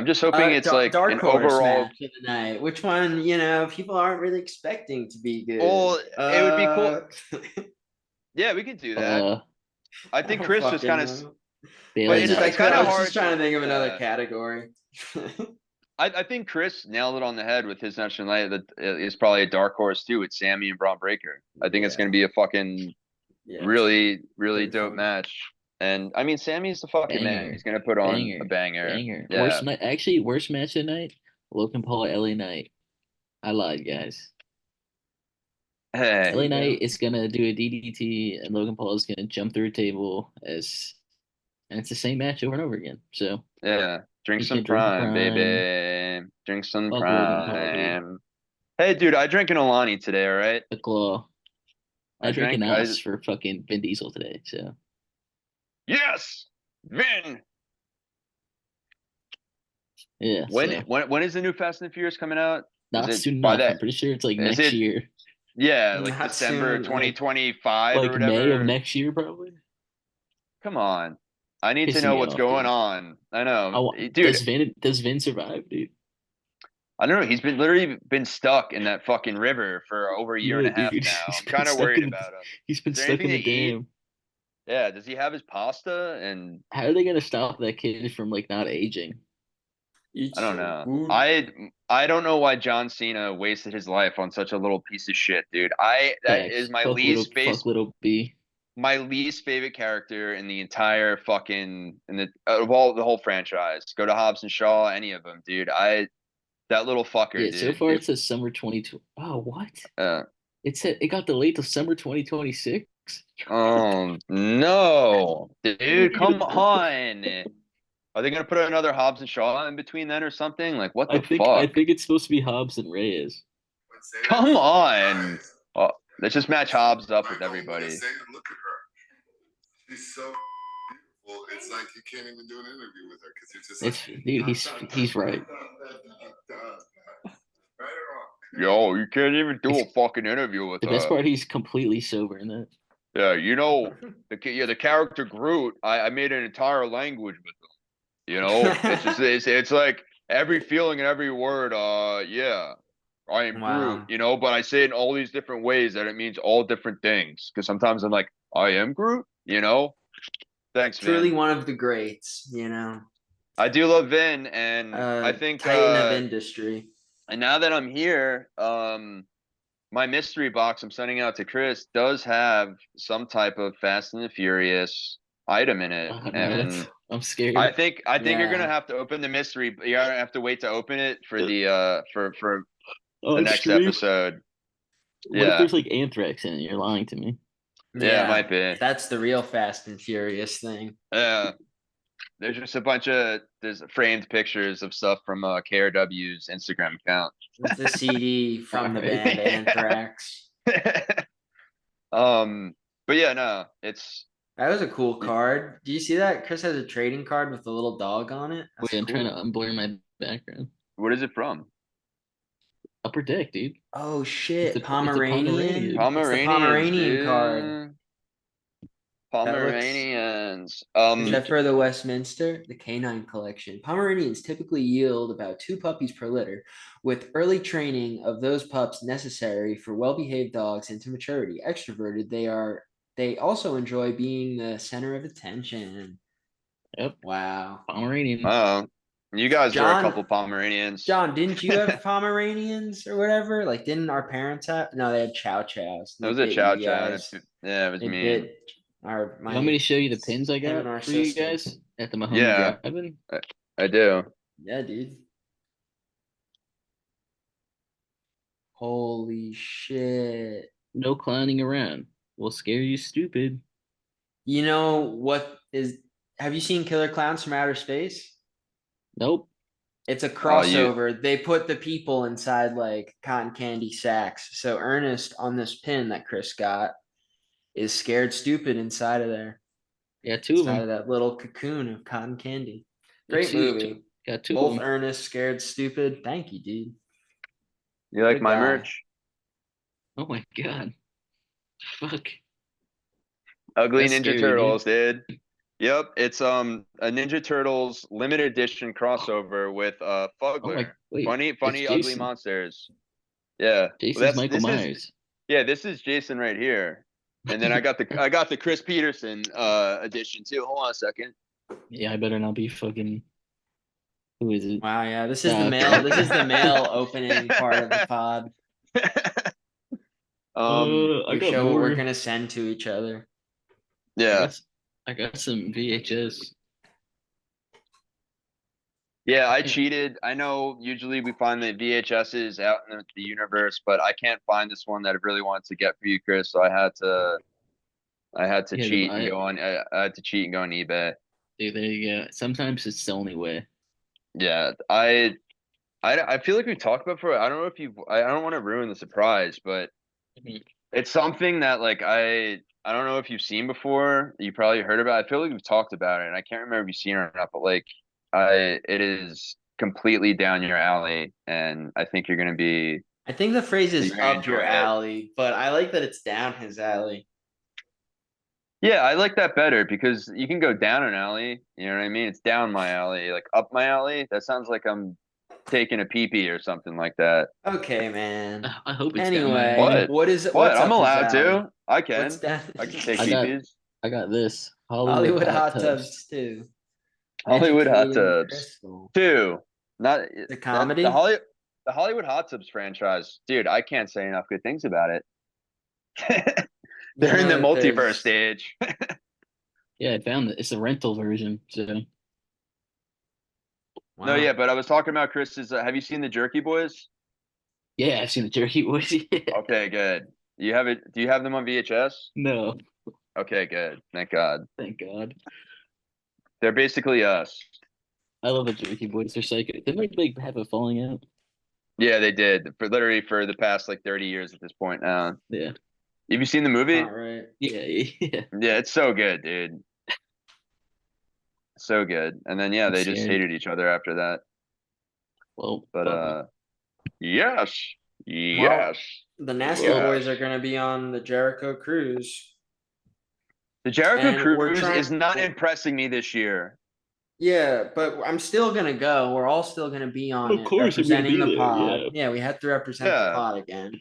S2: just hoping it's
S3: Dark
S2: an
S3: Horse
S2: overall.
S3: match of the night. Which one, people aren't really expecting to be good.
S2: Well, it would be cool. Yeah, we could do that. I think Chris just kind of.
S4: But
S2: it's
S3: I
S2: kind of
S3: was
S2: hard.
S3: just trying to think of another category.
S2: I think Chris nailed it on the head with his match tonight. That is probably a dark horse too with Sammy and Braun Breaker. I think it's going to be a fucking really, really dope match. And I mean, Sammy's the fucking man.
S4: Banger.
S2: He's gonna put on a
S4: Banger.
S2: banger.
S4: Worst
S2: Yeah.
S4: worst match of the night. Logan Paul, LA Knight. I lied, guys. LA
S2: Hey,
S4: Knight is gonna do a DDT, and Logan Paul is gonna jump through a table and it's the same match over and over again. So
S2: yeah. Drink
S4: you
S2: some
S4: can't drink the
S2: prime,
S4: prime.
S2: baby. Drink some
S4: Fuck Logan Paul, dude.
S2: prime. Hey, dude, I drank an Alani today. All right.
S4: The claw. I
S2: I
S4: drank an
S2: drank.
S4: ass for fucking Vin Diesel today. So
S2: Yes, Vin.
S4: yeah. So
S2: When is the new Fast and the Furious coming out? Is
S4: not
S2: it
S4: soon
S2: by
S4: enough. I'm
S2: that?
S4: pretty sure it's like
S2: Is
S4: next
S2: it?
S4: year,
S2: Yeah, like
S3: Not
S2: December
S3: soon.
S2: 2025 or
S4: like May of
S2: whatever.
S4: next year, probably.
S2: Come on. I need to
S4: Pissing
S2: know
S4: me
S2: what's
S4: off,
S2: going
S4: dude.
S2: on. I know.
S4: Oh,
S2: Dude,
S4: does Vin survive, dude?
S2: I don't know. He's been literally been stuck in that fucking river for over a year and
S4: Yeah,
S2: a half
S4: dude.
S2: now. I'm kind of worried about him.
S4: He's been
S2: Is there
S4: stuck in
S2: anything
S4: the
S2: to eat?
S4: dam.
S2: Yeah, does he have his pasta? And
S4: How are they gonna stop that kid from like not aging?
S3: Eat
S2: I don't
S3: some
S2: know.
S3: food.
S2: I don't know why John Cena wasted his life on such a little piece of shit, dude. That is
S4: Facts. Fuck little B.
S2: my least favorite character in the entire fucking in the of all the whole franchise. Go to Hobbs and Shaw, any of them, dude. That little fucker,
S4: Yeah, so
S2: dude.
S4: far it says summer 2020. Oh, what?
S2: Uh,
S4: It got delayed to summer 2026.
S2: oh no, dude, come on. Are they gonna put another Hobbs and Shaw in between then or something? Like what the
S4: I
S2: fuck?
S4: think it's supposed to be Hobbs and Reyes.
S2: Come on. Oh, let's just match Hobbs up with everybody.
S1: Look at her. She's so beautiful. It's like you can't even do an interview with her because you're just like,
S4: Dude, he's right.
S1: Right or wrong?
S2: Yo, you can't even do a fucking interview with
S4: The best
S2: her.
S4: part, he's completely sober in that.
S2: Yeah, you know, the character Groot. I made an entire language with him. You know, it's like every feeling and every word. Yeah, I am
S3: Wow.
S2: Groot. You know, but I say it in all these different ways that it means all different things. Because sometimes I'm like, I am Groot. You know. Thanks,
S3: Truly
S2: Vin.
S3: one of the greats, you know.
S2: I do love Vin, and I think
S3: Titan of industry.
S2: and now that I'm here, my mystery box I'm sending out to Chris does have some type of Fast and the Furious item in it,
S4: No,
S2: and
S4: I'm scared.
S2: I think you're gonna
S3: Yeah.
S2: have to open the mystery. You're gonna have to wait to open it for the for the next
S4: stream?
S2: episode.
S4: What if
S2: Yeah,
S4: there's like anthrax in it? You're lying to me.
S2: yeah, it might be.
S3: That's the real Fast and Furious thing.
S2: Yeah, there's just a bunch of there's framed pictures of stuff from KRW's Instagram account.
S3: It's a CD from the
S4: Alright.
S3: band Anthrax.
S2: But yeah, no, it's
S3: That was a cool card. Do you see that? Chris has a trading card with a little dog on it. That's
S4: Wait, I'm trying to
S3: cool.
S4: unblur my background.
S2: what is it from?
S4: Upper deck, dude.
S3: Oh shit,
S4: It's a
S3: Pomeranian. It's the
S2: Pomeranians,
S3: Pomeranian
S2: dude.
S3: card.
S2: Pomeranians.
S3: Is that for the Westminster? The canine collection. Pomeranians typically yield about 2 puppies per litter, with early training of those pups necessary for well-behaved dogs into maturity. Extroverted, they also enjoy being the center of attention.
S4: Yep.
S3: Wow.
S4: Pomeranian.
S2: You guys are a
S3: John-
S2: couple Pomeranians.
S3: John, didn't you have Pomeranians or whatever? Like, didn't our parents have? No, they had Chow Chows.
S2: It was a chow chow. Yeah, it was
S3: It
S2: mean.
S3: bit
S4: You want me to show you the pins I
S3: him and
S4: got
S3: our
S4: for you
S3: sister.
S4: guys at the Mahoney
S2: Yeah.
S4: Drive-In?
S2: I do.
S3: Yeah, dude. Holy shit.
S4: No clowning around. We'll scare you stupid.
S3: You know what is have you seen Killer Clowns from Outer Space?
S4: Nope.
S3: It's a
S2: Oh,
S3: crossover. They put the people inside like cotton candy sacks. So Ernest on this pin that Chris got is scared stupid inside of there.
S4: Yeah, two of
S3: Inside of
S4: them.
S3: that little cocoon of cotton candy.
S4: Got
S3: Great
S4: two-
S3: movie.
S4: Got two
S3: Both
S4: of them.
S3: Ernest scared stupid. Thank you, dude.
S2: You like
S3: Good
S2: my
S3: guy.
S2: merch?
S4: Oh my god. Fuck.
S2: Ugly
S4: That's
S2: Ninja
S4: scary,
S2: Turtles, dude. Yep, it's a Ninja Turtles limited edition crossover with
S4: Oh my
S2: Fugler.
S4: wait.
S2: Funny,
S4: it's
S2: ugly
S4: Jason.
S2: monsters. Yeah.
S4: Jason's Michael
S2: this
S4: Myers.
S2: is this is Jason right here. And then I got the Chris Peterson edition too. Hold on a second.
S4: Yeah, I better not be fucking. Who is it?
S3: Wow, yeah. This is the mail. This is the mail opening part of the pod.
S4: I
S3: We
S4: got
S3: show what
S4: more.
S3: we're gonna send to each other.
S2: yeah.
S4: I got some VHS.
S2: Yeah, I cheated. I know usually we find the VHSs out in the universe, but I can't find this one that I really wanted to get for you, Chris. So I had to
S4: You had to
S2: cheat
S4: buy
S2: and
S4: it.
S2: go on. I had to cheat and go on eBay.
S4: Dude, there you go. Sometimes it's the only way.
S2: Yeah, I feel like we talked about before. I don't know if you. I don't want to ruin the surprise, but
S4: Mhm.
S2: it's something that like I don't know if you've seen before. You probably heard about it. I feel like we've talked about it, and I can't remember if you've seen it or not. But like, it is completely down your alley, and I think you're gonna be.
S3: I think the phrase is
S2: You're gonna
S3: up your
S2: enjoy it.
S3: alley, but I like that it's down his alley.
S2: Yeah, I like that better because you can go down an alley. You know what I mean? It's down my alley, like up my alley. That sounds like I'm taking a pee pee or something like that.
S3: Okay, man.
S4: I hope it's down my
S3: Anyway,
S4: alley.
S2: What?
S3: what is it?
S2: What?
S3: What's
S2: I'm
S3: up his
S2: allowed
S3: alley?
S2: to. I
S3: What's
S2: can.
S3: down?
S2: I can take
S4: I
S2: pee
S4: got
S2: pees.
S4: I got this.
S3: Hollywood hot
S4: tubs.
S3: tubs too.
S2: Hollywood hot
S3: Educating
S2: tubs.
S3: Crystal.
S2: 2. Not
S3: The
S2: that
S3: comedy.
S2: the Hollywood hot tubs franchise, dude. I can't say enough good things about it. They're in the multiverse stage.
S4: Yeah, I found it. It's a rental version. So
S2: No, yeah, but I was talking about Chris's. Have you seen the Jerky Boys?
S4: yeah, I've seen the Jerky Boys. Yeah.
S2: Okay, good. You have it. Do you have them on VHS?
S4: No,
S2: Okay, good. Thank God.
S4: thank God.
S2: They're basically us.
S4: I love the Jerky Boys. They're psycho. Didn't they like have a falling out?
S2: Yeah, they did for literally for the past like 30 years at this point now.
S4: Yeah.
S2: Have you seen the movie?
S3: Not right.
S4: Yeah, yeah.
S2: Yeah, it's so good, dude. So good. And then yeah,
S4: I'm
S2: they just
S4: scared.
S2: hated each other after that.
S4: Well,
S2: But
S4: fuck
S2: yes. Yes.
S3: The Nasty
S2: Well,
S3: Boys are gonna be on the Jericho cruise.
S2: The Jericho
S3: And we're
S2: Cruise
S3: trying-
S2: is not impressing me this year.
S3: Yeah, but I'm still gonna go. We're all still gonna be on
S4: Of
S3: it,
S4: course we're gonna
S3: representing
S4: be
S3: the
S4: there,
S3: pod.
S4: yeah.
S3: Yeah, we have to represent the
S2: Yeah.
S3: pod again.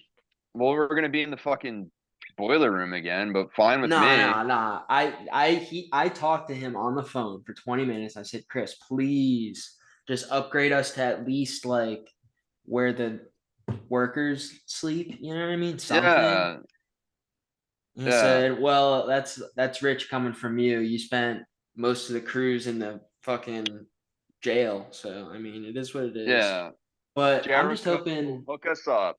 S2: Well, we're gonna be in the fucking boiler room again, but fine with
S3: No,
S2: me.
S3: no. I talked to him on the phone for 20 minutes. I said, Chris, please just upgrade us to at least like where the workers sleep. You know what I mean? Something.
S2: Yeah.
S3: He
S2: Yeah.
S3: said, "Well, that's rich coming from you. You spent most of the cruise in the fucking jail, so I mean, it is what it is."
S2: Yeah.
S3: But I'm just
S2: Jericho,
S3: hoping.
S2: hook us up.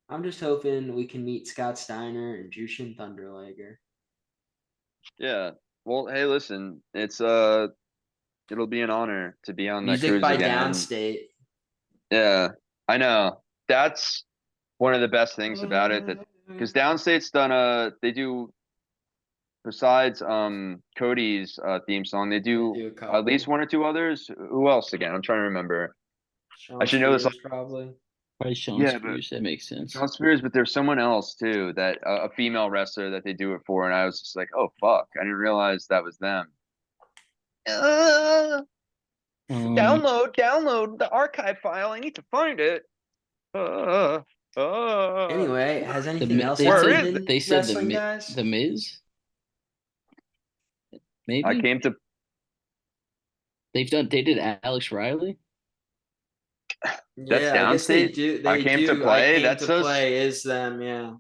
S3: I'm just hoping we can meet Scott Steiner and Jushin Thunderliger.
S2: Yeah. Well, hey, listen, it's it'll be an honor to be on that
S3: Music
S2: cruise
S3: by
S2: again.
S3: Downstate.
S2: Yeah, I know. That's one of the best things about it. That because Downstate's done they do besides Cody's theme song, they do
S3: do a
S2: at
S3: couple.
S2: least 1 or 2 others. Who else again? I'm trying to remember.
S3: Sean
S2: I should know this.
S3: Spears, probably.
S4: Probably Sean
S2: Yeah, but
S4: Spears. That makes sense.
S2: Sean Spears, but there's someone else too that a female wrestler that they do it for, and I was just like, oh fuck, I didn't realize that was them. Download the archive file. I need to find it.
S3: Anyway, has
S4: The
S3: anything
S4: Mi-
S3: else
S4: they
S3: happened
S4: said
S3: in
S4: they said the
S3: wrestling,
S4: Mi-
S3: guys?
S4: the Miz. Maybe
S2: I came to.
S4: they did Alex Riley.
S2: That's
S3: Yeah, I guess they
S2: Downstate?
S3: do.
S2: I
S3: They
S2: came to
S3: do.
S2: play.
S3: I came
S2: That's
S3: to
S2: so.
S3: play is them. Yeah.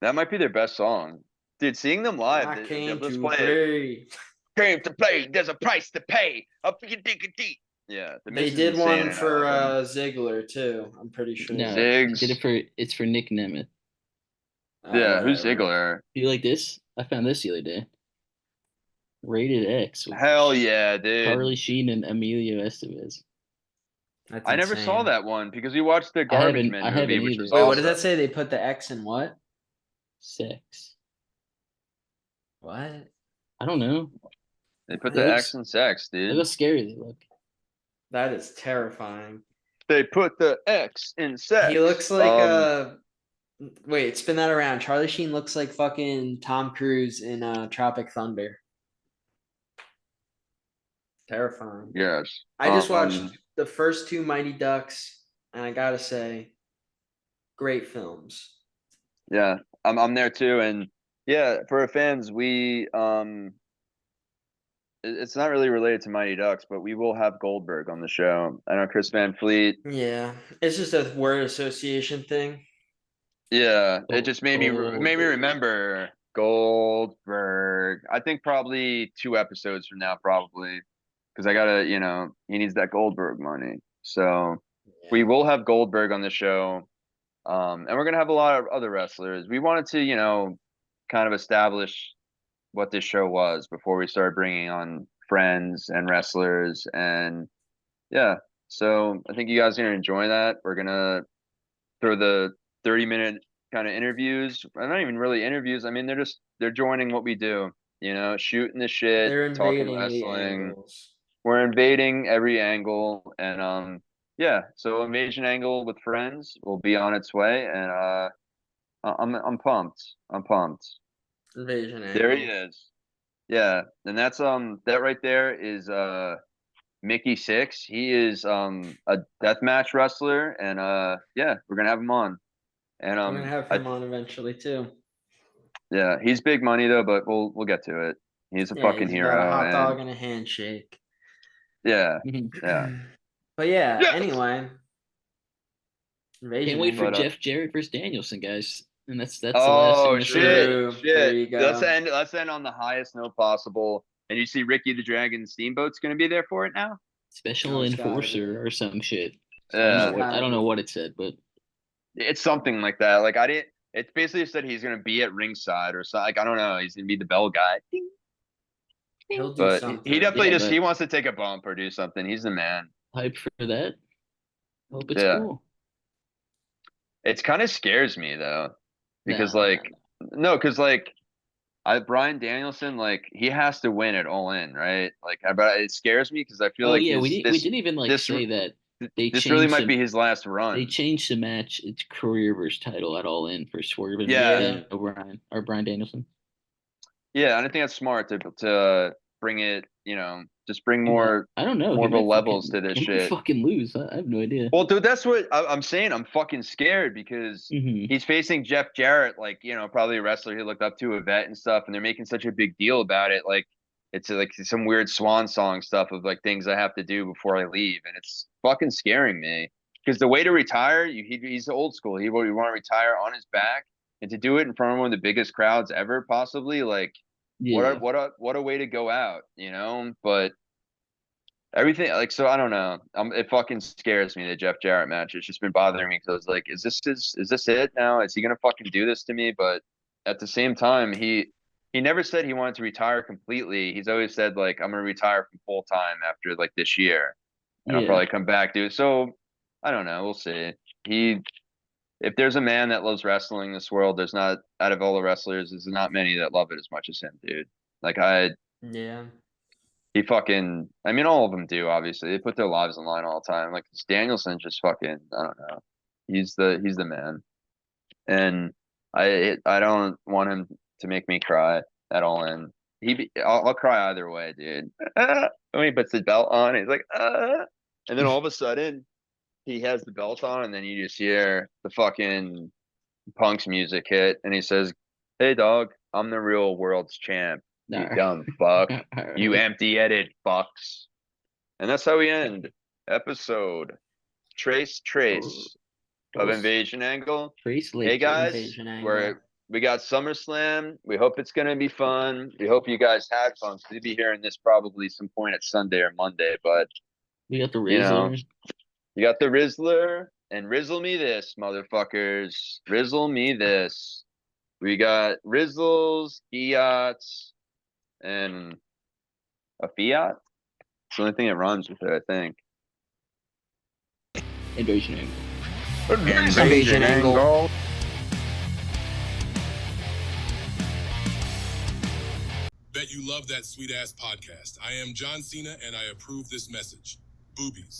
S2: That might be their best song, dude. Seeing them live,
S3: I
S2: they'll
S3: came
S2: just
S3: to
S2: play.
S3: play.
S2: Came to play. There's a price to pay. Up for your diggity. Yeah, the
S3: They
S2: Miz is
S3: did
S2: insane
S3: one
S2: in
S3: for
S2: all of them.
S3: Ziggler too. I'm pretty sure.
S4: No, they
S2: Ziggs.
S4: did it it's for Nick Nemeth.
S2: Yeah, who's
S3: Whatever.
S2: Ziggler?
S4: Do you like this? I found this the other day. Rated X with
S2: Hell yeah, dude.
S4: Charlie Sheen and Emilio Estevez.
S3: That's
S2: I never saw
S3: insane.
S2: that one because we watched the Garbage
S4: haven't-
S2: Man
S4: I
S2: movie,
S4: haven't
S2: which
S4: either.
S2: was
S3: Wait, what does
S2: awesome.
S3: that say? They put the X in what?
S4: Sex.
S3: What?
S4: I don't know.
S2: They put
S3: It
S2: the
S4: looks-
S2: X in sex,
S4: Look how
S2: dude.
S4: scary they look.
S3: That is terrifying.
S2: They put the X in sex.
S3: He looks like wait, spin that around. Charlie Sheen looks like fucking Tom Cruise in Tropic Thunder. Terrifying.
S2: Yes.
S3: I just watched the first 2 Mighty Ducks, and I gotta say, great films.
S2: Yeah, I'm there too, and yeah, for our fans, it's not really related to Mighty Ducks, but we will have Goldberg on the show. I know Chris Van Fleet.
S3: Yeah, it's just a word association thing.
S2: Yeah, it just made me
S4: Goldberg.
S2: remember Goldberg. I think probably 2 episodes from now, probably, because I gotta, he needs that Goldberg money. So we will have Goldberg on the show, and we're gonna have a lot of other wrestlers. We wanted to, kind of establish what this show was before we started bringing on friends and wrestlers, and yeah. So I think you guys are gonna enjoy that. We're gonna throw the 30-minute kind of interviews. Not even really interviews. I mean, they're joining what we do. Shooting the shit,
S3: They're
S2: talking
S3: invading the
S2: wrestling.
S3: angles.
S2: We're invading every angle, and yeah. So invasion angle with friends will be on its way, and I'm pumped. I'm pumped.
S3: Invasion angles.
S2: There he is. Yeah, and that's that right there is Mickey Six. He is a deathmatch wrestler, and yeah, we're gonna have him on. And
S3: I'm gonna have him on eventually too.
S2: Yeah, he's big money though, but we'll get to it. He's a fucking
S3: he's
S2: hero.
S3: got a hot
S2: and
S3: dog and a handshake.
S2: yeah, yeah.
S3: But yeah,
S2: Yes!
S3: anyway.
S4: Can't wait for
S2: But,
S4: Jeff Jarrett versus Danielson, guys. And that's the last
S2: Oh
S4: thing to say.
S3: True.
S2: shit!
S3: There you go.
S2: Let's end on the highest note possible. And you see Ricky the Dragon Steamboat's gonna be there for it now.
S4: Special
S3: Oh, it's gotta
S4: enforcer
S3: be.
S4: or some shit.
S2: Yeah,
S4: I don't know what it said, but
S2: it's something like that. Like I didn't. It basically said he's gonna be at ringside or something. Like I don't know. He's gonna be the bell guy. Ding.
S3: He'll do
S2: But
S3: something.
S2: he definitely
S4: Yeah,
S2: he
S4: but-
S2: wants to take a bump or do something. He's the man.
S4: hype for that. Hope it's
S2: Yeah.
S4: cool.
S2: It kind of scares me though, because
S4: No,
S2: because Brian Danielson, like he has to win it all in, right? Like, but it scares me because I feel
S4: Oh
S2: like
S4: yeah, we
S2: this
S4: didn't even
S2: this-
S4: say that they
S2: this
S4: changed
S2: really might
S4: some-
S2: be his last run.
S4: They changed the match. It's career versus title at All In for Swerve and
S2: Yeah.
S4: O'Brien or Brian Danielson.
S2: Yeah, I don't think that's smart to bring it. Just bring more.
S4: I don't know.
S2: more
S4: He
S2: of a
S4: might
S2: levels
S4: fucking-
S2: to this
S4: he might
S2: shit.
S4: fucking lose. I have no idea.
S2: Well, dude, that's what I'm saying. I'm fucking scared because
S4: Mhm.
S2: he's facing Jeff Jarrett, like, probably a wrestler he looked up to, a vet and stuff, and they're making such a big deal about it. Like, it's like some weird swan song stuff of like things I have to do before I leave, and it's fucking scaring me. Because the way to retire, he's old school. He would want to retire on his back, and to do it in front of one of the biggest crowds ever, possibly. Like,
S4: Yeah.
S2: what a way to go out, But everything, like, so I don't know. It fucking scares me, the Jeff Jarrett match. It's just been bothering me because I was like, is this it now? Is he gonna fucking do this to me? But at the same time, he never said he wanted to retire completely. He's always said like, I'm gonna retire from full time after like this year, and I'll
S4: Yeah.
S2: probably come back, dude. So I don't know. We'll see. If there's a man that loves wrestling in this world, there's not, out of all the wrestlers, there's not many that love it as much as him, dude. Like
S3: Yeah.
S2: he fucking, I mean, all of them do, obviously. They put their lives on the line all the time. Like, this Danielson just fucking, I don't know. He's the man. And I don't want him to make me cry at all. And I'll cry either way, dude. When he puts the belt on, he's like, and then all of a sudden, he has the belt on, and then you just hear the fucking Punk's music hit, and he says, "Hey, dog, I'm the real world's champ. You
S4: Nah.
S2: dumb fuck. You empty-headed fucks." And that's how we end episode Trace of Invasion Angle.
S4: Trace
S2: Hey guys,
S3: Invasion Angle.
S2: we got SummerSlam. We hope it's gonna be fun. We hope you guys had fun. We'll be hearing this probably some point at Sunday or Monday, but
S4: We got the
S2: You know,
S4: Rizzler.
S2: you got the Rizzler, and Rizzle me this, motherfuckers. Rizzle me this. We got Rizzles, Fiats, and a Fiat. It's the only thing that runs with it, I think.
S4: Invasion Angle.
S3: Invasion Angle.
S5: Bet you love that sweet ass podcast. I am John Cena and I approve this message. Boobies.